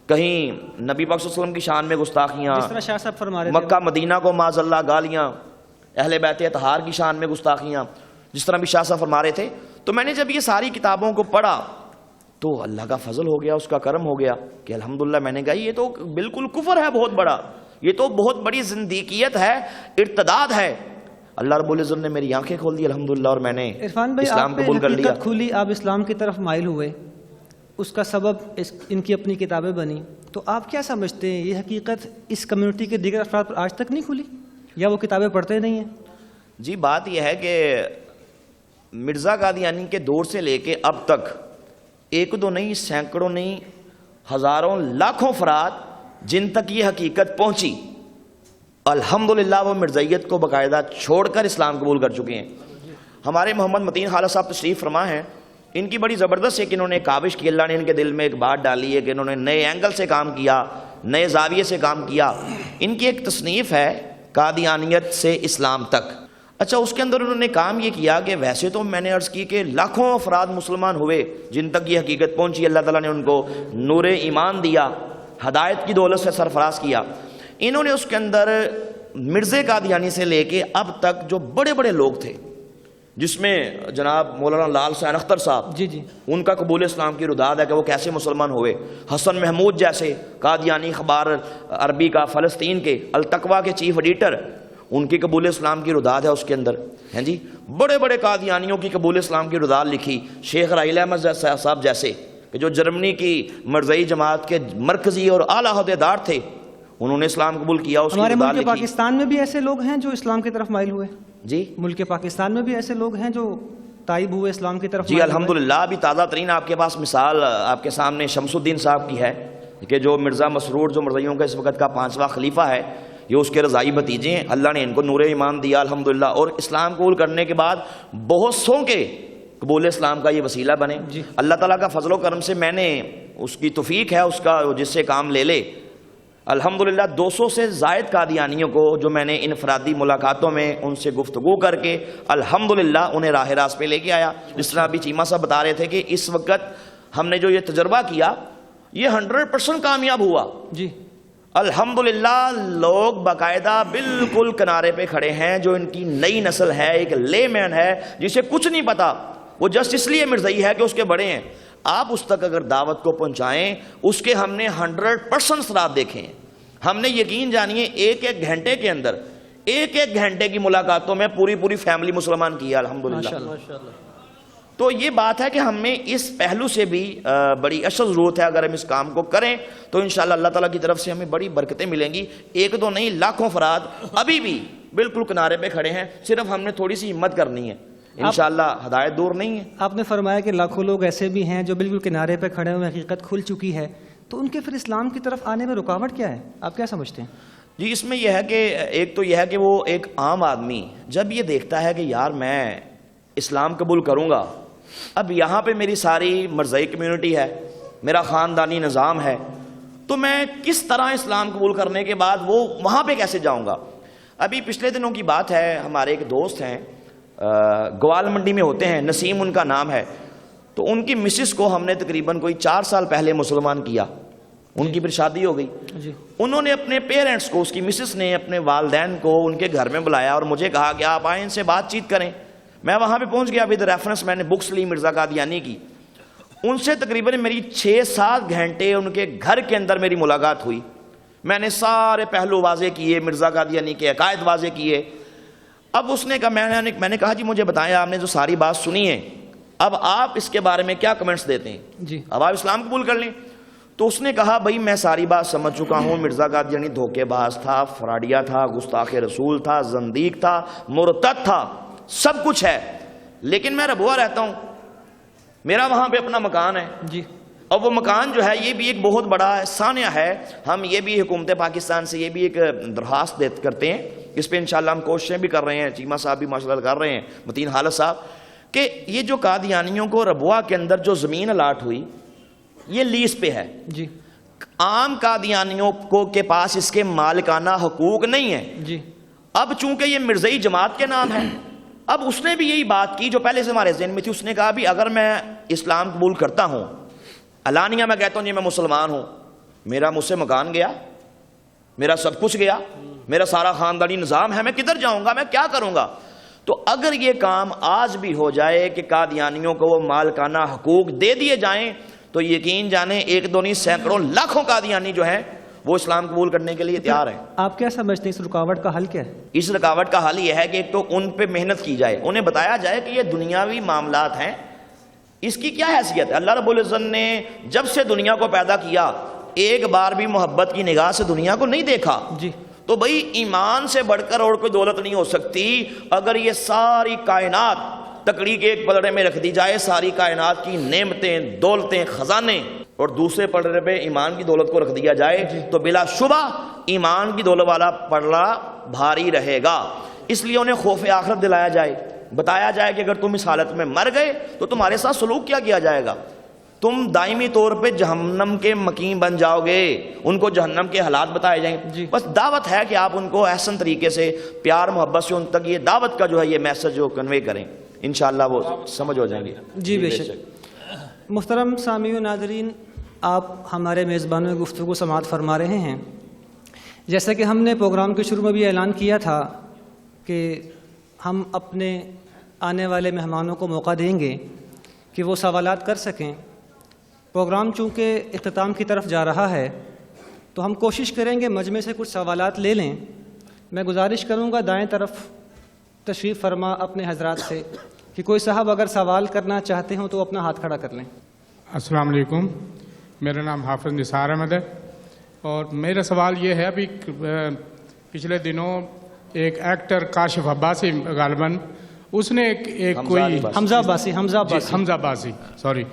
S7: کہیں نبی پاک صلی اللہ علیہ وسلم کی شان میں گستاخیاں،
S3: جس طرح شاہ صاحب فرما رہے تھے
S7: مکہ مدینہ کو معاذ اللہ گالیاں، اہل بیت اطہار کی شان میں گستاخیاں، جس طرح بھی شاہ صاحب فرما رہے تھے. تو میں نے جب یہ ساری کتابوں کو پڑھا تو اللہ کا فضل ہو گیا، اس کا کرم ہو گیا کہ الحمدللہ میں نے کہا یہ تو بالکل کفر ہے بہت بڑا، یہ تو بہت بڑی زندیقیت ہے، ارتداد ہے. اللہ رب العزت نے میری آنکھیں کھول دی الحمدللہ، اور میں نے
S3: عرفان بھائی
S7: اسلام
S3: آپ پہ
S7: قبول کر لیا.
S3: حقیقت کھلی، آپ اسلام کی طرف مائل ہوئے، اس کا سبب ان کی اپنی کتابیں بنی. تو آپ کیا سمجھتے ہیں یہ حقیقت اس کمیونٹی کے دیگر افراد پر آج تک نہیں کھلی، یا وہ کتابیں پڑھتے نہیں ہیں؟
S7: جی بات یہ ہے کہ مرزا قادیانی کے دور سے لے کے اب تک ایک دو نہیں، سینکڑوں نہیں، ہزاروں لاکھوں افراد جن تک یہ حقیقت پہنچی الحمدللہ وہ مرزائیت کو باقاعدہ چھوڑ کر اسلام قبول کر چکے ہیں. ہمارے محمد متین خالہ صاحب تشریف فرما ہیں، ان کی بڑی زبردست ہے کہ انہوں نے کاوش کی، اللہ نے ان کے دل میں ایک بات ڈالی ہے کہ انہوں نے نئے اینگل سے کام کیا، نئے زاویے سے کام کیا. ان کی ایک تصنیف ہے قادیانیت سے اسلام تک. اچھا اس کے اندر انہوں نے کام یہ کیا کہ ویسے تو میں نے عرض کی کہ لاکھوں افراد مسلمان ہوئے جن تک یہ حقیقت پہنچی، اللہ تعالیٰ نے ان کو نور ایمان دیا، ہدایت کی دولت سے سرفراز کیا. انہوں نے اس کے اندر مرزا قادیانی سے لے کے اب تک جو بڑے بڑے لوگ تھے، جس میں جناب مولانا لال حسین اختر صاحب،
S3: جی جی
S7: ان کا قبول اسلام کی رداد ہے کہ وہ کیسے مسلمان ہوئے. حسن محمود جیسے قادیانی اخبار عربی کا فلسطین کے التقویٰ کے چیف ایڈیٹر، ان کی قبول اسلام کی رداد ہے اس کے اندر ہیں جی. بڑے بڑے قادیانیوں کی قبول اسلام کی رداد لکھی، شیخ راحیل احمد صاحب جیسے کہ جو جرمنی کی مرزائی جماعت کے مرکزی اور اعلیٰ عہدیدار تھے، انہوں نے اسلام قبول کیا، اس کی
S3: ہمارے
S7: رداد
S3: ملک
S7: لکھی.
S3: پاکستان میں بھی ایسے لوگ ہیں جو اسلام کی طرف مائل ہوئے.
S7: جی
S3: ملک پاکستان میں بھی ایسے لوگ ہیں جو تائب ہوئے اسلام کی طرف.
S7: جی الحمدللہ. ابھی تازہ ترین آپ کے پاس مثال آپ کے سامنے شمس الدین صاحب کی ہے کہ جو مرزا مسرور جو مرزائیوں کا اس وقت کا 5واں خلیفہ ہے، یہ اس کے رضائی بھتیجے ہیں. اللہ نے ان کو نور ایمان دیا الحمدللہ، اور اسلام قبول کرنے کے بعد بہت سو کے قبول اسلام کا یہ وسیلہ بنے. اللہ تعالیٰ کا فضل و کرم سے میں نے اس کی توفیق ہے اس کا جس سے کام لے لے. الحمدللہ 200 سے زائد قادیانیوں کو جو میں نے انفرادی ملاقاتوں میں ان سے گفتگو کر کے الحمدللہ انہیں راہ راست پہ لے کے آیا. جس طرح ابھی چیمہ صاحب بتا رہے تھے کہ اس وقت ہم نے جو یہ تجربہ کیا یہ 100% کامیاب ہوا.
S3: جی
S7: الحمدللہ لوگ باقاعدہ بالکل کنارے پہ کھڑے ہیں. جو ان کی نئی نسل ہے، ایک لے مین ہے جسے کچھ نہیں پتا، وہ جسٹ اس لیے مرزائی ہے کہ اس کے بڑے ہیں. آپ اس تک اگر دعوت کو پہنچائیں، اس کے ہم نے 100% اثرات دیکھے ہیں. ہم نے یقین جانیے ایک ایک گھنٹے کے اندر، ایک ایک گھنٹے کی ملاقاتوں میں پوری فیملی مسلمان کی ہے الحمدللہ. تو یہ بات ہے کہ ہمیں اس پہلو سے بھی بڑی اشد ضرورت ہے. اگر ہم اس کام کو کریں تو انشاءاللہ اللہ تعالیٰ کی طرف سے ہمیں بڑی برکتیں ملیں گی. ایک دو نہیں، لاکھوں افراد ابھی بھی بالکل کنارے پہ کھڑے ہیں. صرف ہم نے تھوڑی سی ہمت کرنی ہے، انشاءاللہ ہدایت دور نہیں ہے.
S3: آپ نے فرمایا کہ لاکھوں لوگ ایسے بھی ہیں جو بالکل کنارے پہ کھڑے ہوئے، حقیقت کھل چکی ہے، تو ان کے پھر اسلام کی طرف آنے میں رکاوٹ کیا ہے؟ آپ کیا سمجھتے ہیں؟
S7: جی اس میں یہ ہے کہ ایک تو یہ ہے کہ وہ ایک عام آدمی جب یہ دیکھتا ہے کہ یار میں اسلام قبول کروں گا، اب یہاں پہ میری ساری مرزائی کمیونٹی ہے، میرا خاندانی نظام ہے، تو میں کس طرح اسلام قبول کرنے کے بعد وہ وہاں پہ کیسے جاؤں گا؟ ابھی پچھلے دنوں کی بات ہے، ہمارے ایک دوست ہیں گوال منڈی میں ہوتے ہیں، نسیم ان کا نام ہے. تو ان کی مسز کو ہم نے تقریباً کوئی 4 سال پہلے مسلمان کیا. ان کی پھر شادی ہو گئی. انہوں نے اپنے پیرنٹس کو، اس کی مسز نے اپنے والدین کو ان کے گھر میں بلایا اور مجھے کہا کہ آپ آئیں ان سے بات چیت کریں. میں وہاں پہ پہنچ گیا. ود ریفرنس میں نے بکس لی مرزا قادیانی کی. ان سے تقریباً میری 6-7 گھنٹے ان کے گھر کے اندر میری ملاقات ہوئی. میں نے سارے پہلو واضح کیے، مرزا قادیانی کے عقائد واضح کیے. اب اس نے کہا، میں نے کہا جی مجھے بتائیں آپ نے جو ساری بات سنی ہے، اب آپ اس کے بارے میں کیا کمنٹس دیتے ہیں؟
S3: جی
S7: اب آپ اسلام قبول کر لیں. تو اس نے کہا بھائی میں ساری بات سمجھ چکا ہوں. مرزا قادیانی دھوکے باز تھا، فراڈیا تھا، گستاخ رسول تھا، زندیق تھا، مرتد تھا، سب کچھ ہے، لیکن میں ربوہ رہتا ہوں، میرا وہاں پہ اپنا مکان ہے.
S3: جی
S7: اور وہ مکان جو ہے یہ بھی ایک بہت بڑا سانیہ ہے. ہم یہ بھی حکومت پاکستان سے یہ بھی ایک درخواست کرتے ہیں، اس پہ انشاءاللہ ہم کوششیں بھی کر رہے ہیں، چیمہ صاحب بھی ماشاءاللہ کر رہے ہیں، متین حالت صاحب، کہ یہ جو قادیانیوں کو ربوہ کے اندر جو زمین الاٹ ہوئی یہ لیز پہ ہے.
S3: جی
S7: عام قادیانیوں کو کے پاس اس کے مالکانہ حقوق نہیں ہے.
S3: جی
S7: اب چونکہ یہ مرزئی جماعت کے نام ہے، اب اس نے بھی یہی بات کی جو پہلے سے ہمارے ذہن میں تھی. اس نے کہا بھی اگر میں اسلام قبول کرتا ہوں، علانیہ میں کہتا ہوں جی میں مسلمان ہوں، میرا مجھ سے مکان گیا، میرا سب کچھ گیا، میرا سارا خاندانی نظام ہے، میں کدھر جاؤں گا، میں کیا کروں گا؟ تو اگر یہ کام آج بھی ہو جائے کہ قادیانیوں کو وہ مالکانہ حقوق دے دیے جائیں تو یقین جانیں 1 2 نہیں سینکڑوں لاکھوں قادیانی جو ہیں وہ اسلام قبول کرنے کے لیے تیار ہیں.
S3: آپ کیا سمجھتے ہیں اس رکاوٹ کا حل کیا ہے؟
S7: اس رکاوٹ کا حل یہ ہے کہ ایک تو ان پہ محنت کی جائے، انہیں بتایا جائے کہ یہ دنیاوی معاملات ہیں، اس کی کیا حیثیت ہے. اللہ رب العزت نے جب سے دنیا کو پیدا کیا ایک بار بھی محبت کی نگاہ سے دنیا کو نہیں دیکھا.
S3: جی
S7: تو بھئی ایمان سے بڑھ کر اور کوئی دولت نہیں ہو سکتی. اگر یہ ساری کائنات تکڑی کے ایک پلڑے میں رکھ دی جائے، ساری کائنات کی نعمتیں، دولتیں، خزانے، اور دوسرے پلڑے پہ ایمان کی دولت کو رکھ دیا جائے تو بلا شبہ ایمان کی دولت والا پلڑا بھاری رہے گا. اس لیے انہیں خوف آخرت دلایا جائے، بتایا جائے کہ اگر تم اس حالت میں مر گئے تو تمہارے ساتھ سلوک کیا کیا جائے گا، تم دائمی طور پہ جہنم کے مقیم بن جاؤ گے. ان کو جہنم کے حالات بتائے جائیں. بس دعوت ہے کہ آپ ان کو احسن طریقے سے پیار محبت سے ان تک یہ دعوت کا جو ہے یہ میسج جو کنوے کریں، انشاءاللہ وہ سمجھ ہو جائیں گے.
S3: جی بے شک. محترم سامعین و ناظرین، آپ ہمارے میزبانوں گفتگو سماعت فرما رہے ہیں. جیسا کہ ہم نے پروگرام کے شروع میں بھی اعلان کیا تھا کہ ہم اپنے آنے والے مہمانوں کو موقع دیں گے کہ وہ سوالات کر سکیں. پروگرام چونکہ اختتام کی طرف جا رہا ہے تو ہم کوشش کریں گے مجمع سے کچھ سوالات لے لیں. میں گزارش کروں گا دائیں طرف تشریف فرما اپنے حضرات سے کہ کوئی صاحب اگر سوال کرنا چاہتے ہوں تو اپنا ہاتھ کھڑا کر لیں.
S8: السلام علیکم، میرا نام حافظ نثار احمد ہے اور میرا سوال یہ ہے، ابھی پچھلے دنوں ایک ایکٹر کاشف عباسی غالباً اس نے ایک کوئی حمزہ عباسی سوری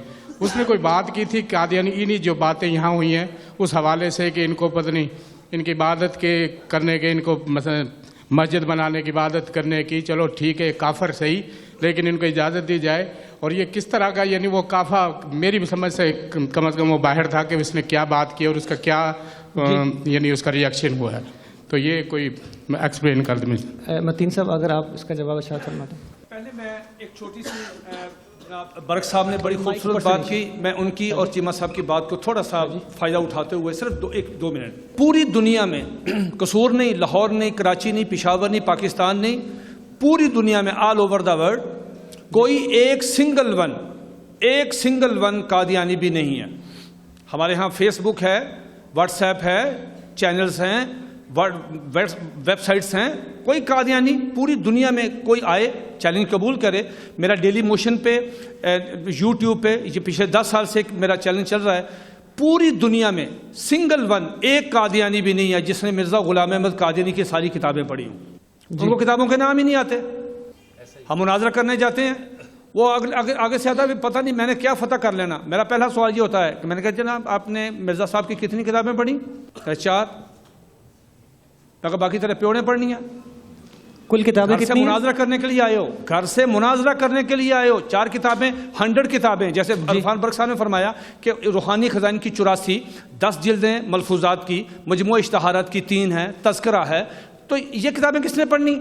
S8: اس نے کوئی بات کی تھی قادیانی انہی جو باتیں یہاں ہوئی ہیں اس حوالے سے کہ ان کو پتہ نہیں ان کی عبادت کے کرنے کے، ان کو مثلا مسجد بنانے کی عبادت کرنے کی، چلو ٹھیک ہے کافر صحیح، لیکن ان کو اجازت دی جائے. اور یہ کس طرح کا، یعنی وہ کافہ میری سمجھ سے کم از کم وہ باہر تھا کہ اس نے کیا بات کی اور اس کا کیا یعنی اس کا ریئیکشن ہوا ہے. تو یہ کوئی ایکسپلین کر دیں.
S3: متین صاحب اگر آپ اس کا جواب اشارت فرمائیں.
S5: پہلے میں ایک چھوٹی سی برق صاحب نے بڑی خوبصورت بات کی، میں ان کی اور چیمہ صاحب کی بات کو تھوڑا سا فائدہ اٹھاتے ہوئے صرف 2 منٹ. پوری دنیا میں قصور نہیں، لاہور نہیں، کراچی نہیں، پشاور نہیں، پاکستان نہیں، پوری دنیا میں آل اوور دا ورلڈ کوئی ایک سنگل ون قادیانی بھی نہیں ہے. ہمارے ہاں فیس بک ہے، واٹس ایپ ہے، چینلز ہیں، ویب سائٹس ہیں. کوئی قادیانی پوری دنیا میں کوئی آئے چیلنج قبول کرے. میرا ڈیلی موشن پہ یوٹیوب پہ یہ پچھلے 10 سال سے میرا چیلنج چل رہا ہے. پوری دنیا میں سنگل ون ایک قادیانی بھی نہیں ہے جس نے مرزا غلام احمد قادیانی کی ساری کتابیں پڑھی ہوں. ان کو کتابوں کے نام ہی نہیں آتے. ہم مناظرہ کرنے جاتے ہیں، وہ آگے سے آتا ہے پتہ نہیں میں نے کیا فتح کر لینا. میرا پہلا سوال یہ ہوتا ہے کہ میں نے کہا جناب آپ نے مرزا صاحب کی کتنی کتابیں پڑھی؟ 4. میں کہا باقی طرح پیوڑیں پڑھنی ہیں.
S3: کل کتابیں
S5: گھر سے مناظرہ کرنے کے لیے آئے ہو، گھر سے مناظرہ کرنے کے لیے آئے ہو. 4 کتابیں 100 کتابیں، جیسے عرفان برق صاحب نے فرمایا کہ روحانی خزائن کی 84 10 جلدیں ملفوظات کی، مجموعہ اشتہارات کی 3 ہیں، تذکرہ ہے. تو یہ کتابیں کس نے پڑھنی؟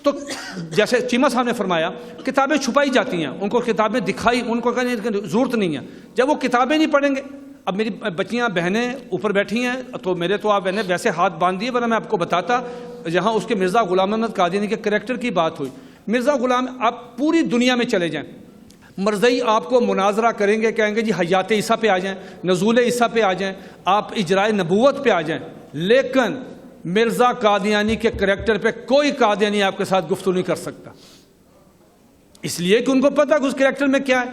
S5: تو جیسے چیمہ صاحب نے فرمایا کتابیں چھپائی جاتی ہیں، ان کو کتابیں دکھائی، ان کو کہنے کی ضرورت نہیں ہے. جب وہ کتابیں نہیں پڑھیں گے، اب میری بچیاں بہنیں اوپر بیٹھی ہیں تو میرے تو آپ نے ویسے ہاتھ باندھ دیے، ورنہ میں آپ کو بتاتا. جہاں اس کے مرزا غلام احمد قادیانی کے کریکٹر کی بات ہوئی، مرزا غلام، آپ پوری دنیا میں چلے جائیں، مرزئی آپ کو مناظرہ کریں گے، کہیں گے جی حیات عیسیٰ پہ آ جائیں، نزول عیسیٰ پہ آ جائیں، آپ اجرائے نبوت پہ آ جائیں، لیکن مرزا قادیانی کے کریکٹر پہ کوئی قادیانی آپ کے ساتھ گفتگو نہیں کر سکتا، اس لیے کہ ان کو پتہ کہ اس کریکٹر میں کیا ہے.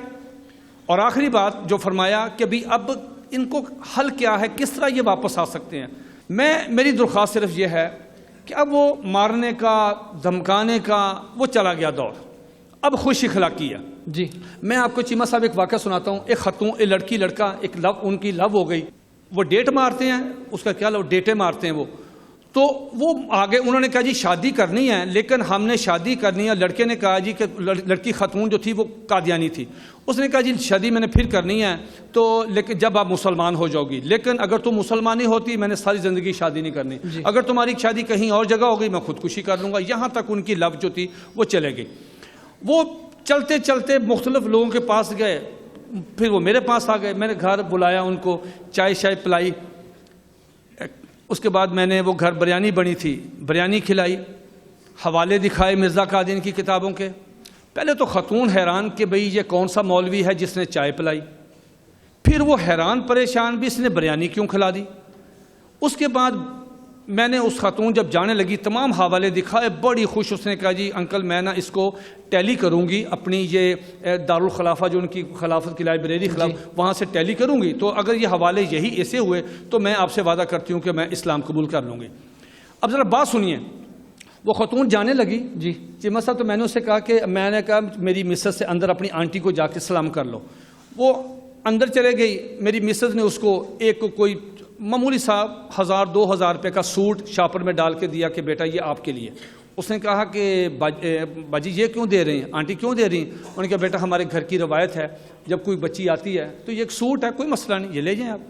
S5: اور آخری بات جو فرمایا کہ بھی اب ان کو حل کیا ہے، کس طرح یہ واپس آ سکتے ہیں. میری درخواست صرف یہ ہے کہ اب وہ مارنے کا، دھمکانے کا وہ چلا گیا دور، اب خوش اخلاقی ہے.
S3: جی
S5: میں آپ کو چیمہ صاحب ایک واقعہ سناتا ہوں. ایک خاتون، ایک لڑکی لڑکا، ایک لو، ان کی لو ہو گئی، وہ ڈیٹ مارتے ہیں، اس کا کیا لو ڈیٹیں مارتے ہیں وہ. تو وہ آگے انہوں نے کہا جی شادی کرنی ہے، لیکن ہم نے شادی کرنی ہے. لڑکے نے کہا جی کہ لڑکی خاتون جو تھی وہ قادیانی تھی. اس نے کہا جی شادی میں نے پھر کرنی ہے تو لیکن جب آپ مسلمان ہو جاؤ گی، لیکن اگر تم مسلمانی ہوتی میں نے ساری زندگی شادی نہیں کرنی. اگر تمہاری شادی کہیں اور جگہ ہو گئی میں خودکشی کر لوں گا. یہاں تک ان کی لو جو تھی وہ چلے گئی. وہ چلتے چلتے مختلف لوگوں کے پاس گئے، پھر وہ میرے پاس آ گئے. میں نے گھر بلایا ان کو، چائے شائے پلائی. اس کے بعد میں نے وہ گھر بریانی بنی تھی، بریانی کھلائی، حوالے دکھائے مرزا قادیانی کی کتابوں کے. پہلے تو خاتون حیران کہ بھئی یہ کون سا مولوی ہے جس نے چائے پلائی. پھر وہ حیران پریشان بھی اس نے بریانی کیوں کھلا دی. اس کے بعد میں نے اس خاتون جب جانے لگی تمام حوالے دکھائے، بڑی خوش. اس نے کہا جی انکل میں نا اس کو ٹیلی کروں گی، اپنی یہ دارالخلافہ جو ان کی خلافت کی لائبریری وہاں سے ٹیلی کروں گی، تو اگر یہ حوالے یہی ایسے ہوئے تو میں آپ سے وعدہ کرتی ہوں کہ میں اسلام قبول کر لوں گی. اب ذرا بات سنیے. وہ خاتون جانے لگی جی صاحب، تو میں نے اسے کہا کہ میں نے کہا میری مسز سے اندر اپنی آنٹی کو جا کے سلام کر لو. وہ اندر چلے گئی. میری مسز نے اس کو ایک کوئی معمولی صاحب 1000-2000 روپے کا سوٹ شاپر میں ڈال کے دیا کہ بیٹا یہ آپ کے لیے. اس نے کہا کہ باجی یہ کیوں دے رہے ہیں، آنٹی کیوں دے رہی ہیں؟ انہوں نے کہا بیٹا ہمارے گھر کی روایت ہے جب کوئی بچی آتی ہے تو یہ ایک سوٹ ہے، کوئی مسئلہ نہیں، یہ لے جائیں آپ،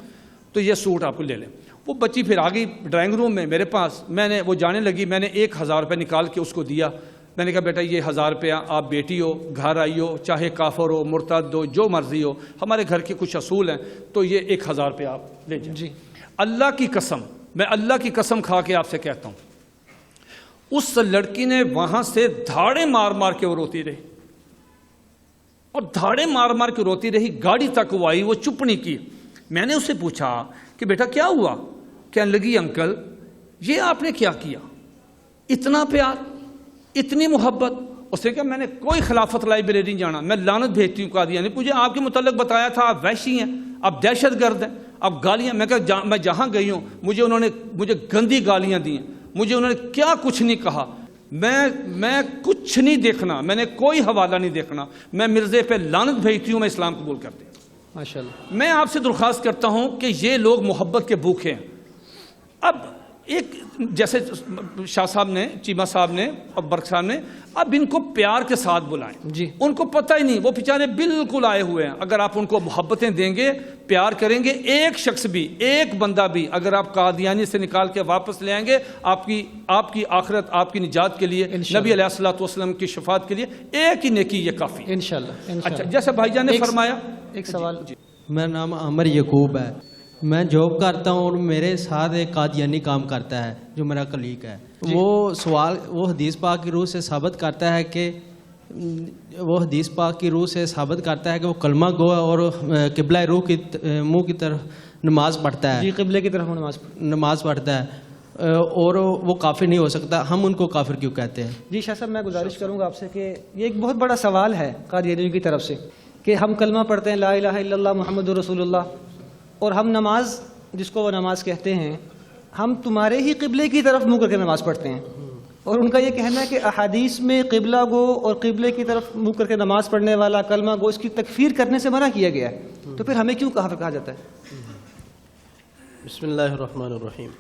S5: تو یہ سوٹ آپ کو لے لیں. وہ بچی پھر آ گئی ڈرائنگ روم میں میرے پاس. وہ جانے لگی، میں نے 1000 روپے نکال کے اس کو دیا. میں نے کہا بیٹا یہ 1000 روپیہ آپ بیٹی ہو، گھر آئی ہو، چاہے کافر ہو مرتد ہو جو مرضی ہو، ہمارے گھر کے کچھ اصول ہیں، تو یہ 1000 روپیہ آپ لے جائیں. جی اللہ کی قسم، میں اللہ کی قسم کھا کے آپ سے کہتا ہوں، اس لڑکی نے وہاں سے دھاڑے مار مار کے وہ روتی رہی، اور دھاڑے مار مار کے روتی رہی. گاڑی تک وہ آئی، وہ چپ نہیں کی. میں نے اس سے پوچھا کہ بیٹا کیا ہوا؟ کہنے لگی انکل یہ آپ نے کیا کیا، اتنا پیار، اتنی محبت. اس نے کہا میں نے کوئی خلافت لائبریری نہیں جانا، میں لعنت بھیجتی ہوں قادیانی. مجھے آپ کے متعلق بتایا تھا آپ وحشی ہیں، آپ دہشت گرد ہیں، آپ گالیاں. میں کہا میں جہاں گئی ہوں انہوں نے مجھے گندی گالیاں دی ہیں، مجھے انہوں نے کیا کچھ نہیں کہا. میں کچھ نہیں دیکھنا، میں نے کوئی حوالہ نہیں دیکھنا، میں مرزے پہ لعنت بھیجتی ہوں، میں اسلام قبول کرتی ہوں. ماشاءاللہ. میں آپ سے درخواست کرتا ہوں کہ یہ لوگ محبت کے بھوکے ہیں. اب ایک جیسے شاہ صاحب نے، چیمہ صاحب نے، اب برق صاحب نے، اب ان کو پیار کے ساتھ بلائیں. جی ان کو پتہ ہی نہیں، وہ بیچارے بالکل آئے ہوئے ہیں. اگر آپ ان کو محبتیں دیں گے، پیار کریں گے، ایک شخص بھی، ایک بندہ بھی اگر آپ قادیانی سے نکال کے واپس لے آئیں گے، آپ کی آخرت، آپ کی نجات کے لیے، نبی علیہ الصلوۃ والسلام کی شفاعت کے لیے ایک ہی نیکی یہ کافی ہے انشاءاللہ. اچھا جیسے بھائی جان نے فرمایا.
S9: ایک سوال. میرا نام عامر یعقوب ہے، میں جاب کرتا ہوں اور میرے ساتھ ایک قادیانی کام کرتا ہے جو میرا کلیگ ہے. وہ حدیث پاک کی روح سے ثابت کرتا ہے کہ وہ کلمہ گو ہے اور قبلہ روح کی منہ کی طرف نماز پڑھتا ہے.
S3: جی قبلے کی طرف
S9: نماز پڑھتا ہے اور وہ کافر نہیں ہو سکتا. ہم ان کو کافر کیوں کہتے ہیں؟
S3: جی شاہ صاحب میں گزارش کروں گا آپ سے کہ یہ ایک بہت بڑا سوال ہے قادیانیوں کی طرف سے کہ ہم کلمہ پڑھتے ہیں لا الہ الا اللہ محمد رسول اللہ، اور ہم نماز جس کو وہ نماز کہتے ہیں ہم تمہارے ہی قبلے کی طرف منہ کر کے نماز پڑھتے ہیں. اور ان کا یہ کہنا ہے کہ احادیث میں قبلہ گو اور قبلے کی طرف منہ کر کے نماز پڑھنے والا کلمہ گو اس کی تکفیر کرنے سے منع کیا گیا ہے، تو پھر ہمیں کیوں کافر کہا جاتا ہے؟
S4: بسم اللہ الرحمن الرحیم.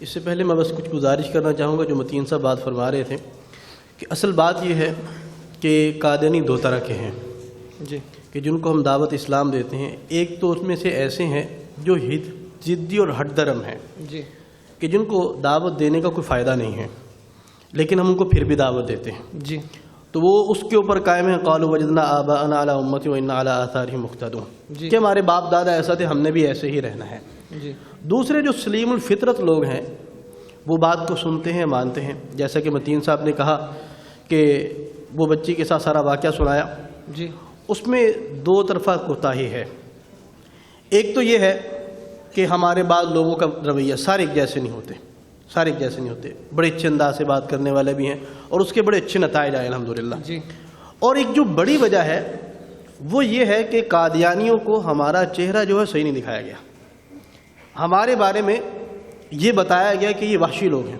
S4: اس سے پہلے میں بس کچھ گزارش کرنا چاہوں گا جو متین صاحب بات فرما رہے تھے کہ اصل بات یہ ہے کہ قادیانی دو طرح کے ہیں
S3: جی
S4: کہ جن کو ہم دعوت اسلام دیتے ہیں. ایک تو اس میں سے ایسے ہیں جو ضدی اور ہٹ درم ہیں
S3: جی
S4: کہ جن کو دعوت دینے کا کوئی فائدہ نہیں ہے لیکن ہم ان کو پھر بھی دعوت دیتے ہیں.
S3: جی
S4: تو وہ اس کے اوپر قائم ہیں قالوا وجدنا آباءنا علی امۃ وانا علی آثارہم مقتدون کہ ہمارے باپ دادا ایسا تھے، ہم نے بھی ایسے ہی رہنا ہے.
S3: جی
S4: دوسرے جو سلیم الفطرت لوگ ہیں وہ بات کو سنتے ہیں، مانتے ہیں. جیسا کہ متین صاحب نے کہا کہ وہ بچی کے ساتھ سارا واقعہ سنایا،
S3: جی
S4: اس میں دو طرفہ کوتاہی ہے. ایک تو یہ ہے کہ ہمارے بعض لوگوں کا رویہ سارے ایک جیسے نہیں ہوتے، بڑے اچھے انداز سے بات کرنے والے بھی ہیں اور اس کے بڑے اچھے نتائج آئے الحمدللہ.
S3: جی
S4: اور ایک جو بڑی وجہ ہے وہ یہ ہے کہ قادیانیوں کو ہمارا چہرہ جو ہے صحیح نہیں دکھایا گیا. ہمارے بارے میں یہ بتایا گیا کہ یہ وحشی لوگ ہیں،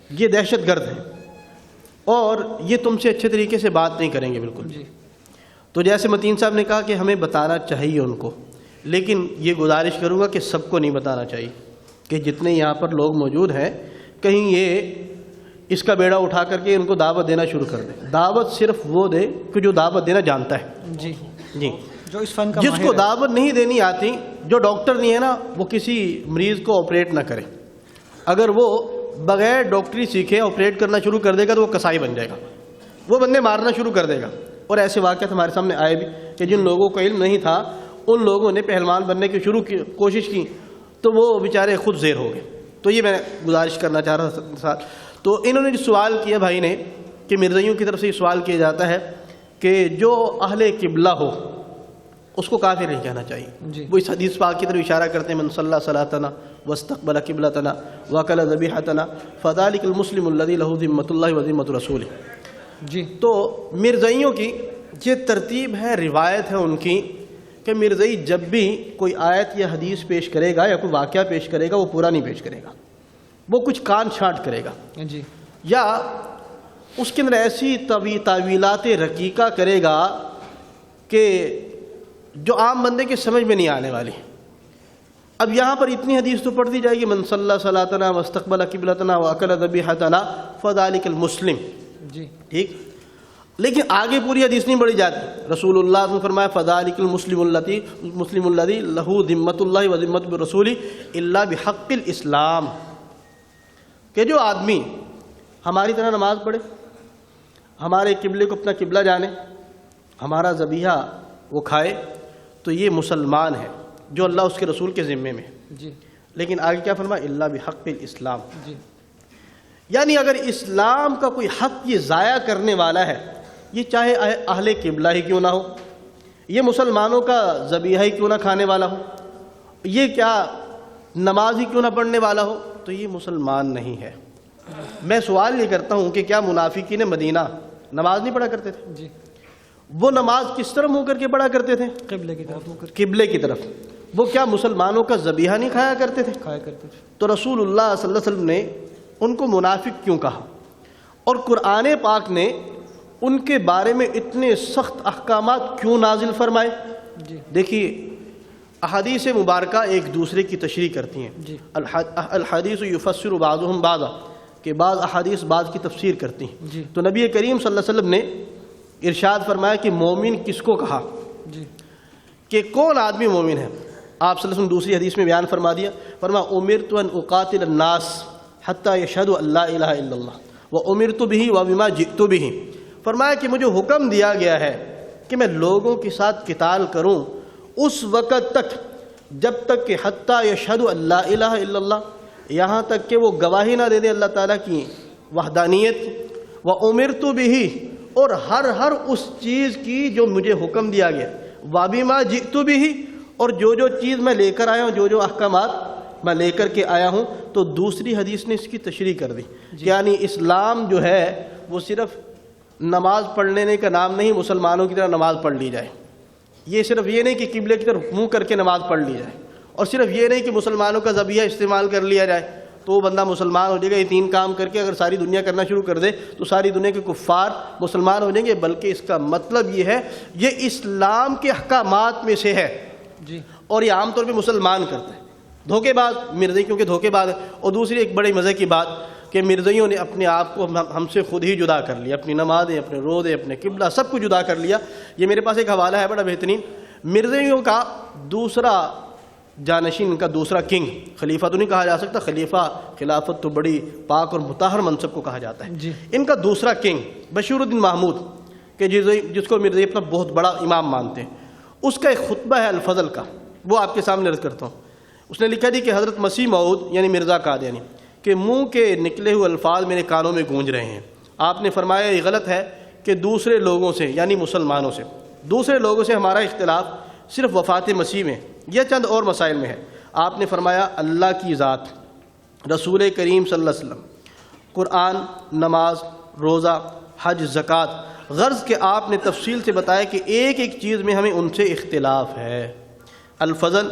S4: یہ دہشت گرد ہیں اور یہ تم سے اچھے طریقے سے بات نہیں کریں گے بالکل.
S3: جی
S4: تو جیسے متین صاحب نے کہا کہ ہمیں بتانا چاہیے ان کو، لیکن یہ گزارش کروں گا کہ سب کو نہیں بتانا چاہیے. کہ جتنے یہاں پر لوگ موجود ہیں کہیں یہ اس کا بیڑا اٹھا کر کے ان کو دعوت دینا شروع کر دے. دعوت صرف وہ دے کہ جو دعوت دینا جانتا ہے.
S3: جی
S4: جی
S3: جو اس فن کا
S4: جس کو دعوت نہیں دینی آتی, جو ڈاکٹر نہیں ہے نا, وہ کسی مریض کو آپریٹ نہ کرے. اگر وہ بغیر ڈاکٹری سیکھے آپریٹ کرنا شروع کر دے گا تو وہ کسائی بن جائے گا, وہ بندے مارنا شروع کر دے گا. اور ایسے واقعات ہمارے سامنے آئے بھی کہ جن لوگوں کو علم نہیں تھا ان لوگوں نے پہلوان بننے کی کوشش کی تو وہ بیچارے خود زیر ہو گئے. تو یہ میں گزارش کرنا چاہ رہا تھا. تو انہوں نے جو سوال کیا بھائی نے کہ مرزائیوں کی طرف سے یہ سوال کیا جاتا ہے کہ جو اہل قبلہ ہو اس کو کافر نہیں کہنا چاہیے. وہ اس حدیث پاک کی طرف اشارہ کرتے ہیں من صلی صلاتنا واستقبل قبلتنا وکل ذبیحتنا فذلک المسلم الذی لہ ذمۃ اللہ و ذمۃ رسولہ.
S3: جی
S4: تو مرزائیوں کی یہ ترتیب ہے, روایت ہے ان کی کہ مرزائی جب بھی کوئی آیت یا حدیث پیش کرے گا یا کوئی واقعہ پیش کرے گا وہ پورا نہیں پیش کرے گا, وہ کچھ کان چھانٹ کرے گا
S3: جی
S4: یا اس کے اندر ایسی تعویلات رقیقہ کرے گا کہ جو عام بندے کے سمجھ میں نہیں آنے والی. اب یہاں پر اتنی حدیث تو پڑھ دی جائے گی من صلی صلاتنا واستقبل قبلتنا واکل ذبیحتنا فذلک المسلم.
S3: جی
S4: ٹھیک, لیکن آگے پوری حدیث نہیں پڑھی جاتی. رسول اللہ نے فرمایا فذلک المسلم الذی لہ ذمۃ اللہ و ذمۃ الرسول الا بحق الاسلام. کہ جو آدمی ہماری طرح نماز پڑھے, ہمارے قبلے کو اپنا قبلہ جانے, ہمارا ذبیحہ وہ کھائے, تو یہ مسلمان ہے جو اللہ اس کے رسول کے ذمے میں.
S3: جی
S4: لیکن آگے کیا فرمایا الا بحق الاسلام.
S3: جی
S4: یعنی اگر اسلام کا کوئی حق یہ ضائع کرنے والا ہے, یہ چاہے اہل قبلہ ہی کیوں نہ ہو, یہ مسلمانوں کا ذبیحہ ہی کیوں نہ کھانے والا ہو, یہ کیا نماز ہی کیوں نہ پڑھنے والا ہو, تو یہ مسلمان نہیں ہے. میں سوال یہ کرتا ہوں کہ کیا منافقین مدینہ نماز نہیں پڑھا کرتے تھے؟
S3: جی
S4: وہ نماز کس طرف منہ کر کے پڑھا کرتے تھے؟
S3: قبلے کی طرف
S4: قبلے کی طرف. وہ کیا مسلمانوں کا ذبیحہ نہیں کھایا کرتے تھے؟
S3: کھایا کرتے تھے.
S4: تو رسول اللہ صلی اللہ علیہ وسلم نے ان کو منافق کیوں کہا, اور قرآن پاک نے ان کے بارے میں اتنے سخت احکامات کیوں نازل فرمائے؟
S3: جی
S4: دیکھیے احادیث مبارکہ ایک دوسرے کی تشریح کرتی ہیں.
S3: جی
S4: الحدیث یفسر بعضهم بعضا, کہ بعض احادیث بعض کی تفسیر کرتی ہیں.
S3: جی
S4: تو نبی کریم صلی اللہ علیہ وسلم نے ارشاد فرمایا کہ مومن کس کو کہا,
S3: جی
S4: کہ کون آدمی مومن ہے. آپ صلی اللہ علیہ وسلم دوسری حدیث میں بیان فرما دیا, فرمایا امرت ان اقاتل الناس حتی یشہدوا ان لا الہ الا اللہ وامرت بہ وبما جئت بہ. فرمایا کہ مجھے حکم دیا گیا ہے کہ میں لوگوں کے ساتھ قتال کروں اس وقت تک جب تک کہ حتی یشہدوا ان لا الہ الا اللہ, یہاں تک کہ وہ گواہی نہ دے دے اللہ تعالیٰ کی وحدانیت, وامرت بہ, اور ہر اس چیز کی جو مجھے حکم دیا گیا, وبما جئت بہ, اور جو چیز میں لے کر آیا ہوں, جو احکامات میں لے کر کے آیا ہوں. تو دوسری حدیث نے اس کی تشریح کر دی. یعنی اسلام جو ہے وہ صرف نماز پڑھنے کا نام نہیں, مسلمانوں کی طرح نماز پڑھ لی جائے. یہ صرف یہ نہیں کہ قبلے کی طرف منہ کر کے نماز پڑھ لی جائے, اور صرف یہ نہیں کہ مسلمانوں کا ذبیحہ استعمال کر لیا جائے تو وہ بندہ مسلمان ہو جائے گا. یہ تین کام کر کے اگر ساری دنیا کرنا شروع کر دے تو ساری دنیا کے کفار مسلمان ہو جائیں گے. بلکہ اس کا مطلب یہ ہے یہ اسلام کے احکامات میں سے ہے.
S3: جی
S4: اور یہ عام طور پہ مسلمان کرتے ہیں. دھوکے باز مرزائی کیونکہ دھوکے باز ہے. اور دوسری ایک بڑی مزے کی بات کہ مرزائیوں نے اپنے آپ کو ہم سے خود ہی جدا کر لیا, اپنی نمازیں, اپنے روزے, اپنے قبلہ سب کو جدا کر لیا. یہ میرے پاس ایک حوالہ ہے بڑا بہترین. مرزائیوں کا دوسرا جانشین, ان کا دوسرا کنگ, خلیفہ تو نہیں کہا جا سکتا, خلافت تو بڑی پاک اور مطہر منصب کو کہا جاتا ہے.
S3: جی
S4: ان کا دوسرا کنگ بشیر الدین محمود, کہ جس کو مرزائی اپنا بہت بڑا امام مانتے ہیں, اس کا ایک خطبہ ہے الفضل کا, وہ آپ کے سامنے عرض کرتا ہوں. اس نے لکھا کہ حضرت مسیح موعود یعنی مرزا قادیانی کہ منہ کے نکلے ہوئے الفاظ میرے کانوں میں گونج رہے ہیں. آپ نے فرمایا یہ غلط ہے کہ دوسرے لوگوں سے یعنی مسلمانوں سے, دوسرے لوگوں سے ہمارا اختلاف صرف وفات مسیح میں یا چند اور مسائل میں ہے. آپ نے فرمایا اللہ کی ذات, رسول کریم صلی اللہ علیہ وسلم, قرآن, نماز, روزہ, حج, زکوٰۃ, غرض کہ آپ نے تفصیل سے بتایا کہ ایک ایک چیز میں ہمیں ان سے اختلاف ہے. الفضل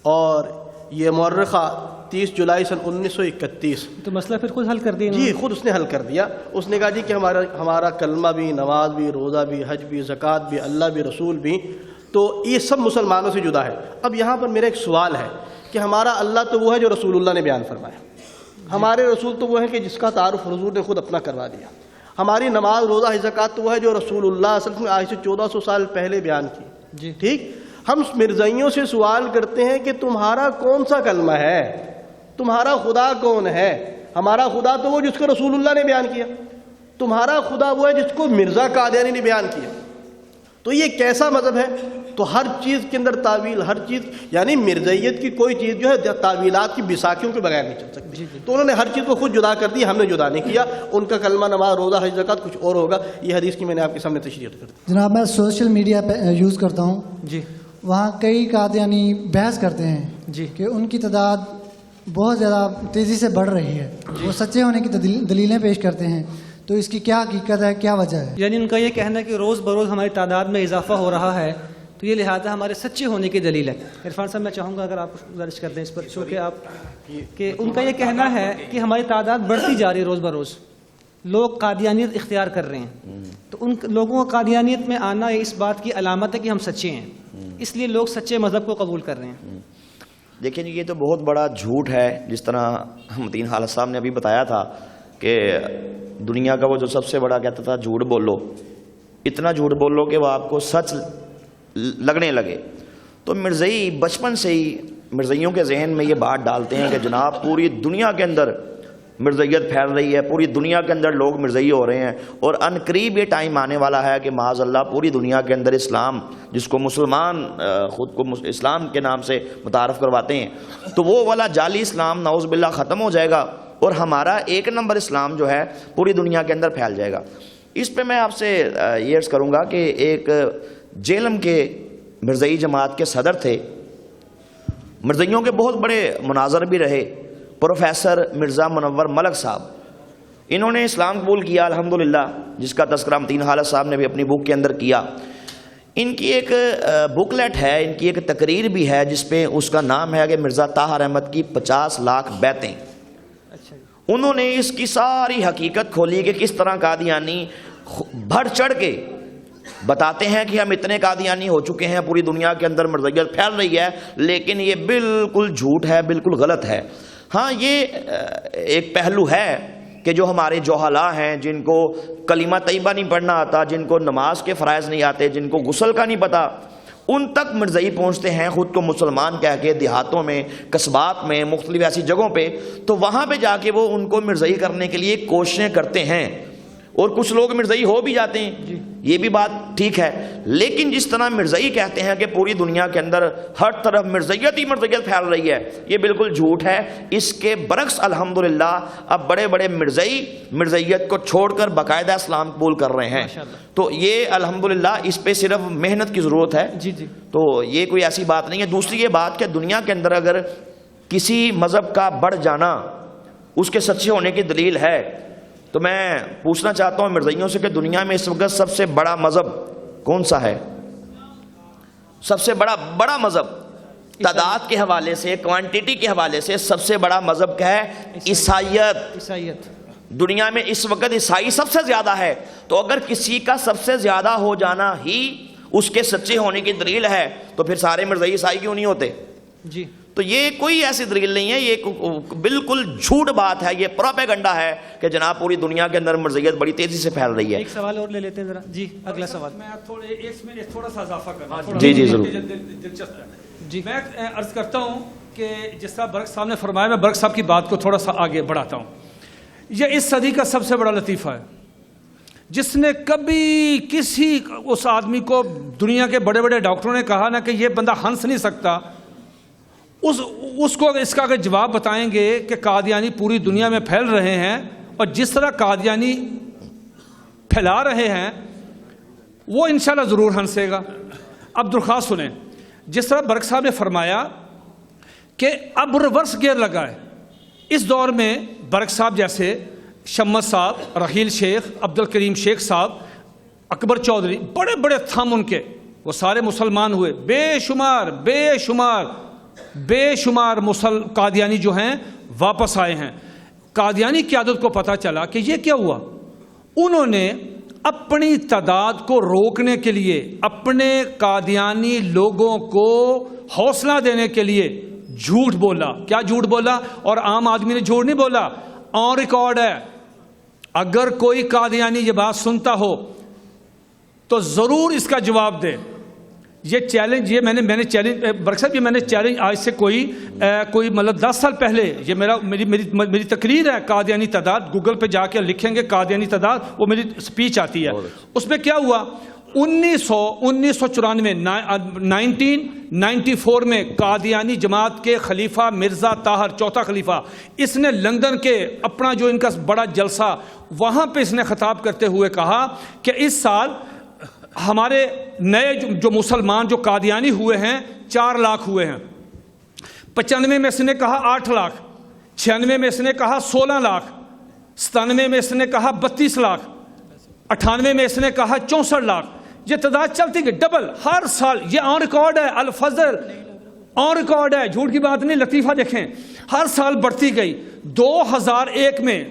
S4: اور یہ مورخہ 30 جولائی سن 1931.
S3: تو مسئلہ پھر خود حل کر دیا.
S4: جی خود اس نے حل کر دیا. اس نے کہا جی کہ ہمارا کلمہ بھی, نماز بھی, روزہ بھی, حج بھی, زکوٰۃ بھی, اللہ بھی, رسول بھی, تو یہ سب مسلمانوں سے جدا ہے. اب یہاں پر میرا ایک سوال ہے کہ ہمارا اللہ تو وہ ہے جو رسول اللہ نے بیان فرمایا، ہمارے رسول تو وہ ہیں کہ جس کا تعارف حضور نے خود اپنا کروا دیا، ہماری نماز روزہ حج زکوٰۃ تو وہ ہے جو رسول اللہ صلی اللہ علیہ وسلم نے آج سے 1400 سال پہلے بیان کی. ٹھیک، ہم مرزائیوں سے سوال کرتے ہیں کہ تمہارا کون سا کلمہ ہے، تمہارا خدا کون ہے؟ ہمارا خدا تو وہ جس کو رسول اللہ نے بیان کیا، تمہارا خدا وہ ہے جس کو مرزا قادیانی نے بیان کیا. تو یہ کیسا مذہب ہے؟ تو ہر چیز کے اندر تعویل، ہر چیز، یعنی مرزائیت کی کوئی چیز جو ہے تعویلات کی بساکیوں کے بغیر نہیں چل سکتی. تو انہوں نے ہر چیز کو خود جدا کر دی، ہم نے جدا نہیں کیا. ان کا کلمہ نماز روزہ حج زکوٰۃ کچھ اور ہوگا. یہ حدیث کی میں نے آپ کے سامنے تشریح کر دی.
S10: جناب میں سوشل میڈیا پہ یوز کرتا ہوں
S3: جی،
S10: وہاں کئی قادیانی بحث کرتے ہیں
S3: جی
S10: کہ ان کی تعداد بہت زیادہ تیزی سے بڑھ رہی ہے، وہ سچے ہونے کی دلیلیں پیش کرتے ہیں. تو اس کی کیا حقیقت ہے، کیا وجہ ہے؟
S3: یعنی ان کا یہ کہنا ہے کہ روز بروز ہماری تعداد میں اضافہ ہو رہا ہے، تو یہ لہٰذا ہمارے سچے ہونے کی دلیل ہے. عرفان صاحب میں چاہوں گا اگر آپ گزارش کر دیں اس پر، چونکہ آپ کہ ان کا یہ کہنا ہے کہ ہماری تعداد بڑھتی جا رہی ہے روز بروز، لوگ قادیانیت اختیار کر رہے ہیں. تو ان لوگوں کا قادیانیت میں آنا یہ اس بات کی علامت ہے کہ ہم سچے ہیں، اس لیے لوگ سچے مذہب کو قبول کر رہے ہیں.
S7: دیکھیں یہ تو بہت بڑا جھوٹ ہے. جس طرح متین حالت صاحب نے ابھی بتایا تھا کہ دنیا کا وہ جو سب سے بڑا کہتا تھا جھوٹ بولو، اتنا جھوٹ بولو کہ وہ آپ کو سچ لگنے لگے. تو مرزائی بچپن سے ہی مرزائیوں کے ذہن میں یہ بات ڈالتے ہیں کہ جناب پوری دنیا کے اندر مرزائیت پھیل رہی ہے، پوری دنیا کے اندر لوگ مرزائی ہو رہے ہیں، اور ان قریب یہ ٹائم آنے والا ہے کہ معاذ اللہ پوری دنیا کے اندر اسلام، جس کو مسلمان خود کو اسلام کے نام سے متعارف کرواتے ہیں، تو وہ والا جعلی اسلام نعوذ باللہ ختم ہو جائے گا، اور ہمارا ایک نمبر اسلام جو ہے پوری دنیا کے اندر پھیل جائے گا. اس پہ میں آپ سے یہ عرض کروں گا کہ ایک جیلم کے مرزائی جماعت کے صدر تھے، مرزائیوں کے بہت بڑے مناظر بھی رہے، پروفیسر مرزا منور ملک صاحب. انہوں نے اسلام قبول کیا الحمدللہ، جس کا تذکرہ متین حالت صاحب نے بھی اپنی بک کے اندر کیا. ان کی ایک بکلیٹ ہے، ان کی ایک تقریر بھی ہے جس پہ اس کا نام ہے کہ مرزا طاہر احمد کی 50 لاکھ بیعتیں. انہوں نے اس کی ساری حقیقت کھولی کہ کس طرح قادیانی بڑھ چڑھ کے بتاتے ہیں کہ ہم اتنے قادیانی ہو چکے ہیں، پوری دنیا کے اندر مرزائیت پھیل رہی ہے، لیکن یہ بالکل جھوٹ ہے، بالکل غلط ہے. ہاں یہ ایک پہلو ہے کہ جو ہمارے جوہلا ہیں، جن کو کلمہ طیبہ نہیں پڑھنا آتا، جن کو نماز کے فرائض نہیں آتے، جن کو غسل کا نہیں پتہ، ان تک مرزائی پہنچتے ہیں خود کو مسلمان کہہ کے، دیہاتوں میں، قصبات میں، مختلف ایسی جگہوں پہ. تو وہاں پہ جا کے وہ ان کو مرزائی کرنے کے لیے کوششیں کرتے ہیں، اور کچھ لوگ مرزائی ہو بھی جاتے ہیں، یہ بھی بات ٹھیک ہے. لیکن جس طرح مرزائی کہتے ہیں کہ پوری دنیا کے اندر ہر طرف مرزائیت ہی مرزائیت پھیل رہی ہے، یہ بالکل جھوٹ ہے. اس کے برعکس الحمدللہ اب بڑے بڑے مرزائی مرزائیت کو چھوڑ کر باقاعدہ اسلام قبول کر رہے ہیں. تو یہ الحمدللہ اس پہ صرف محنت کی ضرورت ہے. تو یہ کوئی ایسی بات نہیں ہے. دوسری یہ بات کہ دنیا کے اندر اگر کسی مذہب کا بڑھ جانا اس کے سچے ہونے کی دلیل ہے، تو میں پوچھنا چاہتا ہوں مرزائیوں سے کہ دنیا میں اس وقت سب سے بڑا مذہب کون سا ہے؟ سب سے بڑا مذہب تعداد کے حوالے سے، کوانٹیٹی کے حوالے سے سب سے بڑا مذہب کیا ہے؟ عیسائیت. دنیا میں اس وقت عیسائی سب سے زیادہ ہے. تو اگر کسی کا سب سے زیادہ ہو جانا ہی اس کے سچے ہونے کی دلیل ہے، تو پھر سارے مرزائی عیسائی کیوں نہیں ہوتے؟
S3: جی
S7: تو یہ کوئی ایسی دلیل نہیں ہے، یہ بالکل جھوٹ بات ہے، یہ پروپیگنڈا ہے کہ جناب پوری دنیا کے اندر مرزائیت بڑی تیزی سے پھیل رہی ہے.
S3: ایک سوال اور لے لیتے ہیں ذرا. جی اگلا سوال.
S5: میں تھوڑا سا اضافہ کرنا.
S7: جی ضرور.
S5: دلچسپ ہے. جی میں عرض کرتا ہوں کہ جس طرح برق صاحب نے فرمایا، میں برق صاحب کی بات کو تھوڑا سا آگے بڑھاتا ہوں. یہ اس صدی کا سب سے بڑا لطیفہ ہے. جس نے کبھی کسی اس آدمی کو دنیا کے بڑے بڑے ڈاکٹروں نے کہا نا کہ یہ بندہ ہنس نہیں سکتا، اس کو اس کا اگر جواب بتائیں گے کہ قادیانی پوری دنیا میں پھیل رہے ہیں اور جس طرح قادیانی پھیلا رہے ہیں وہ انشاءاللہ ضرور ہنسے گا. اب درخواست سنیں، جس طرح برق صاحب نے فرمایا کہ اب ریورس گیئر لگا ہے. اس دور میں برق صاحب جیسے شمس صاحب، رحیل شیخ، عبد الکریم شیخ صاحب، اکبر چودھری، بڑے بڑے تھم ان کے، وہ سارے مسلمان ہوئے. بے شمار قادیانی جو ہیں واپس آئے ہیں. قادیانی قیادت کو پتہ چلا کہ یہ کیا ہوا. انہوں نے اپنی تعداد کو روکنے کے لیے، اپنے قادیانی لوگوں کو حوصلہ دینے کے لیے جھوٹ بولا. کیا جھوٹ بولا؟ اور عام آدمی نے جھوٹ نہیں بولا, آن ریکارڈ ہے. اگر کوئی قادیانی یہ بات سنتا ہو تو ضرور اس کا جواب دے. یہ چیلنج, یہ میں نے چیلنج برق صاحب, یہ میں نے چیلنج آج سے کوئی مطلب 10 سال پہلے, یہ میری تقریر ہے قادیانی تعداد, گوگل پہ جا کے لکھیں گے قادیانی تعداد, وہ میری سپیچ آتی ہے. اس میں کیا ہوا, 1994 میں قادیانی جماعت کے خلیفہ مرزا طاہر, چوتھا خلیفہ, اس نے لندن کے اپنا جو ان کا بڑا جلسہ, وہاں پہ اس نے خطاب کرتے ہوئے کہا کہ اس سال ہمارے نئے جو مسلمان جو قادیانی ہوئے ہیں 4 لاکھ ہوئے ہیں. 95 میں اس نے کہا 8 لاکھ, 96 میں اس نے کہا 16 لاکھ, 97 میں اس نے کہا 32 لاکھ, 98 میں اس نے کہا 64 لاکھ. یہ تعداد چلتی گئی ڈبل ہر سال. یہ آن ریکارڈ ہے, الفضل آن ریکارڈ ہے, جھوٹ کی بات نہیں. لطیفہ دیکھیں, ہر سال بڑھتی گئی. 2001 میں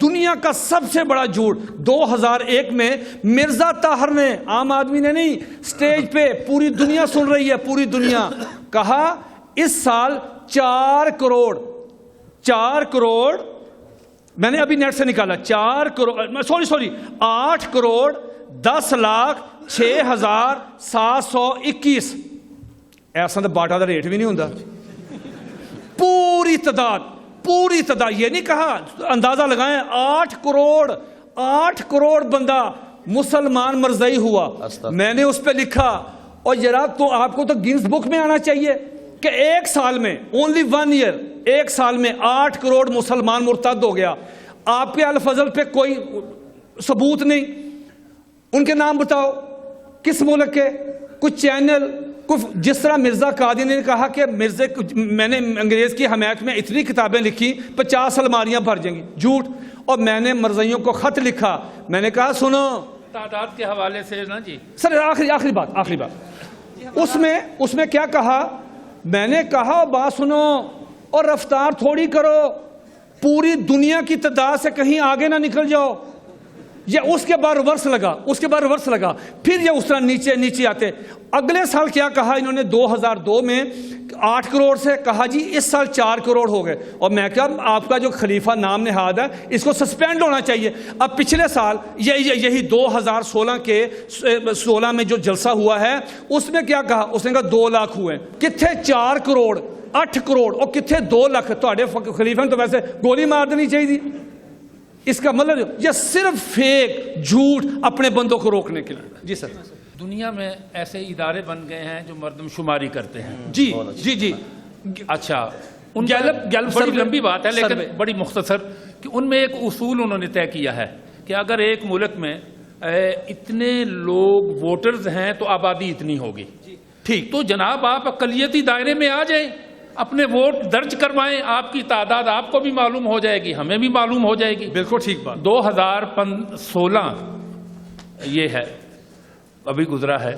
S5: دنیا کا سب سے بڑا جھوٹ, 2001 میں مرزا طاہر نے, عام آدمی نے نہیں, سٹیج پہ پوری دنیا سن رہی ہے, پوری دنیا, کہا اس سال 4 کروڑ, میں نے ابھی نیٹ سے نکالا, 8 کروڑ 10,06,721. ایسا تو باٹا دا ریٹ بھی نہیں ہوتا. پوری تعداد, یہ نہیں کہا, اندازہ لگائیں, 8 کروڑ بندہ مسلمان مرزائی ہوا. میں نے اس پہ لکھا, اور ذرا تو آپ کو تو گینس بک میں آنا چاہیے کہ ایک سال میں, only 1 year, ایک سال میں 8 کروڑ مسلمان مرتد ہو گیا. آپ کے الفضل پہ کوئی ثبوت نہیں. ان کے نام بتاؤ, کس ملک کے, کچھ چینل, جس طرح مرزا قادیانی نے کہا کہ میں نے انگریز کی حمایت میں اتنی کتابیں لکھی 50 الماریاں بھر جائیں گی, جھوٹ. اور میں نے مرزائیوں کو خط لکھا, میں نے کہا سنو,
S6: تعداد کے حوالے سے نا جی
S5: سر آخری بات, اس میں کیا کہا, میں نے کہا بات سنو اور رفتار تھوڑی کرو, پوری دنیا کی تعداد سے کہیں آگے نہ نکل جاؤ. یہ اس کے بعد ریورس لگا, پھر یہ اس طرح نیچے آتے. اگلے سال کیا کہا انہوں نے, 2002 میں 8 کروڑ سے کہا جی اس سال 4 کروڑ ہو گئے. اور میں کہا آپ کا جو خلیفہ نام نہاد ہے اس کو سسپینڈ ہونا چاہیے. اب پچھلے سال یہی 2016 میں جو جلسہ ہوا ہے, اس میں کیا کہا, اس نے کہا 2 لاکھ ہوئے. کتنے 4 کروڑ 8 کروڑ اور کتنے 2 لاکھ. تھوڑے خلیفہ نے تو ویسے گولی مار دینی چاہیے تھی. اس کا مطلب یہ صرف فیک جھوٹ اپنے بندوں کو روکنے کے لیے. جی سر,
S6: دنیا میں ایسے ادارے بن گئے ہیں جو مردم شماری کرتے ہیں.
S5: جی.
S6: اچھا, بڑی لمبی بات ہے لیکن بڑی مختصر, کہ ان میں ایک اصول انہوں نے طے کیا ہے کہ اگر ایک ملک میں اتنے لوگ ووٹرز ہیں تو آبادی اتنی ہوگی. ٹھیک, تو جناب آپ اقلیتی دائرے میں آ جائیں, اپنے ووٹ درج کروائیں, آپ کی تعداد آپ کو بھی معلوم ہو جائے گی, ہمیں بھی معلوم ہو جائے گی.
S5: بالکل ٹھیک بات.
S6: 2016 یہ ہے ابھی گزرا ہے,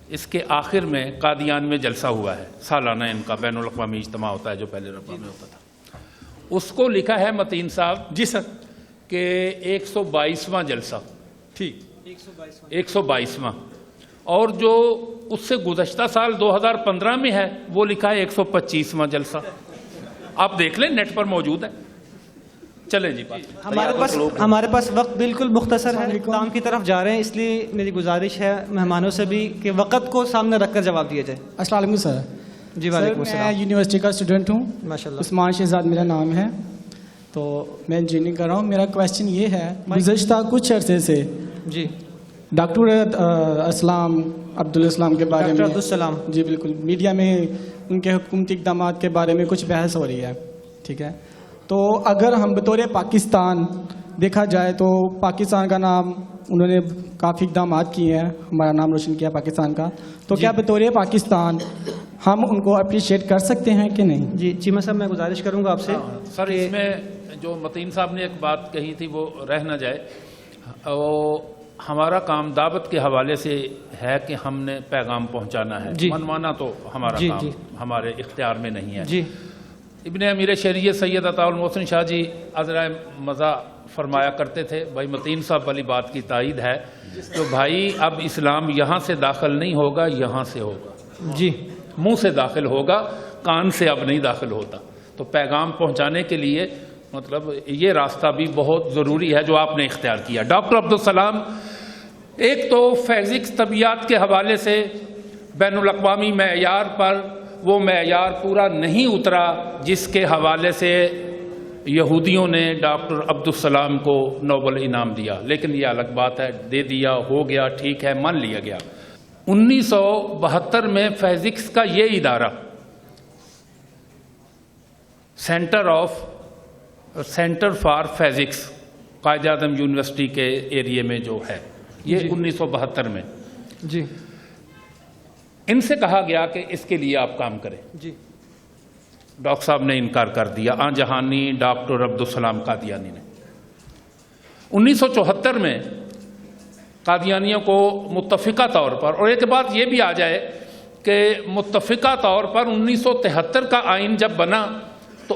S6: اس کے آخر میں قادیان میں جلسہ ہوا ہے سالانہ, ان کا بین الاقوامی اجتماع ہوتا ہے جو پہلے رقم میں ہوتا تھا. اس کو لکھا ہے متین صاحب,
S5: جی سر,
S6: کہ 122واں جلسہ.
S5: ٹھیک,
S6: 122واں. اور جو اس سے گزشتہ سال 2015 میں ہے وہ لکھا ہے 125واں جلسہ. آپ دیکھ لیں, نیٹ پر موجود ہے. چلیں جی,
S3: ہمارے پاس وقت بالکل مختصر ہے, اختتام کی طرف جا رہے ہیں, اس لیے میری گزارش ہے مہمانوں سے بھی کہ وقت کو سامنے رکھ کر جواب دیا جائے.
S11: السلام علیکم سر.
S3: جی وعلیکم السلام.
S11: میں یونیورسٹی کا اسٹوڈنٹ ہوں,
S3: ماشاء اللہ.
S11: عثمان شہزاد میرا نام ہے, تو میں انجینئرنگ کر رہا ہوں. میرا کویشچن یہ ہے, گزشتہ کچھ عرصے سے
S3: جی
S11: ڈاکٹر اسلام عبدالاسلام کے بارے میں,
S3: عبدالسلام,
S11: جی بالکل, میڈیا میں ان کے حکومتی اقدامات کے بارے میں کچھ بحث ہو رہی ہے. ٹھیک ہے, تو اگر ہم بطور پاکستان دیکھا جائے تو پاکستان کا نام انہوں نے کافی اقدامات کیے ہیں, ہمارا نام روشن کیا پاکستان کا, تو کیا بطور پاکستان ہم ان کو اپریشیٹ کر سکتے ہیں کہ نہیں؟
S3: جی چیمہ صاحب, میں گزارش کروں گا آپ سے.
S6: سر, اس میں جو متین صاحب نے ایک بات کہی تھی وہ رہ نہ جائے. ہمارا کام دعوت کے حوالے سے ہے کہ ہم نے پیغام پہنچانا ہے. منوانا تو ہمارا کام ہمارے اختیار میں نہیں ہے. ابن امیر شریعت سید عطا المحسن شاہ جی عذرائے مزہ فرمایا کرتے تھے, بھائی متین صاحب والی بات کی تائید ہے, تو بھائی اب اسلام یہاں سے داخل نہیں ہوگا, یہاں سے ہوگا.
S3: جی,
S6: منہ سے داخل ہوگا. کان سے اب نہیں داخل ہوتا. تو پیغام پہنچانے کے لیے مطلب یہ راستہ بھی بہت ضروری ہے جو آپ نے اختیار کیا. ڈاکٹر عبدالسلام ایک تو فزکس طبیعیات کے حوالے سے بین الاقوامی معیار پر وہ معیار پورا نہیں اترا جس کے حوالے سے یہودیوں نے ڈاکٹر عبدالسلام کو نوبل انعام دیا، لیکن یہ الگ بات ہے، دے دیا، ہو گیا، ٹھیک ہے، مان لیا گیا. 1972 میں فزکس کا یہ ادارہ centre for physics Quaid Azam university کے ایریے میں جو ہے یہ 1972 میں
S3: جی
S6: ان سے کہا گیا کہ اس کے لیے آپ کام کریں.
S3: جی
S6: ڈاکٹر صاحب نے انکار کر دیا، آن جہانی ڈاکٹر عبدالسلام قادیانی نے. 1974 میں قادیانیوں کو متفقہ طور پر، اور ایک بات یہ بھی آ جائے کہ متفقہ طور پر 1973 کا آئین جب بنا تو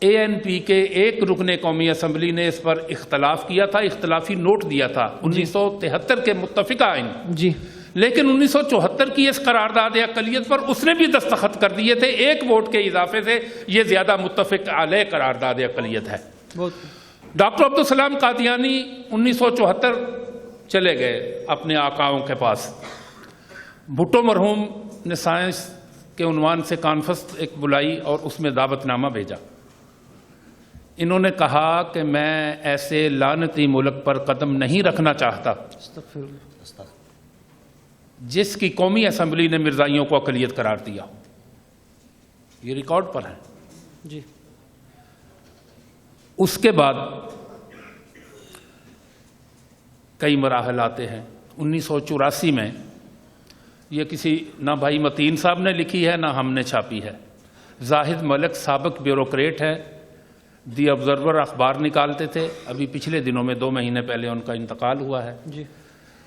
S6: ANP کے ایک رکن قومی اسمبلی نے اس پر اختلاف کیا تھا، اختلافی نوٹ دیا تھا 1973 کے متفقہ آئین.
S3: جی
S6: لیکن 1974 کی اس قرارداد اقلیت پر اس نے بھی دستخط کر دیے تھے، ایک ووٹ کے اضافے سے یہ زیادہ متفق علیہ قرارداد اقلیت ہے. ڈاکٹر عبدالسلام قادیانی 1974 چلے گئے اپنے آقاؤں کے پاس. بھٹو مرحوم نے سائنس کے عنوان سے کانفرنس ایک بلائی اور اس میں دعوت نامہ بھیجا. انہوں نے کہا کہ میں ایسے لعنتی ملک پر قدم نہیں رکھنا چاہتا جس کی قومی اسمبلی نے مرزائیوں کو اقلیت قرار دیا. یہ ریکارڈ پر ہے.
S3: جی
S6: اس کے بعد کئی مراحل آتے ہیں. 1984 میں یہ کسی نہ بھائی متین صاحب نے لکھی ہے نہ ہم نے چھاپی ہے. زاہد ملک سابق بیوروکریٹ ہے، دی آبزرور اخبار نکالتے تھے، ابھی پچھلے دنوں میں 2 مہینے پہلے ان کا انتقال ہوا ہے.
S3: جی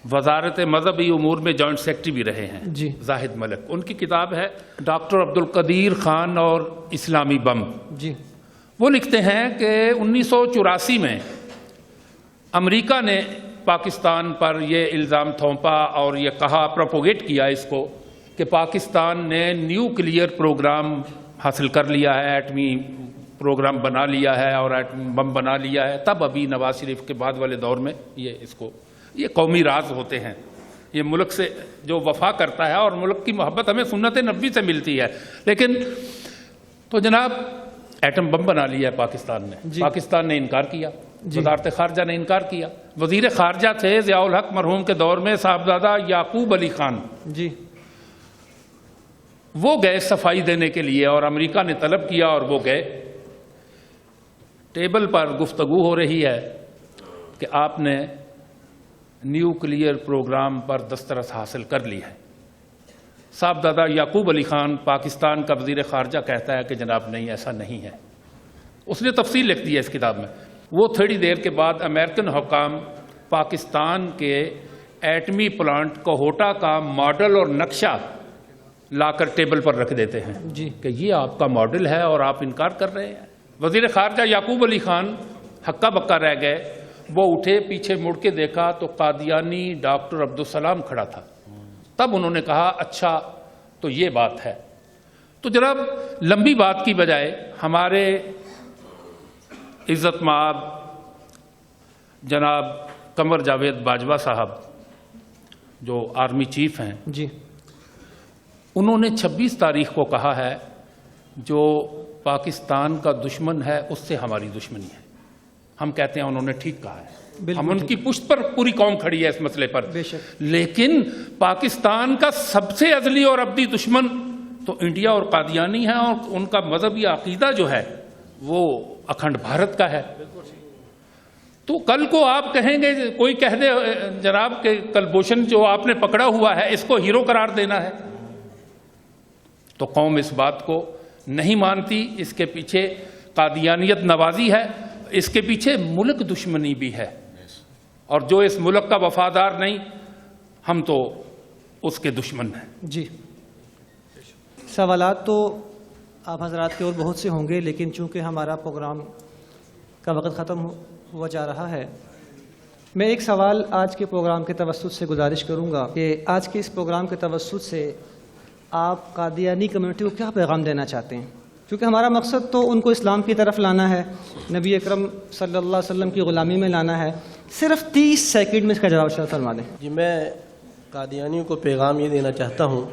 S6: وزارت مذہبی امور میں جوائنٹ سیکرٹری بھی رہے ہیں.
S3: جی
S6: زاہد ملک. ان کی کتاب ہے ڈاکٹر عبدالقدیر خان اور اسلامی بم.
S3: جی
S6: وہ لکھتے ہیں کہ 1984 میں امریکہ نے پاکستان پر یہ الزام تھوپا اور یہ کہا، پروپوگیٹ کیا اس کو کہ پاکستان نے نیوکلیئر پروگرام حاصل کر لیا ہے، ایٹمی پروگرام بنا لیا ہے اور ایٹم بم بنا لیا ہے. تب ابھی نواز شریف کے بعد والے دور میں یہ قومی راز ہوتے ہیں. یہ ملک سے جو وفا کرتا ہے اور ملک کی محبت ہمیں سنت نبوی سے ملتی ہے. لیکن تو جناب ایٹم بم بنا لیا ہے پاکستان نے. پاکستان نے انکار کیا، وزارت خارجہ نے انکار کیا. وزیر خارجہ تھے ضیاء الحق مرحوم کے دور میں صاحبزادہ یعقوب علی خان.
S3: جی
S6: وہ گئے صفائی دینے کے لیے اور امریکہ نے طلب کیا اور وہ گئے. ٹیبل پر گفتگو ہو رہی ہے کہ آپ نے نیوکلیئر پروگرام پر دسترس حاصل کر لی ہے. صاحبزادہ یعقوب علی خان پاکستان کا وزیر خارجہ کہتا ہے کہ جناب نہیں، ایسا نہیں ہے. اس نے تفصیل لکھ دی ہے اس کتاب میں. وہ تھوڑی دیر کے بعد امریکن حکام پاکستان کے ایٹمی پلانٹ کوہوٹا کا ماڈل اور نقشہ لا کر ٹیبل پر رکھ دیتے ہیں کہ یہ آپ کا ماڈل ہے اور آپ انکار کر رہے ہیں. وزیر خارجہ یعقوب علی خان ہکا بکا رہ گئے. وہ اٹھے، پیچھے مڑ کے دیکھا تو قادیانی ڈاکٹر عبدالسلام کھڑا تھا. تب انہوں نے کہا اچھا تو یہ بات ہے. تو جناب لمبی بات کی بجائے ہمارے عزت مآب جناب قمر جاوید باجوہ صاحب جو آرمی چیف ہیں،
S3: جی
S6: انہوں نے 26 تاریخ کو کہا ہے جو پاکستان کا دشمن ہے اس سے ہماری دشمنی ہے. ہم کہتے ہیں انہوں نے ٹھیک کہا ہے. ہم ان کی پشت پر پوری قوم کھڑی ہے اس مسئلے پر. لیکن پاکستان کا سب سے ازلی اور ابدی دشمن تو انڈیا اور قادیانی ہے، اور ان کا مذہبی عقیدہ جو ہے وہ اکھنڈ بھارت کا ہے. تو کل کو آپ کہیں گے، کوئی کہہ دے جناب کہ کلبھوشن جو آپ نے پکڑا ہوا ہے اس کو ہیرو قرار دینا ہے، تو قوم اس بات کو نہیں مانتی. اس کے پیچھے قادیانیت نوازی ہے، اس کے پیچھے ملک دشمنی بھی ہے، اور جو اس ملک کا وفادار نہیں ہم تو اس کے دشمن ہیں.
S3: جی سوالات تو آپ حضرات کے اور بہت سے ہوں گے، لیکن چونکہ ہمارا پروگرام کا وقت ختم ہوا جا رہا ہے، میں ایک سوال آج کے پروگرام کے توسط سے گزارش کروں گا کہ آج کے اس پروگرام کے توسط سے آپ قادیانی کمیونٹی کو کیا پیغام دینا چاہتے ہیں؟ کیونکہ ہمارا مقصد تو ان کو اسلام کی طرف لانا ہے، نبی اکرم صلی اللہ علیہ وسلم کی غلامی میں لانا ہے. صرف 30 سیکنڈ میں اس کا جواب فرما دیں.
S4: جی میں قادیانیوں کو پیغام یہ دینا چاہتا ہوں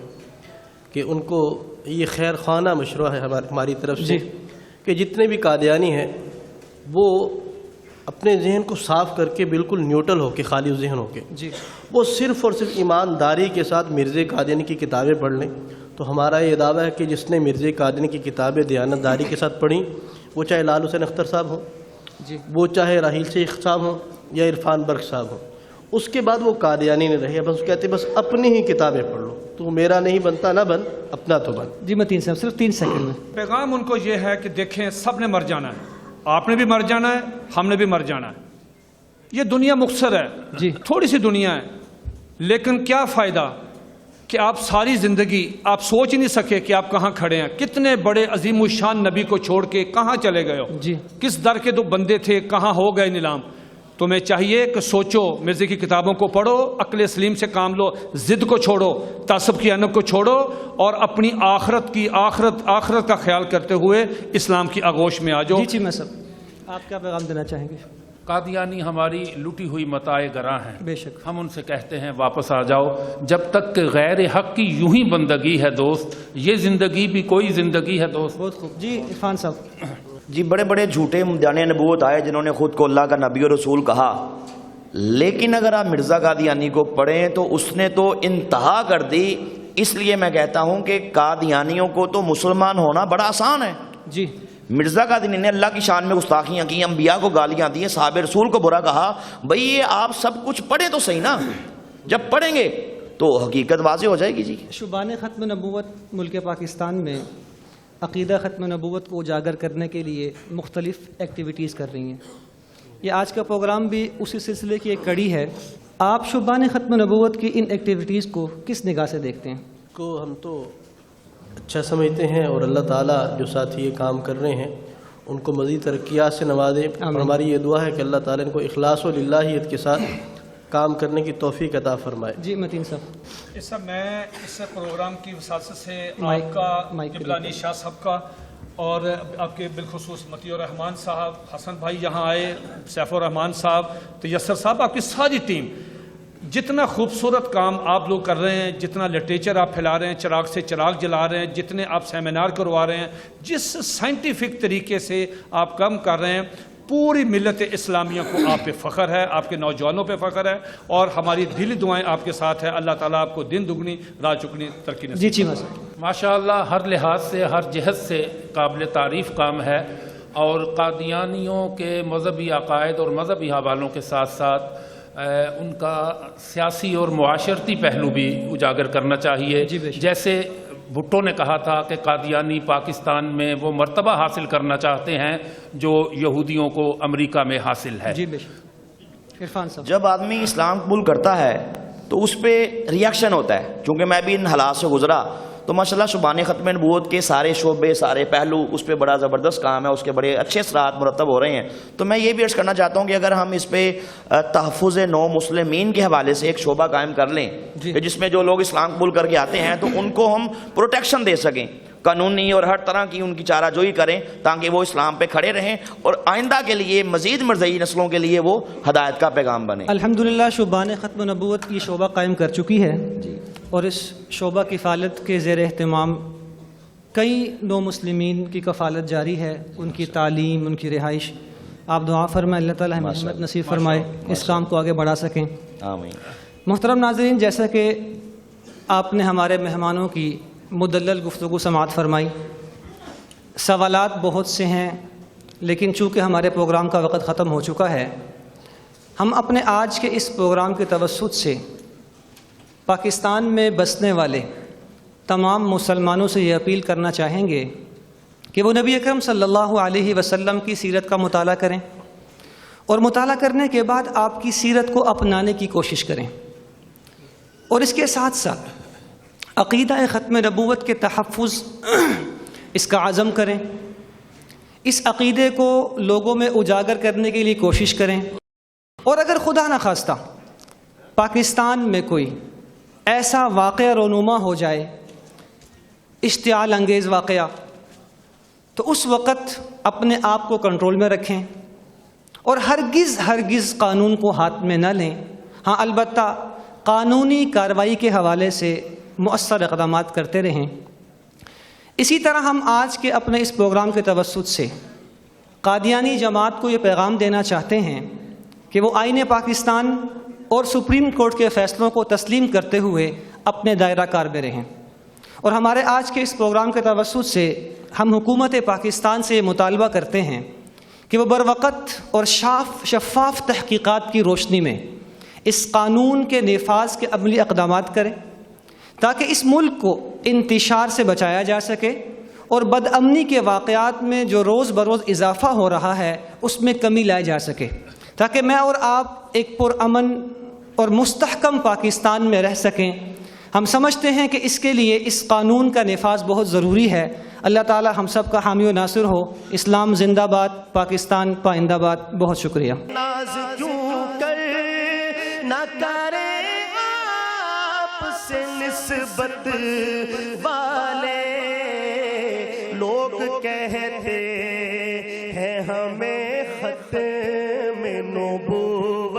S4: کہ ان کو یہ خیر خواہ مشورہ ہے ہماری طرف سے کہ جتنے بھی قادیانی ہیں وہ اپنے ذہن کو صاف کر کے بالکل نیوٹرل ہو کے، خالی ذہن ہو کے، وہ صرف اور صرف ایمانداری کے ساتھ مرزا قادیانی کی کتابیں پڑھ لیں. تو ہمارا یہ دعویٰ ہے کہ جس نے مرزا قادیانی کی کتابیں دیانتداری کے ساتھ پڑھیں، وہ چاہے لال حسین اختر صاحب ہوں، وہ چاہے راحیل شیخ صاحب ہوں یا عرفان برق صاحب ہوں، اس کے بعد وہ قادیانی نہیں رہے. بس کہتے بس اپنی ہی کتابیں پڑھ لو، تو میرا نہیں بنتا نہ بن، اپنا تو بن.
S3: جی میں صرف 3 سیکنڈ میں.
S5: پیغام ان کو یہ ہے کہ دیکھیں سب نے مر جانا ہے، آپ نے بھی مر جانا ہے، ہم نے بھی مر جانا ہے. یہ دنیا مختصر ہے، تھوڑی سی دنیا ہے، لیکن کیا فائدہ کہ آپ ساری زندگی آپ سوچ نہیں سکے کہ آپ کہاں کھڑے ہیں. کتنے بڑے عظیم الشان نبی کو چھوڑ کے کہاں چلے گئے ہو، کس در کے 2 بندے تھے، کہاں ہو گئے نیلام. تمہیں چاہیے کہ سوچو، مرزا کی کتابوں کو پڑھو، عقل سلیم سے کام لو، ضد کو چھوڑو، تعصب کی انب کو چھوڑو، اور اپنی آخرت کا خیال کرتے ہوئے اسلام کی آغوش میں آ جاؤ.
S3: جی میں صاحب آپ کیا پیغام دینا چاہیں گے؟
S6: قادیانی ہماری لوٹی ہوئی متاع گراں ہیں،
S3: بے شک.
S6: ہم ان سے کہتے ہیں واپس آ جاؤ. جب تک کہ غیر حق کی یوں ہی بندگی ہے دوست، یہ زندگی بھی کوئی زندگی ہے دوست.
S3: بہت خوب. جی عرفان صاحب.
S7: جی بڑے بڑے جھوٹے مدعی نبوت آئے جنہوں نے خود کو اللہ کا نبی اور رسول کہا، لیکن اگر آپ مرزا قادیانی کو پڑھیں تو اس نے تو انتہا کر دی. اس لیے میں کہتا ہوں کہ قادیانیوں کو تو مسلمان ہونا بڑا آسان ہے.
S3: جی
S7: مرزا قادیانی نے اللہ کی شان میں گستاخیاں کی، انبیاء کو گالیاں دی، صحاب رسول کو برا کہا. بھئی یہ آپ سب کچھ پڑھیں تو صحیح نا، جب پڑھیں گے تو حقیقت واضح ہو جائے گی. جی
S3: شبان ختم نبوت ملک پاکستان میں عقیدہ ختم نبوت کو اجاگر کرنے کے لیے مختلف ایکٹیویٹیز کر رہی ہیں. یہ آج کا پروگرام بھی اسی سلسلے کی ایک کڑی ہے. آپ شبان ختم نبوت کی ان ایکٹیویٹیز کو کس نگاہ سے دیکھتے ہیں؟
S4: کو ہم تو اچھا سمجھتے ہیں، اور اللہ تعالیٰ جو ساتھی یہ کام کر رہے ہیں ان کو مزید ترقیات سے نوازے. اور ہماری یہ دعا ہے کہ اللہ تعالیٰ ان کو اخلاص و للہیت کے ساتھ کام کرنے کی توفیق عطا فرمائے.
S3: جی متین صاحب.
S5: میں اس پروگرام کی وساطت سے آپ کا، ابلانی شاہ صاحب کا، اور آپ کے بالخصوص مطیع الرحمان صاحب، حسن بھائی یہاں آئے، سیف الرحمان صاحب، تیسر صاحب، آپ کی ساری ٹیم، جتنا خوبصورت کام آپ لوگ کر رہے ہیں، جتنا لٹریچر آپ پھیلا رہے ہیں، چراغ سے چراغ جلا رہے ہیں، جتنے آپ سیمینار کروا رہے ہیں، جس سائنٹیفک طریقے سے آپ کام کر رہے ہیں، پوری ملت اسلامیہ کو آپ پہ فخر ہے، آپ کے نوجوانوں پہ فخر ہے، اور ہماری دلی دعائیں آپ کے ساتھ ہیں. اللہ تعالیٰ آپ کو دن دگنی رات چگنی ترقی نصیب.
S3: جی
S6: ماشاء اللہ ہر لحاظ سے، ہر جہت سے قابل تعریف کام ہے. اور قادیانیوں کے مذہبی عقائد اور مذہبی حوالوں کے ساتھ ساتھ ان کا سیاسی اور معاشرتی پہلو بھی اجاگر کرنا چاہیے. جیسے بھٹو نے کہا تھا کہ قادیانی پاکستان میں وہ مرتبہ حاصل کرنا چاہتے ہیں جو یہودیوں کو امریکہ میں حاصل ہے.
S7: جب آدمی اسلام قبول کرتا ہے تو اس پہ ریاکشن ہوتا ہے. چونکہ میں بھی ان حالات سے گزرا تو ماشاءاللہ شبان ختم نبوت کے سارے شعبے، سارے پہلو، اس پہ بڑا زبردست کام ہے، اس کے بڑے اچھے اثرات مرتب ہو رہے ہیں. تو میں یہ بھی عرض کرنا چاہتا ہوں کہ اگر ہم اس پہ تحفظ نو مسلمین کے حوالے سے ایک شعبہ قائم کر لیں کہ جس میں جو لوگ اسلام قبول کر کے آتے ہیں تو ان کو ہم پروٹیکشن دے سکیں، قانونی اور ہر طرح کی ان کی چارہ جوئی کریں تاکہ وہ اسلام پہ کھڑے رہیں اور آئندہ کے لیے مزید مرزئی نسلوں کے لیے وہ ہدایت کا پیغام بنے.
S3: الحمدللہ شبان ختم نبوت کی شعبہ قائم کر چکی ہے، اور اس شعبہ کی کفالت کے زیر اہتمام کئی نو مسلمین کی کفالت جاری ہے، ان کی تعلیم، ان کی رہائش. آپ دعا فرمائیں اللہ تعالیٰ ہمیں ہمت نصیب فرمائے، اس کام کو آگے بڑھا سکیں.
S7: آمین.
S3: محترم ناظرین، جیسا کہ آپ نے ہمارے مہمانوں کی مدلل گفتگو سماعت فرمائی، سوالات بہت سے ہیں، لیکن چونکہ ہمارے پروگرام کا وقت ختم ہو چکا ہے، ہم اپنے آج کے اس پروگرام کے توسط سے پاکستان میں بسنے والے تمام مسلمانوں سے یہ اپیل کرنا چاہیں گے کہ وہ نبی اکرم صلی اللہ علیہ وسلم کی سیرت کا مطالعہ کریں، اور مطالعہ کرنے کے بعد آپ کی سیرت کو اپنانے کی کوشش کریں، اور اس کے ساتھ ساتھ عقیدہ ختم نبوت کے تحفظ اس کا عزم کریں، اس عقیدے کو لوگوں میں اجاگر کرنے کے لیے کوشش کریں. اور اگر خدا نخواستہ پاکستان میں کوئی ایسا واقعہ رونما ہو جائے اشتعال انگیز واقعہ، تو اس وقت اپنے آپ کو کنٹرول میں رکھیں اور ہرگز قانون کو ہاتھ میں نہ لیں۔ ہاں البتہ قانونی کارروائی کے حوالے سے مؤثر اقدامات کرتے رہیں۔ اسی طرح ہم آج کے اپنے اس پروگرام کے توسط سے قادیانی جماعت کو یہ پیغام دینا چاہتے ہیں کہ وہ آئین پاکستان اور سپریم کورٹ کے فیصلوں کو تسلیم کرتے ہوئے اپنے دائرہ کار میں رہیں، اور ہمارے آج کے اس پروگرام کے توسط سے ہم حکومت پاکستان سے یہ مطالبہ کرتے ہیں کہ وہ بروقت اور شفاف تحقیقات کی روشنی میں اس قانون کے نفاذ کے عملی اقدامات کریں تاکہ اس ملک کو انتشار سے بچایا جا سکے اور بدامنی کے واقعات میں جو روز بروز اضافہ ہو رہا ہے اس میں کمی لائی جا سکے، تاکہ میں اور آپ ایک پرامن اور مستحکم پاکستان میں رہ سکیں۔ ہم سمجھتے ہیں کہ اس کے لیے اس قانون کا نفاذ بہت ضروری ہے۔ اللہ تعالی ہم سب کا حامی و ناصر ہو۔ اسلام زندہ باد، پاکستان پائندہ باد۔ بہت شکریہ۔
S1: ناز کیوں کر نہ کرے آپ سے نسبت والے لوگ کہتے ہیں ہمیں ختم نبوت